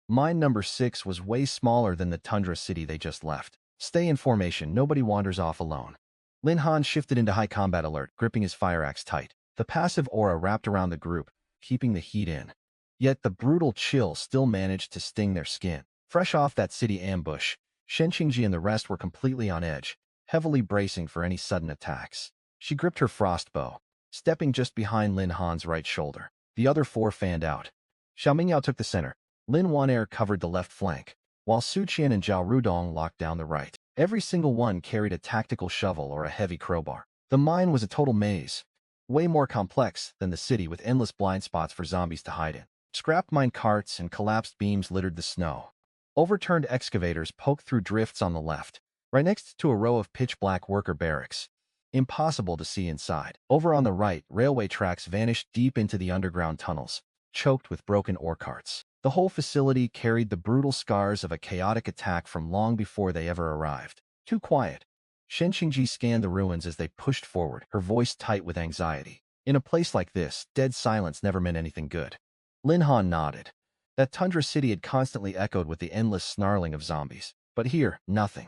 Mine number 6 was way smaller than the tundra city they just left. Stay in formation, nobody wanders off alone. Lin Han shifted into high combat alert, gripping his fire axe tight. The passive aura wrapped around the group, keeping the heat in. Yet the brutal chill still managed to sting their skin. Fresh off that city ambush, Shen Qingji and the rest were completely on edge, heavily bracing for any sudden attacks. She gripped her frost bow, stepping just behind Lin Han's right shoulder. The other 4 fanned out. Xiao Mingyao took the center. Lin Wan'er covered the left flank, while Su Qian and Zhao Rudong locked down the right. Every single one carried a tactical shovel or a heavy crowbar. The mine was a total maze, way more complex than the city, with endless blind spots for zombies to hide in. Scrap mine carts and collapsed beams littered the snow. Overturned excavators poked through drifts on the left, right next to a row of pitch-black worker barracks. Impossible to see inside. Over on the right, railway tracks vanished deep into the underground tunnels, choked with broken ore carts. The whole facility carried the brutal scars of a chaotic attack from long before they ever arrived. Too quiet. Shen Qingji scanned the ruins as they pushed forward, her voice tight with anxiety. In a place like this, dead silence never meant anything good. Lin Han nodded. That tundra city had constantly echoed with the endless snarling of zombies. But here, nothing.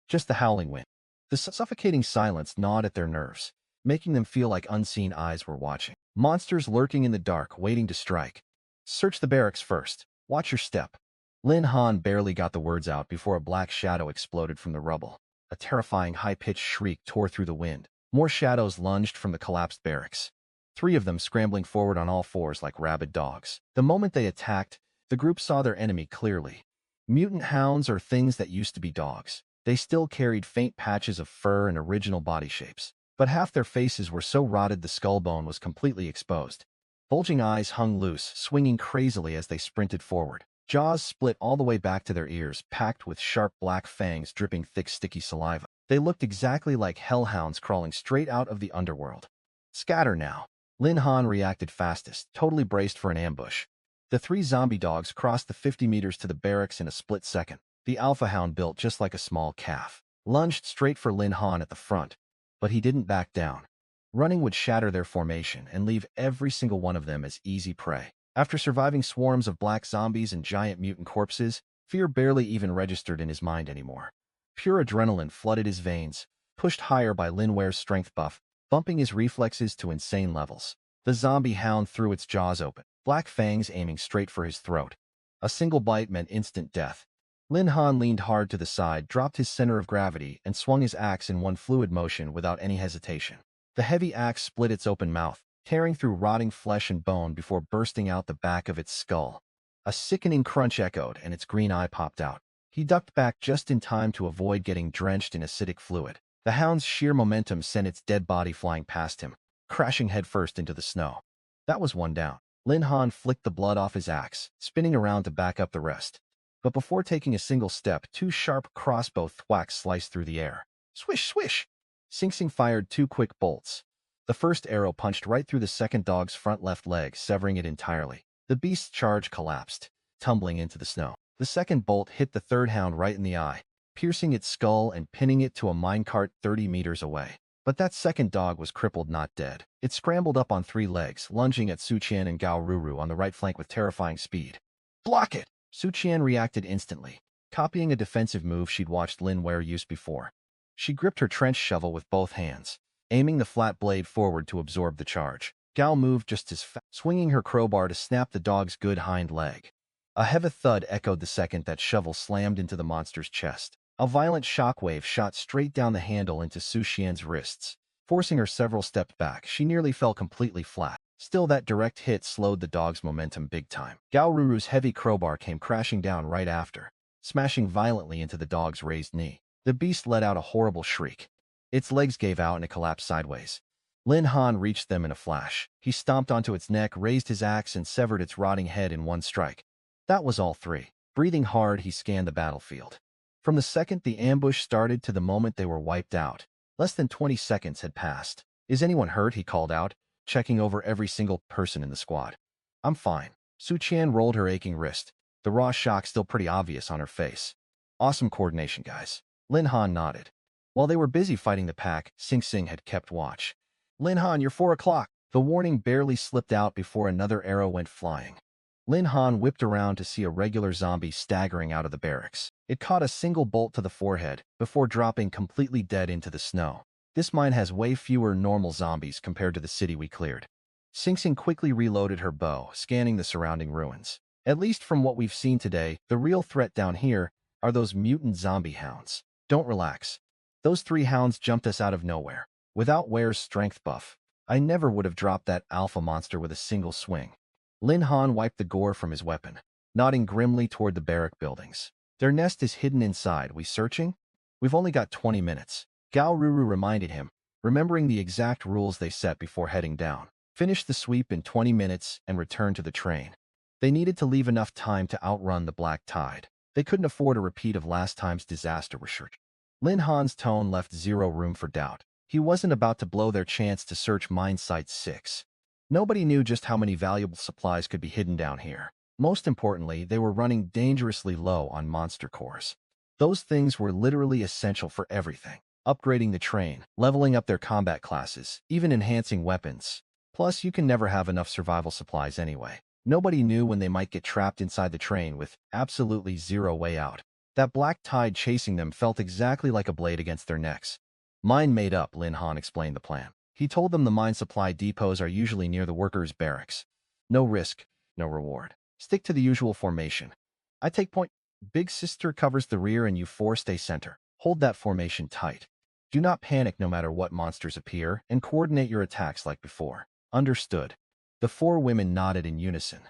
Just the howling wind. The suffocating silence gnawed at their nerves, making them feel like unseen eyes were watching. Monsters lurking in the dark, waiting to strike. Search the barracks first. Watch your step. Lin Han barely got the words out before a black shadow exploded from the rubble. A terrifying high-pitched shriek tore through the wind. More shadows lunged from the collapsed barracks. 3 of them scrambling forward on all 4s like rabid dogs. The moment they attacked, the group saw their enemy clearly. Mutant hounds are things that used to be dogs. They still carried faint patches of fur and original body shapes, but half their faces were so rotted the skull bone was completely exposed. Bulging eyes hung loose, swinging crazily as they sprinted forward. Jaws split all the way back to their ears, packed with sharp black fangs dripping thick sticky saliva. They looked exactly like hellhounds crawling straight out of the underworld. Scatter now. Lin Han reacted fastest, totally braced for an ambush. The 3 zombie dogs crossed the 50 meters to the barracks in a split second. The alpha hound, built just like a small calf, lunged straight for Lin Han at the front, but he didn't back down. Running would shatter their formation and leave every single one of them as easy prey. After surviving swarms of black zombies and giant mutant corpses, fear barely even registered in his mind anymore. Pure adrenaline flooded his veins, pushed higher by Lin Ware's strength buff, bumping his reflexes to insane levels. The zombie hound threw its jaws open, black fangs aiming straight for his throat. A single bite meant instant death. Lin Han leaned hard to the side, dropped his center of gravity, and swung his axe in one fluid motion without any hesitation. The heavy axe split its open mouth, tearing through rotting flesh and bone before bursting out the back of its skull. A sickening crunch echoed, and its green eye popped out. He ducked back just in time to avoid getting drenched in acidic fluid. The hound's sheer momentum sent its dead body flying past him, crashing headfirst into the snow. That was one down. Lin Han flicked the blood off his axe, spinning around to back up the rest. But before taking a single step, 2 sharp crossbow thwacks sliced through the air. Swish, swish! Sing Sing fired 2 quick bolts. The first arrow punched right through the second dog's front left leg, severing it entirely. The beast's charge collapsed, tumbling into the snow. The second bolt hit the third hound right in the eye, piercing its skull and pinning it to a minecart 30 meters away. But that second dog was crippled, not dead. It scrambled up on 3 legs, lunging at Su Qian and Gao Ruru on the right flank with terrifying speed. Block it! Su Qian reacted instantly, copying a defensive move she'd watched Lin Ware use before. She gripped her trench shovel with both hands, aiming the flat blade forward to absorb the charge. Gao moved just as fast, swinging her crowbar to snap the dog's good hind leg. A heavy thud echoed the second that shovel slammed into the monster's chest. A violent shockwave shot straight down the handle into Su Qian's wrists, forcing her several steps back. She nearly fell completely flat. Still, that direct hit slowed the dog's momentum big time. Gao Ruru's heavy crowbar came crashing down right after, smashing violently into the dog's raised knee. The beast let out a horrible shriek. Its legs gave out and it collapsed sideways. Lin Han reached them in a flash. He stomped onto its neck, raised his axe, and severed its rotting head in one strike. That was all three. Breathing hard, he scanned the battlefield. From the second the ambush started to the moment they were wiped out, less than 20 seconds had passed. "Is anyone hurt?" he called out, checking over every single person in the squad. "I'm fine." Su Qian rolled her aching wrist, the raw shock still pretty obvious on her face. "Awesome coordination, guys." Lin Han nodded. While they were busy fighting the pack, Sing Sing had kept watch. "Lin Han, you're 4 o'clock." The warning barely slipped out before another arrow went flying. Lin Han whipped around to see a regular zombie staggering out of the barracks. It caught a single bolt to the forehead before dropping completely dead into the snow. "This mine has way fewer normal zombies compared to the city we cleared." Sing Sing quickly reloaded her bow, scanning the surrounding ruins. "At least from what we've seen today, the real threat down here are those mutant zombie hounds. Don't relax. Those 3 hounds jumped us out of nowhere. Without Ware's strength buff, I never would have dropped that alpha monster with a single swing." Lin Han wiped the gore from his weapon, nodding grimly toward the barrack buildings. "Their nest is hidden inside. We searching? We've only got 20 minutes. Gao Ruru reminded him, remembering the exact rules they set before heading down. Finish the sweep in 20 minutes and return to the train. They needed to leave enough time to outrun the black tide. They couldn't afford a repeat of last time's disaster research. Lin Han's tone left zero room for doubt. He wasn't about to blow their chance to search Mine Site 6. Nobody knew just how many valuable supplies could be hidden down here. Most importantly, they were running dangerously low on monster cores. Those things were literally essential for everything. Upgrading the train, leveling up their combat classes, even enhancing weapons. Plus, you can never have enough survival supplies anyway. Nobody knew when they might get trapped inside the train with absolutely zero way out. That black tide chasing them felt exactly like a blade against their necks. "Mine made up," Lin Han explained the plan. He told them the mine supply depots are usually near the workers' barracks. "No risk, no reward. Stick to the usual formation. I take point. Big Sister covers the rear and you 4 stay center. Hold that formation tight. Do not panic no matter what monsters appear, and coordinate your attacks like before." "Understood." The 4 women nodded in unison.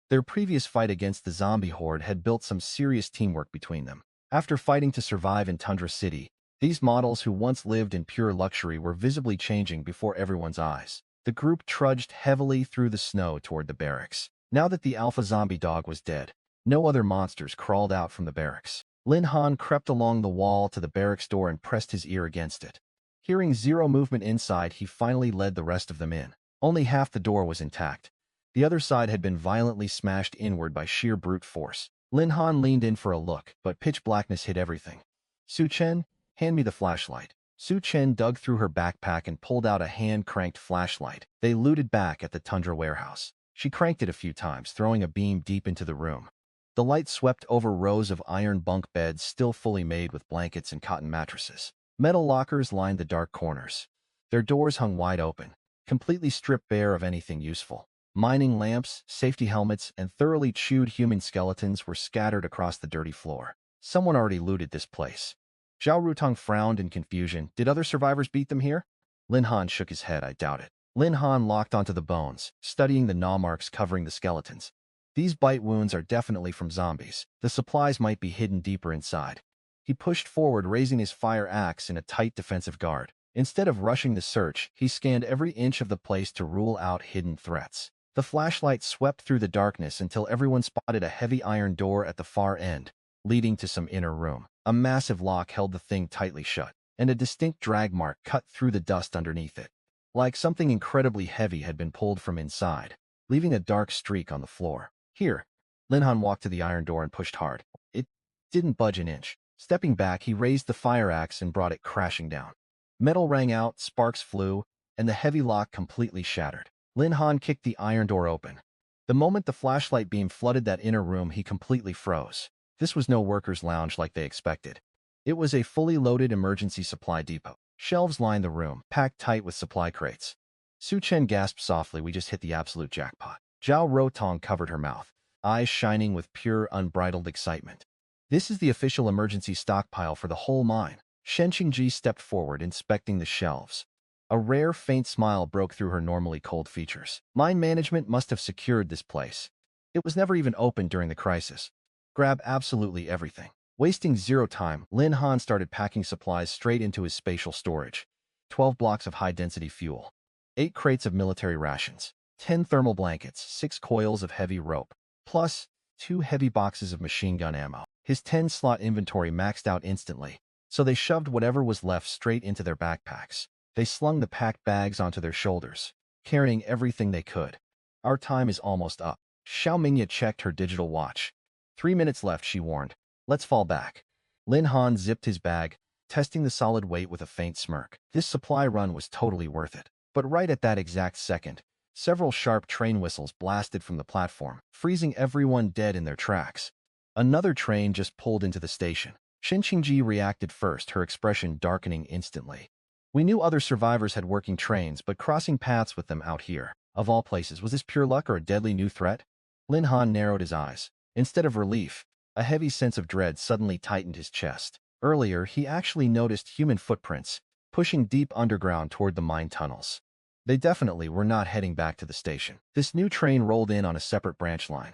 Their previous fight against the zombie horde had built some serious teamwork between them. After fighting to survive in Tundra City, these models who once lived in pure luxury were visibly changing before everyone's eyes. The group trudged heavily through the snow toward the barracks. Now that the alpha zombie dog was dead, no other monsters crawled out from the barracks. Lin Han crept along the wall to the barracks door and pressed his ear against it. Hearing zero movement inside, he finally led the rest of them in. Only half the door was intact. The other side had been violently smashed inward by sheer brute force. Lin Han leaned in for a look, but pitch blackness hid everything. "Su Chen, hand me the flashlight." Su Chen dug through her backpack and pulled out a hand-cranked flashlight. They looted back at the Tundra warehouse. She cranked it a few times, throwing a beam deep into the room. The light swept over rows of iron bunk beds still fully made with blankets and cotton mattresses. Metal lockers lined the dark corners. Their doors hung wide open, completely stripped bare of anything useful. Mining lamps, safety helmets, and thoroughly chewed human skeletons were scattered across the dirty floor. Someone already looted this place. Zhao Rutong frowned in confusion. "Did other survivors beat them here?" Lin Han shook his head. "I doubt it." Lin Han locked onto the bones, studying the gnaw marks covering the skeletons. "These bite wounds are definitely from zombies. The supplies might be hidden deeper inside." He pushed forward, raising his fire axe in a tight defensive guard. Instead of rushing the search, he scanned every inch of the place to rule out hidden threats. The flashlight swept through the darkness until everyone spotted a heavy iron door at the far end, leading to some inner room. A massive lock held the thing tightly shut, and a distinct drag mark cut through the dust underneath it. Like something incredibly heavy had been pulled from inside, leaving a dark streak on the floor. "Here." Lin Han walked to the iron door and pushed hard. It didn't budge an inch. Stepping back, he raised the fire axe and brought it crashing down. Metal rang out, sparks flew, and the heavy lock completely shattered. Lin Han kicked the iron door open. The moment the flashlight beam flooded that inner room, he completely froze. This was no workers' lounge like they expected. It was a fully loaded emergency supply depot. Shelves lined the room, packed tight with supply crates. Su Chen gasped softly. "We just hit the absolute jackpot." Zhao Rotong covered her mouth, eyes shining with pure, unbridled excitement. "This is the official emergency stockpile for the whole mine." Shen Qingji stepped forward, inspecting the shelves. A rare, faint smile broke through her normally cold features. "Mine management must have secured this place. It was never even opened during the crisis. Grab absolutely everything." Wasting zero time, Lin Han started packing supplies straight into his spatial storage. 12 blocks of high-density fuel. 8 crates of military rations, 10 thermal blankets, 6 coils of heavy rope, plus 2 heavy boxes of machine gun ammo. His 10-slot inventory maxed out instantly, so they shoved whatever was left straight into their backpacks. They slung the packed bags onto their shoulders, carrying everything they could. Our time is almost up. Xiao Mingya checked her digital watch. 3 minutes left, she warned. Let's fall back. Lin Han zipped his bag, testing the solid weight with a faint smirk. This supply run was totally worth it. But right at that exact second, several sharp train whistles blasted from the platform, freezing everyone dead in their tracks. Another train just pulled into the station. Shin Qingji reacted first, her expression darkening instantly. We knew other survivors had working trains, but crossing paths with them out here, of all places, was this pure luck or a deadly new threat? Lin Han narrowed his eyes. Instead of relief, a heavy sense of dread suddenly tightened his chest. Earlier, he actually noticed human footprints, pushing deep underground toward the mine tunnels. They definitely were not heading back to the station. This new train rolled in on a separate branch line.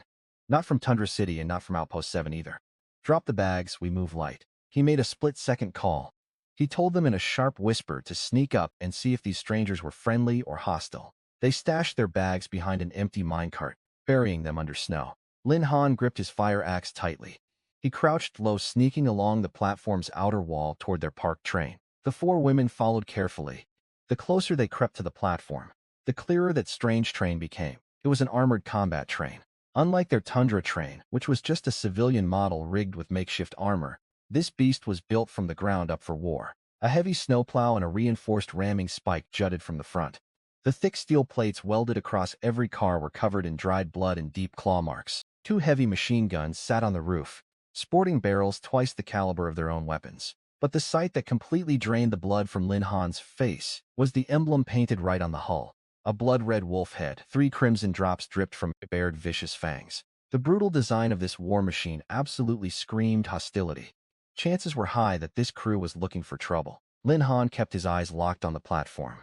Not from Tundra City and not from Outpost 7 either. Drop the bags, we move light. He made a split-second call. He told them in a sharp whisper to sneak up and see if these strangers were friendly or hostile. They stashed their bags behind an empty minecart, burying them under snow. Lin Han gripped his fire axe tightly. He crouched low, sneaking along the platform's outer wall toward their parked train. The 4 women followed carefully. The closer they crept to the platform, the clearer that strange train became. It was an armored combat train. Unlike their Tundra train, which was just a civilian model rigged with makeshift armor, this beast was built from the ground up for war. A heavy snowplow and a reinforced ramming spike jutted from the front. The thick steel plates welded across every car were covered in dried blood and deep claw marks. 2 heavy machine guns sat on the roof, sporting barrels twice the caliber of their own weapons. But the sight that completely drained the blood from Lin Han's face was the emblem painted right on the hull. A blood-red wolf head, 3 crimson drops dripped from bared vicious fangs. The brutal design of this war machine absolutely screamed hostility. Chances were high that this crew was looking for trouble. Lin Han kept his eyes locked on the platform.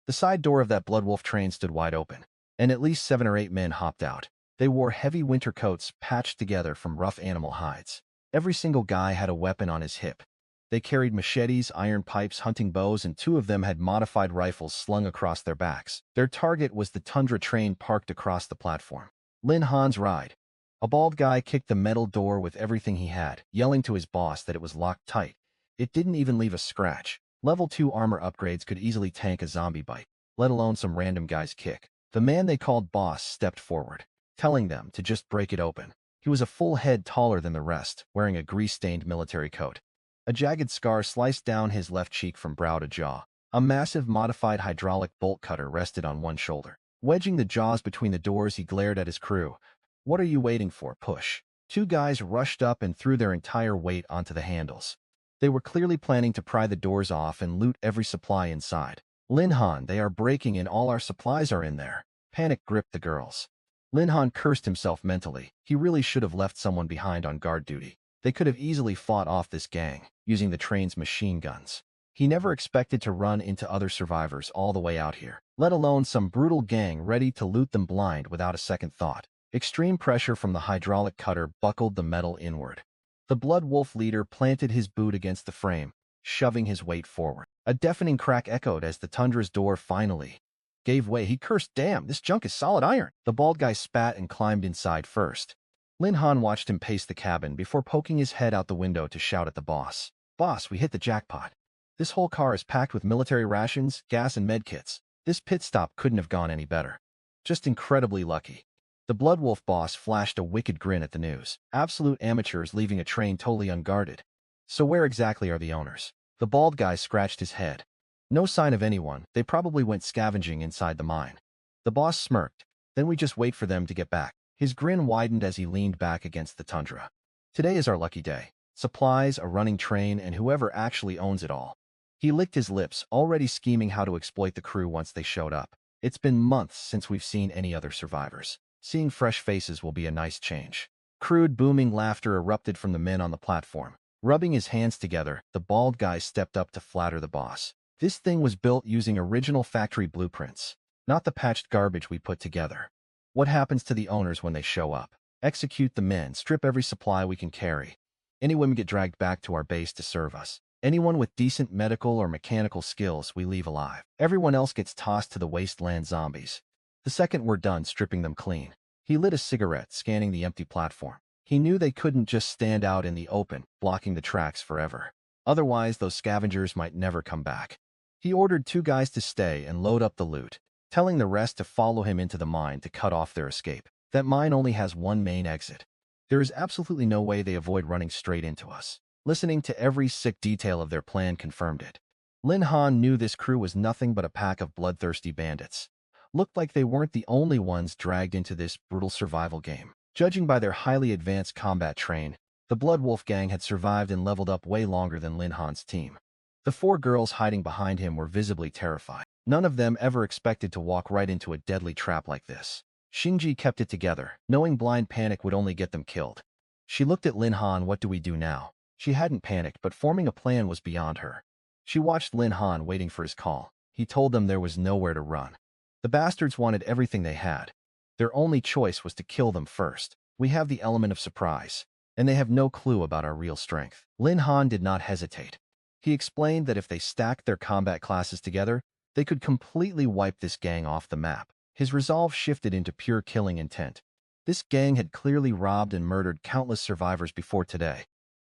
The side door of that Bloodwolf train stood wide open, and at least 7 or 8 men hopped out. They wore heavy winter coats patched together from rough animal hides. Every single guy had a weapon on his hip. They carried machetes, iron pipes, hunting bows, and 2 of them had modified rifles slung across their backs. Their target was the Tundra train parked across the platform. Lin Han's ride. A bald guy kicked the metal door with everything he had, yelling to his boss that it was locked tight. It didn't even leave a scratch. Level 2 armor upgrades could easily tank a zombie bite, let alone some random guy's kick. The man they called boss stepped forward, telling them to just break it open. He was a full head taller than the rest, wearing a grease-stained military coat. A jagged scar sliced down his left cheek from brow to jaw. A massive modified hydraulic bolt cutter rested on one shoulder. Wedging the jaws between the doors, he glared at his crew. "What are you waiting for? Push." 2 guys rushed up and threw their entire weight onto the handles. They were clearly planning to pry the doors off and loot every supply inside. "Lin Han, they are breaking in, all our supplies are in there." Panic gripped the girls. Lin Han cursed himself mentally. He really should have left someone behind on guard duty. They could have easily fought off this gang, using the train's machine guns. He never expected to run into other survivors all the way out here, let alone some brutal gang ready to loot them blind without a second thought. Extreme pressure from the hydraulic cutter buckled the metal inward. The Blood Wolf leader planted his boot against the frame, shoving his weight forward. A deafening crack echoed as the Tundra's door finally gave way. He cursed, "Damn, this junk is solid iron." The bald guy spat and climbed inside first. Lin Han watched him pace the cabin before poking his head out the window to shout at the boss. "Boss, we hit the jackpot. This whole car is packed with military rations, gas, and medkits. This pit stop couldn't have gone any better. Just incredibly lucky." The Bloodwolf boss flashed a wicked grin at the news. Absolute amateurs leaving a train totally unguarded. "So where exactly are the owners?" The bald guy scratched his head. "No sign of anyone. They probably went scavenging inside the mine." The boss smirked. "Then we just wait for them to get back." His grin widened as he leaned back against the Tundra. "Today is our lucky day. Supplies, a running train, and whoever actually owns it all." He licked his lips, already scheming how to exploit the crew once they showed up. It's been months since we've seen any other survivors. Seeing fresh faces will be a nice change. Crude, booming laughter erupted from the men on the platform. Rubbing his hands together, the bald guy stepped up to flatter the boss. "This thing was built using original factory blueprints, not the patched garbage we put together. What happens to the owners when they show up? Execute the men, strip every supply we can carry. Any women get dragged back to our base to serve us." Anyone with decent medical or mechanical skills we leave alive. Everyone else gets tossed to the wasteland zombies. The second we're done stripping them clean. He lit a cigarette, scanning the empty platform. He knew they couldn't just stand out in the open, blocking the tracks forever. Otherwise, those scavengers might never come back. He ordered 2 guys to stay and load up the loot, telling the rest to follow him into the mine to cut off their escape. That mine only has one main exit. There is absolutely no way they avoid running straight into us. Listening to every sick detail of their plan confirmed it. Lin Han knew this crew was nothing but a pack of bloodthirsty bandits. Looked like they weren't the only ones dragged into this brutal survival game. Judging by their highly advanced combat train, the Blood Wolf gang had survived and leveled up way longer than Lin Han's team. The 4 girls hiding behind him were visibly terrified. None of them ever expected to walk right into a deadly trap like this. Xingji kept it together, knowing blind panic would only get them killed. She looked at Lin Han. What do we do now? She hadn't panicked, but forming a plan was beyond her. She watched Lin Han waiting for his call. He told them there was nowhere to run. The bastards wanted everything they had. Their only choice was to kill them first. We have the element of surprise, and they have no clue about our real strength. Lin Han did not hesitate. He explained that if they stacked their combat classes together, they could completely wipe this gang off the map. His resolve shifted into pure killing intent. This gang had clearly robbed and murdered countless survivors before today.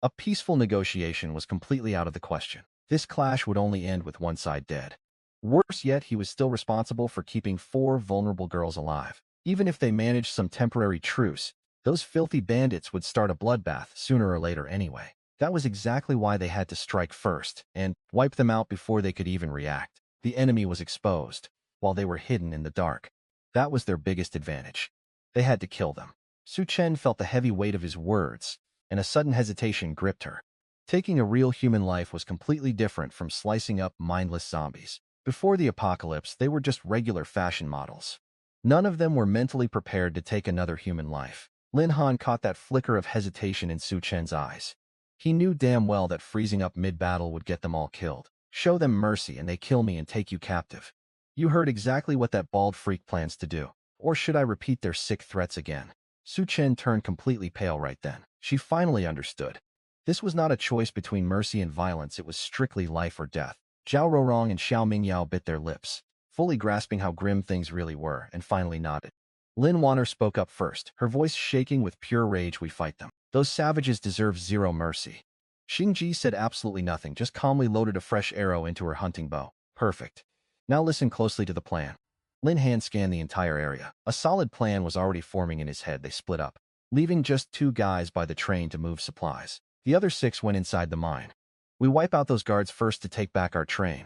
A peaceful negotiation was completely out of the question. This clash would only end with one side dead. Worse yet, he was still responsible for keeping 4 vulnerable girls alive. Even if they managed some temporary truce, those filthy bandits would start a bloodbath sooner or later anyway. That was exactly why they had to strike first and wipe them out before they could even react. The enemy was exposed, while they were hidden in the dark. That was their biggest advantage. They had to kill them. Su Chen felt the heavy weight of his words, and a sudden hesitation gripped her. Taking a real human life was completely different from slicing up mindless zombies. Before the apocalypse, they were just regular fashion models. None of them were mentally prepared to take another human life. Lin Han caught that flicker of hesitation in Su Chen's eyes. He knew damn well that freezing up mid-battle would get them all killed. Show them mercy and they kill me and take you captive. You heard exactly what that bald freak plans to do. Or should I repeat their sick threats again? Su Chen turned completely pale right then. She finally understood. This was not a choice between mercy and violence, it was strictly life or death. Zhao Rorong and Xiao Mingyao bit their lips, fully grasping how grim things really were, and finally nodded. Lin Wanner spoke up first, her voice shaking with pure rage. We fight them. Those savages deserve zero mercy. Xingji said absolutely nothing, just calmly loaded a fresh arrow into her hunting bow. Perfect. Now listen closely to the plan. Lin Han scanned the entire area. A solid plan was already forming in his head. They split up, leaving just 2 guys by the train to move supplies. The other 6 went inside the mine. We wipe out those guards first to take back our train.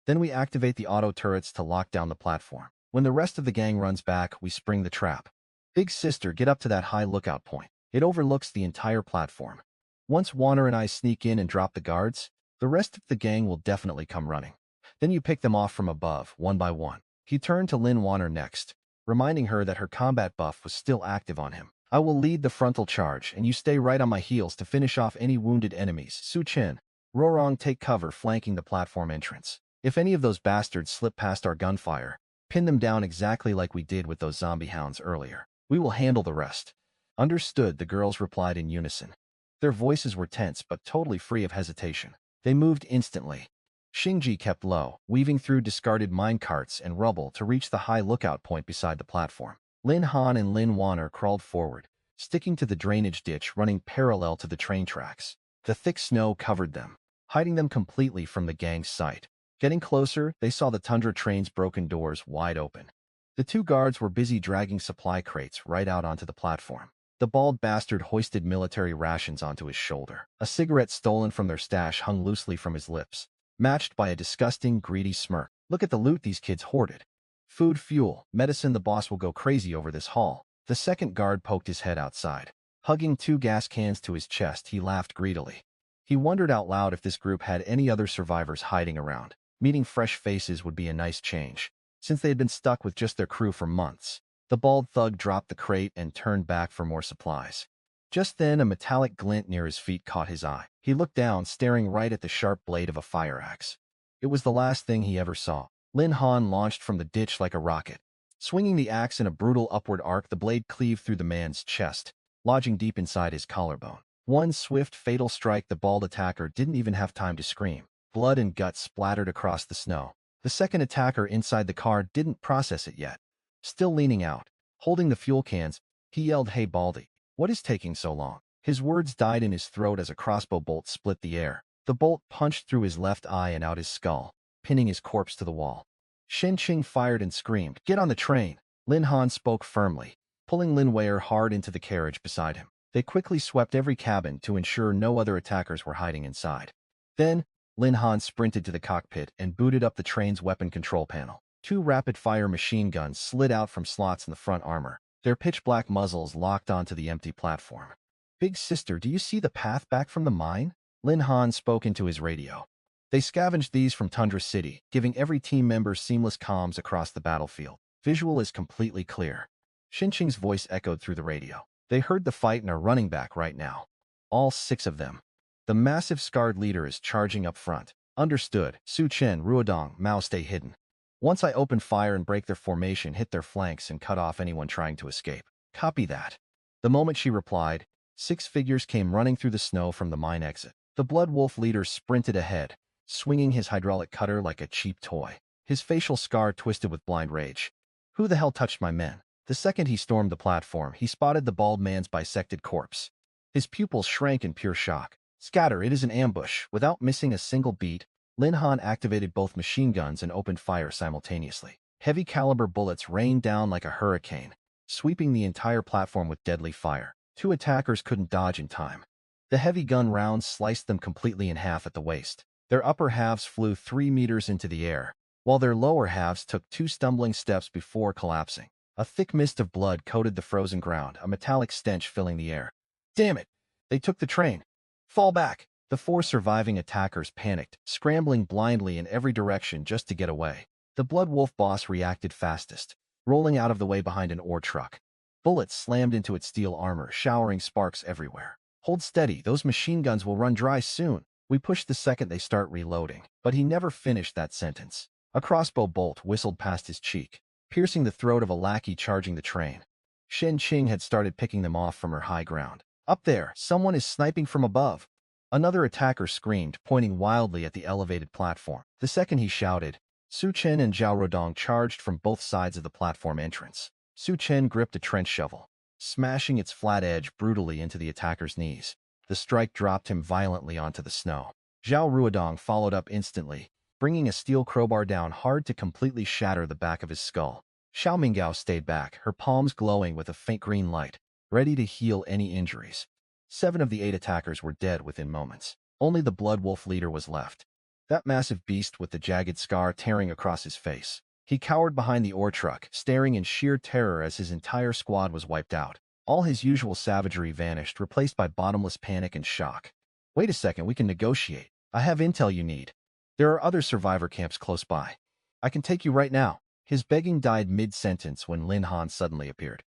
Then we activate the auto turrets to lock down the platform. When the rest of the gang runs back, we spring the trap. Big sister, get up to that high lookout point. It overlooks the entire platform. Once Wanner and I sneak in and drop the guards, the rest of the gang will definitely come running. Then you pick them off from above, one by one. He turned to Lin Wanner next, reminding her that her combat buff was still active on him. I will lead the frontal charge, and you stay right on my heels to finish off any wounded enemies. Su Chen, Rorong, take cover flanking the platform entrance. If any of those bastards slip past our gunfire, pin them down exactly like we did with those zombie hounds earlier. We will handle the rest. Understood, the girls replied in unison. Their voices were tense but totally free of hesitation. They moved instantly. Xingji kept low, weaving through discarded minecarts and rubble to reach the high lookout point beside the platform. Lin Han and Lin Wanner crawled forward, sticking to the drainage ditch running parallel to the train tracks. The thick snow covered them, hiding them completely from the gang's sight. Getting closer, they saw the Tundra Train's broken doors wide open. The 2 guards were busy dragging supply crates right out onto the platform. The bald bastard hoisted military rations onto his shoulder. A cigarette stolen from their stash hung loosely from his lips, matched by a disgusting, greedy smirk. Look at the loot these kids hoarded. Food, fuel, medicine. The boss will go crazy over this haul. The second guard poked his head outside. Hugging 2 gas cans to his chest, he laughed greedily. He wondered out loud if this group had any other survivors hiding around. Meeting fresh faces would be a nice change, since they had been stuck with just their crew for months. The bald thug dropped the crate and turned back for more supplies. Just then, a metallic glint near his feet caught his eye. He looked down, staring right at the sharp blade of a fire axe. It was the last thing he ever saw. Lin Han launched from the ditch like a rocket. Swinging the axe in a brutal upward arc, the blade cleaved through the man's chest, lodging deep inside his collarbone. One swift, fatal strike, the bald attacker didn't even have time to scream. Blood and guts splattered across the snow. The second attacker inside the car didn't process it yet. Still leaning out, holding the fuel cans, he yelled, "Hey Baldy, what is taking so long?" His words died in his throat as a crossbow bolt split the air. The bolt punched through his left eye and out his skull, pinning his corpse to the wall. Shen Qing fired and screamed, "Get on the train!" Lin Han spoke firmly, pulling Lin Weier hard into the carriage beside him. They quickly swept every cabin to ensure no other attackers were hiding inside. Then, Lin Han sprinted to the cockpit and booted up the train's weapon control panel. Two rapid-fire machine guns slid out from slots in the front armor, their pitch-black muzzles locked onto the empty platform. "Big sister, do you see the path back from the mine?" Lin Han spoke into his radio. They scavenged these from Tundra City, giving every team member seamless comms across the battlefield. Visual is completely clear. Xinqing's voice echoed through the radio. They heard the fight and are running back right now. All 6 of them. The massive scarred leader is charging up front. Understood. Su Chen, Ruodong, Mao, stay hidden. Once I open fire and break their formation, hit their flanks and cut off anyone trying to escape. Copy that. The moment she replied, 6 figures came running through the snow from the mine exit. The Blood Wolf leader sprinted ahead, swinging his hydraulic cutter like a cheap toy. His facial scar twisted with blind rage. Who the hell touched my men? The second he stormed the platform, he spotted the bald man's bisected corpse. His pupils shrank in pure shock. Scatter, it is an ambush. Without missing a single beat, Lin Han activated both machine guns and opened fire simultaneously. Heavy caliber bullets rained down like a hurricane, sweeping the entire platform with deadly fire. 2 attackers couldn't dodge in time. The heavy gun rounds sliced them completely in half at the waist. Their upper halves flew 3 meters into the air, while their lower halves took 2 stumbling steps before collapsing. A thick mist of blood coated the frozen ground, a metallic stench filling the air. Damn it! They took the train! Fall back! The 4 surviving attackers panicked, scrambling blindly in every direction just to get away. The Blood Wolf boss reacted fastest, rolling out of the way behind an ore truck. Bullets slammed into its steel armor, showering sparks everywhere. Hold steady, those machine guns will run dry soon. We push the second they start reloading. But he never finished that sentence. A crossbow bolt whistled past his cheek, piercing the throat of a lackey charging the train. Shen Qing had started picking them off from her high ground. Up there, someone is sniping from above. Another attacker screamed, pointing wildly at the elevated platform. The second he shouted, Su Chen and Zhao Rodong charged from both sides of the platform entrance. Su Chen gripped a trench shovel, smashing its flat edge brutally into the attacker's knees. The strike dropped him violently onto the snow. Zhao Ruodong followed up instantly, bringing a steel crowbar down hard to completely shatter the back of his skull. Xiao Minggao stayed back, her palms glowing with a faint green light, ready to heal any injuries. 7 of the 8 attackers were dead within moments. Only the Blood Wolf leader was left. That massive beast with the jagged scar tearing across his face. He cowered behind the ore truck, staring in sheer terror as his entire squad was wiped out. All his usual savagery vanished, replaced by bottomless panic and shock. Wait a second, we can negotiate. I have intel you need. There are other survivor camps close by. I can take you right now. His begging died mid-sentence when Lin Han suddenly appeared.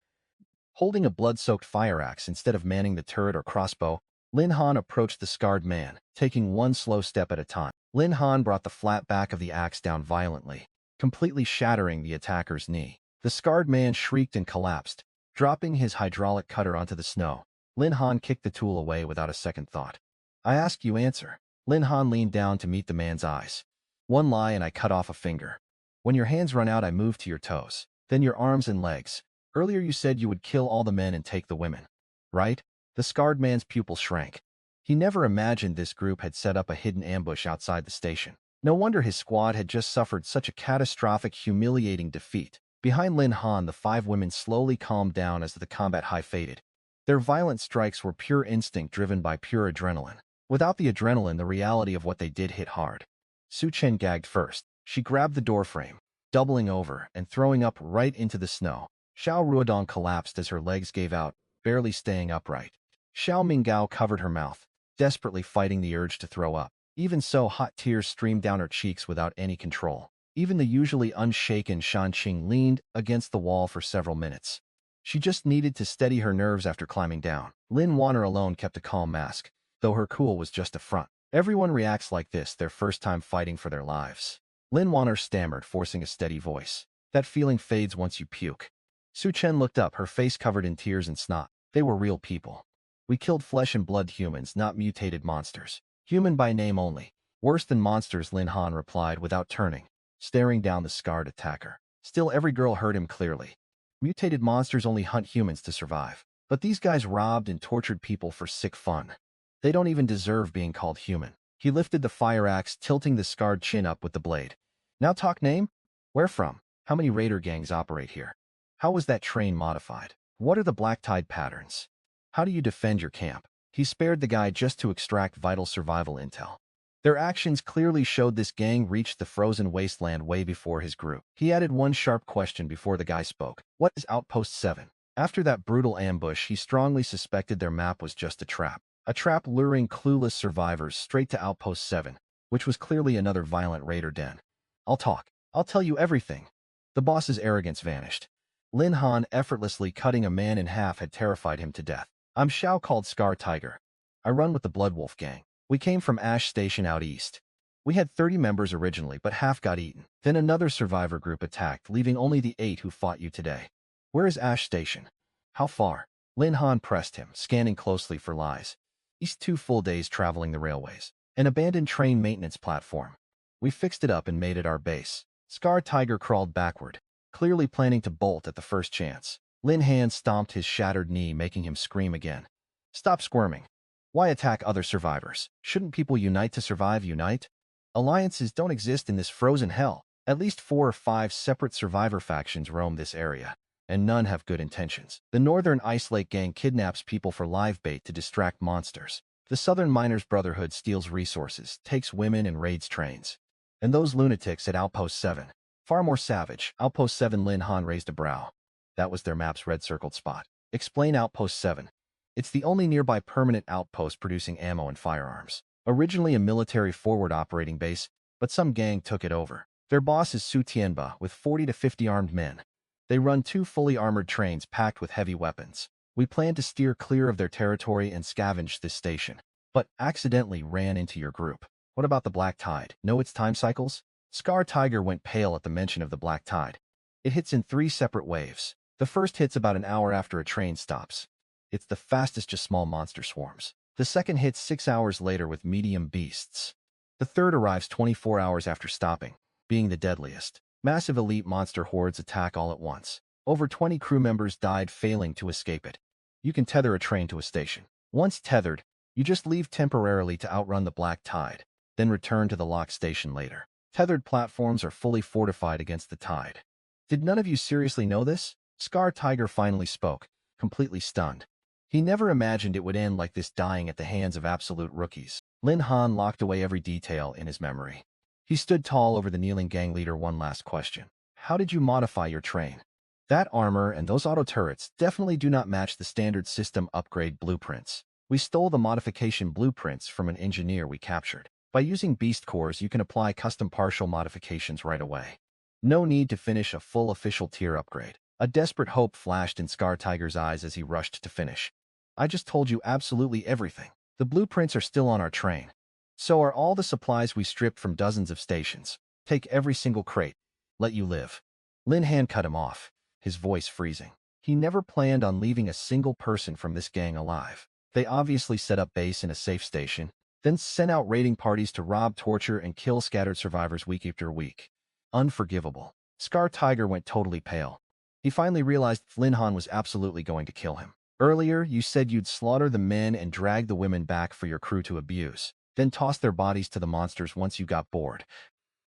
Holding a blood-soaked fire axe instead of manning the turret or crossbow, Lin Han approached the scarred man, taking one slow step at a time. Lin Han brought the flat back of the axe down violently, completely shattering the attacker's knee. The scarred man shrieked and collapsed, dropping his hydraulic cutter onto the snow. Lin Han kicked the tool away without a second thought. I ask you answer. Lin Han leaned down to meet the man's eyes. One lie and I cut off a finger. When your hands run out, I move to your toes, then your arms and legs. Earlier you said you would kill all the men and take the women. Right? The scarred man's pupil shrank. He never imagined this group had set up a hidden ambush outside the station. No wonder his squad had just suffered such a catastrophic, humiliating defeat. Behind Lin Han, the 5 women slowly calmed down as the combat high faded. Their violent strikes were pure instinct driven by pure adrenaline. Without the adrenaline, the reality of what they did hit hard. Su Chen gagged first. She grabbed the doorframe, doubling over and throwing up right into the snow. Xiao Ruodong collapsed as her legs gave out, barely staying upright. Xiao Minggao covered her mouth, desperately fighting the urge to throw up. Even so, hot tears streamed down her cheeks without any control. Even the usually unshaken Shan Qing leaned against the wall for several minutes. She just needed to steady her nerves after climbing down. Lin Wanner alone kept a calm mask, though her cool was just a front. Everyone reacts like this their first time fighting for their lives. Lin Wanner stammered, forcing a steady voice. That feeling fades once you puke. Su Chen looked up, her face covered in tears and snot. They were real people. We killed flesh and blood humans, not mutated monsters. Human by name only. Worse than monsters, Lin Han replied without turning, staring down the scarred attacker. Still, every girl heard him clearly. Mutated monsters only hunt humans to survive. But these guys robbed and tortured people for sick fun. They don't even deserve being called human. He lifted the fire axe, tilting the scarred chin up with the blade. Now talk name? Where from? How many raider gangs operate here? How was that train modified? What are the black tide patterns? How do you defend your camp? He spared the guy just to extract vital survival intel. Their actions clearly showed this gang reached the frozen wasteland way before his group. He added one sharp question before the guy spoke. What is Outpost 7? After that brutal ambush, he strongly suspected their map was just a trap. A trap luring clueless survivors straight to Outpost 7, which was clearly another violent raider den. I'll talk. I'll tell you everything. The boss's arrogance vanished. Lin Han effortlessly cutting a man in half had terrified him to death. I'm Xiao, called Scar Tiger. I run with the Blood Wolf gang. We came from Ash Station out east. We had 30 members originally, but half got eaten. Then another survivor group attacked, leaving only the 8 who fought you today. Where is Ash Station? How far? Lin Han pressed him, scanning closely for lies. East, 2 full days traveling the railways. An abandoned train maintenance platform. We fixed it up and made it our base. Scar Tiger crawled backward, clearly planning to bolt at the first chance. Lin Han stomped his shattered knee, making him scream again. Stop squirming. Why attack other survivors? Shouldn't people unite to survive? Unite? Alliances don't exist in this frozen hell. At least 4 or 5 separate survivor factions roam this area, and none have good intentions. The Northern Ice Lake Gang kidnaps people for live bait to distract monsters. The Southern Miners Brotherhood steals resources, takes women, and raids trains. And those lunatics at Outpost 7. Far more savage. Outpost 7. Lin Han raised a brow. That was their map's red-circled spot. Explain Outpost 7. It's the only nearby permanent outpost producing ammo and firearms. Originally a military forward operating base, but some gang took it over. Their boss is Su Tianba, with 40 to 50 armed men. They run 2 fully armored trains packed with heavy weapons. We plan to steer clear of their territory and scavenge this station, but accidentally ran into your group. What about the Black Tide? Know its time cycles? Scar Tiger went pale at the mention of the Black Tide. It hits in 3 separate waves. The first hits about an hour after a train stops. It's the fastest, just small monster swarms. The second hits 6 hours later with medium beasts. The third arrives 24 hours after stopping, being the deadliest. Massive elite monster hordes attack all at once. Over 20 crew members died failing to escape it. You can tether a train to a station. Once tethered, you just leave temporarily to outrun the Black Tide, then return to the locked station later. Tethered platforms are fully fortified against the tide. Did none of you seriously know this? Scar Tiger finally spoke, completely stunned. He never imagined it would end like this, dying at the hands of absolute rookies. Lin Han locked away every detail in his memory. He stood tall over the kneeling gang leader. One last question. How did you modify your train? That armor and those auto turrets definitely do not match the standard system upgrade blueprints. We stole the modification blueprints from an engineer we captured. By using beast cores, you can apply custom partial modifications right away. No need to finish a full official tier upgrade. A desperate hope flashed in Scar Tiger's eyes as he rushed to finish. I just told you absolutely everything. The blueprints are still on our train. So are all the supplies we stripped from dozens of stations. Take every single crate. Let you live. Lin Han cut him off, his voice freezing. He never planned on leaving a single person from this gang alive. They obviously set up base in a safe station, then sent out raiding parties to rob, torture, and kill scattered survivors week after week. Unforgivable. Scar Tiger went totally pale. He finally realized Lin Han was absolutely going to kill him. Earlier, you said you'd slaughter the men and drag the women back for your crew to abuse, then toss their bodies to the monsters once you got bored.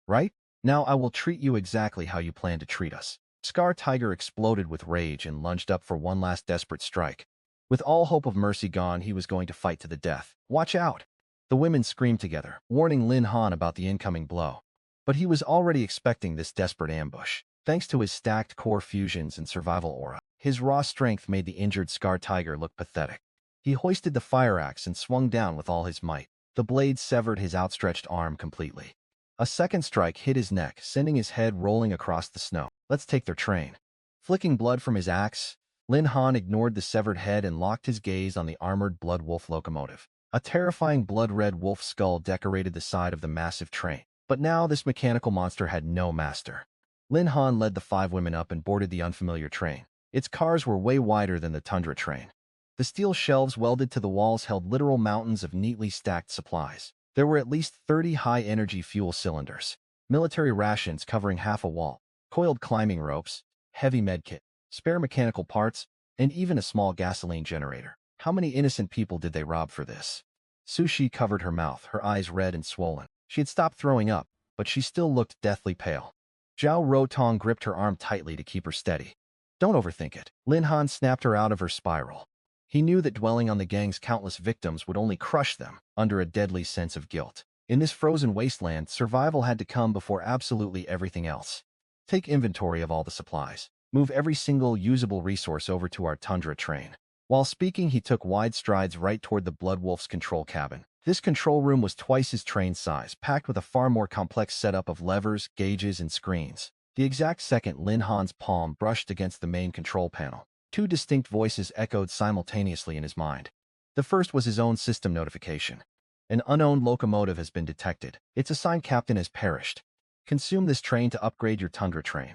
Right? Now I will treat you exactly how you plan to treat us. Scar Tiger exploded with rage and lunged up for one last desperate strike. With all hope of mercy gone, he was going to fight to the death. Watch out! The women screamed together, warning Lin Han about the incoming blow. But he was already expecting this desperate ambush. Thanks to his stacked core fusions and survival aura, his raw strength made the injured Scar Tiger look pathetic. He hoisted the fire axe and swung down with all his might. The blade severed his outstretched arm completely. A second strike hit his neck, sending his head rolling across the snow. Let's take their train. Flicking blood from his axe, Lin Han ignored the severed head and locked his gaze on the armored Blood Wolf locomotive. A terrifying blood-red wolf skull decorated the side of the massive train. But now this mechanical monster had no master. Lin Han led the 5 women up and boarded the unfamiliar train. Its cars were way wider than the Tundra train. The steel shelves welded to the walls held literal mountains of neatly stacked supplies. There were at least 30 high-energy fuel cylinders, military rations covering half a wall, coiled climbing ropes, heavy medkit, spare mechanical parts, and even a small gasoline generator. How many innocent people did they rob for this? Sushi covered her mouth, her eyes red and swollen. She had stopped throwing up, but she still looked deathly pale. Zhao Rotong gripped her arm tightly to keep her steady. Don't overthink it. Lin Han snapped her out of her spiral. He knew that dwelling on the gang's countless victims would only crush them under a deadly sense of guilt. In this frozen wasteland, survival had to come before absolutely everything else. Take inventory of all the supplies. Move every single usable resource over to our Tundra Train. While speaking, he took wide strides right toward the Bloodwolf's control cabin. This control room was twice his train size, packed with a far more complex setup of levers, gauges, and screens. The exact second Lin Han's palm brushed against the main control panel, two distinct voices echoed simultaneously in his mind. The first was his own system notification. An unowned locomotive has been detected. Its assigned captain has perished. Consume this train to upgrade your Tundra Train.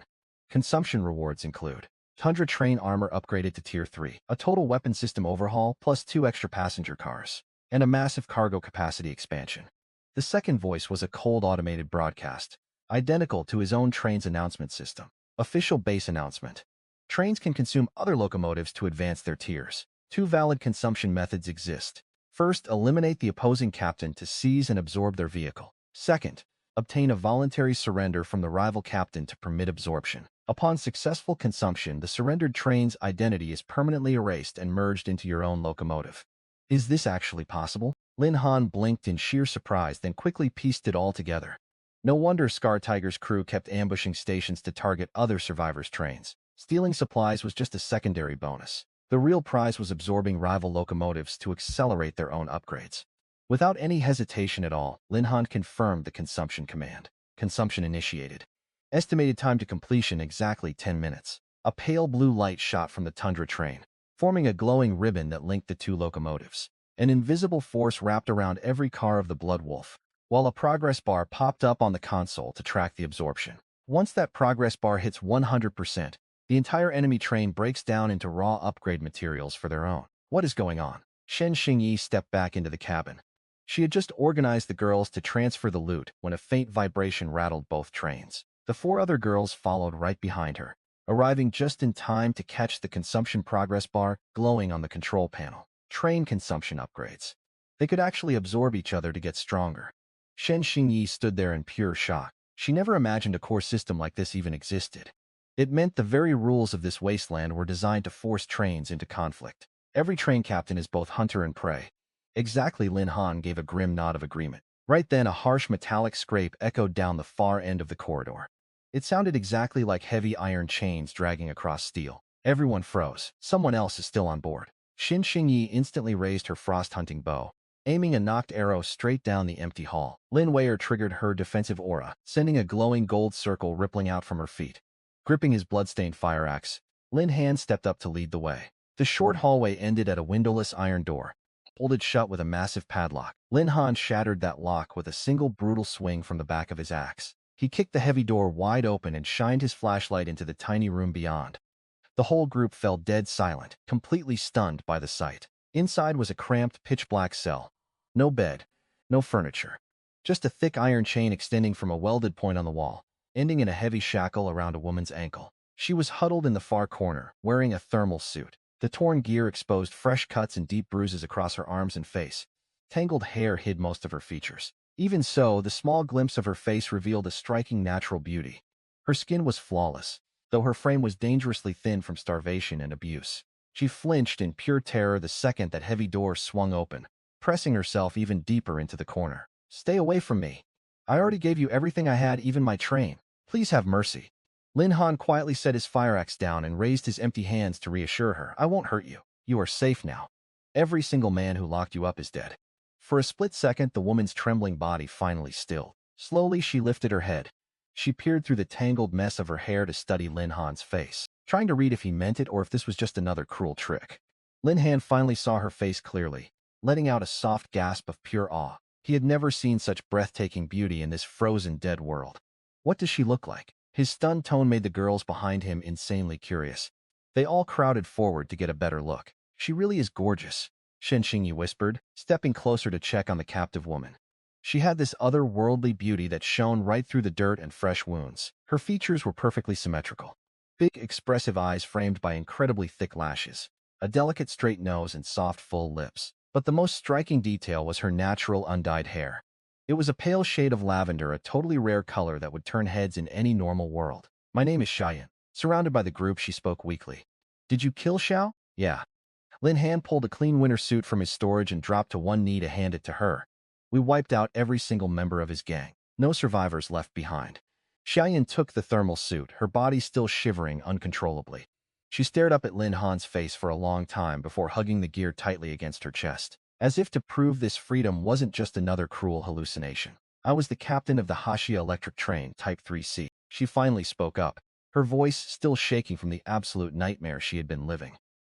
Consumption rewards include Tundra Train armor upgraded to Tier 3, a total weapon system overhaul plus 2 extra passenger cars, and a massive cargo capacity expansion. The second voice was a cold automated broadcast, identical to his own train's announcement system. Official base announcement. Trains can consume other locomotives to advance their tiers. 2 valid consumption methods exist. First, eliminate the opposing captain to seize and absorb their vehicle. Second, obtain a voluntary surrender from the rival captain to permit absorption. Upon successful consumption, the surrendered train's identity is permanently erased and merged into your own locomotive. Is this actually possible? Lin Han blinked in sheer surprise, then quickly pieced it all together. No wonder Scar Tiger's crew kept ambushing stations to target other survivors' trains. Stealing supplies was just a secondary bonus. The real prize was absorbing rival locomotives to accelerate their own upgrades. Without any hesitation at all, Lin Han confirmed the consumption command. Consumption initiated. Estimated time to completion exactly 10 minutes. A pale blue light shot from the Tundra Train, forming a glowing ribbon that linked the 2 locomotives. An invisible force wrapped around every car of the Bloodwolf, while a progress bar popped up on the console to track the absorption. Once that progress bar hits 100%, the entire enemy train breaks down into raw upgrade materials for their own. What is going on? Shen Xingyi stepped back into the cabin. She had just organized the girls to transfer the loot when a faint vibration rattled both trains. The 4 other girls followed right behind her, arriving just in time to catch the consumption progress bar glowing on the control panel. Train consumption upgrades. They could actually absorb each other to get stronger. Shen Xingyi stood there in pure shock. She never imagined a core system like this even existed. It meant the very rules of this wasteland were designed to force trains into conflict. Every train captain is both hunter and prey. Exactly. Lin Han gave a grim nod of agreement. Right then, a harsh metallic scrape echoed down the far end of the corridor. It sounded exactly like heavy iron chains dragging across steel. Everyone froze. Someone else is still on board. Shen Xingyi instantly raised her frost-hunting bow, aiming a knocked arrow straight down the empty hall. Lin Weier triggered her defensive aura, sending a glowing gold circle rippling out from her feet. Gripping his bloodstained fire axe, Lin Han stepped up to lead the way. The short hallway ended at a windowless iron door, bolted shut with a massive padlock. Lin Han shattered that lock with a single brutal swing from the back of his axe. He kicked the heavy door wide open and shined his flashlight into the tiny room beyond. The whole group fell dead silent, completely stunned by the sight. Inside was a cramped, pitch-black cell. No bed, no furniture. Just a thick iron chain extending from a welded point on the wall, ending in a heavy shackle around a woman's ankle. She was huddled in the far corner, wearing a thermal suit. The torn gear exposed fresh cuts and deep bruises across her arms and face. Tangled hair hid most of her features. Even so, the small glimpse of her face revealed a striking natural beauty. Her skin was flawless, though her frame was dangerously thin from starvation and abuse. She flinched in pure terror the second that heavy door swung open, pressing herself even deeper into the corner. "Stay away from me. I already gave you everything I had, even my train. Please have mercy." Lin Han quietly set his fire axe down and raised his empty hands to reassure her. "I won't hurt you. You are safe now. Every single man who locked you up is dead." For a split second, the woman's trembling body finally stilled. Slowly, she lifted her head. She peered through the tangled mess of her hair to study Lin Han's face, trying to read if he meant it or if this was just another cruel trick. Lin Han finally saw her face clearly, letting out a soft gasp of pure awe. He had never seen such breathtaking beauty in this frozen, dead world. What does she look like? His stunned tone made the girls behind him insanely curious. They all crowded forward to get a better look. She really is gorgeous, Shen Xingyi whispered, stepping closer to check on the captive woman. She had this otherworldly beauty that shone right through the dirt and fresh wounds. Her features were perfectly symmetrical. Big, expressive eyes framed by incredibly thick lashes, a delicate straight nose and soft, full lips. But the most striking detail was her natural, undyed hair. It was a pale shade of lavender, a totally rare color that would turn heads in any normal world. My name is Xiaoyan. Surrounded by the group, she spoke weakly. Did you kill Xiao? Yeah. Lin Han pulled a clean winter suit from his storage and dropped to one knee to hand it to her. We wiped out every single member of his gang. No survivors left behind. Xiaoyan took the thermal suit, her body still shivering uncontrollably. She stared up at Lin Han's face for a long time before hugging the gear tightly against her chest, as if to prove this freedom wasn't just another cruel hallucination. I was the captain of the Hashia electric train, Type 3C. She finally spoke up, her voice still shaking from the absolute nightmare she had been living.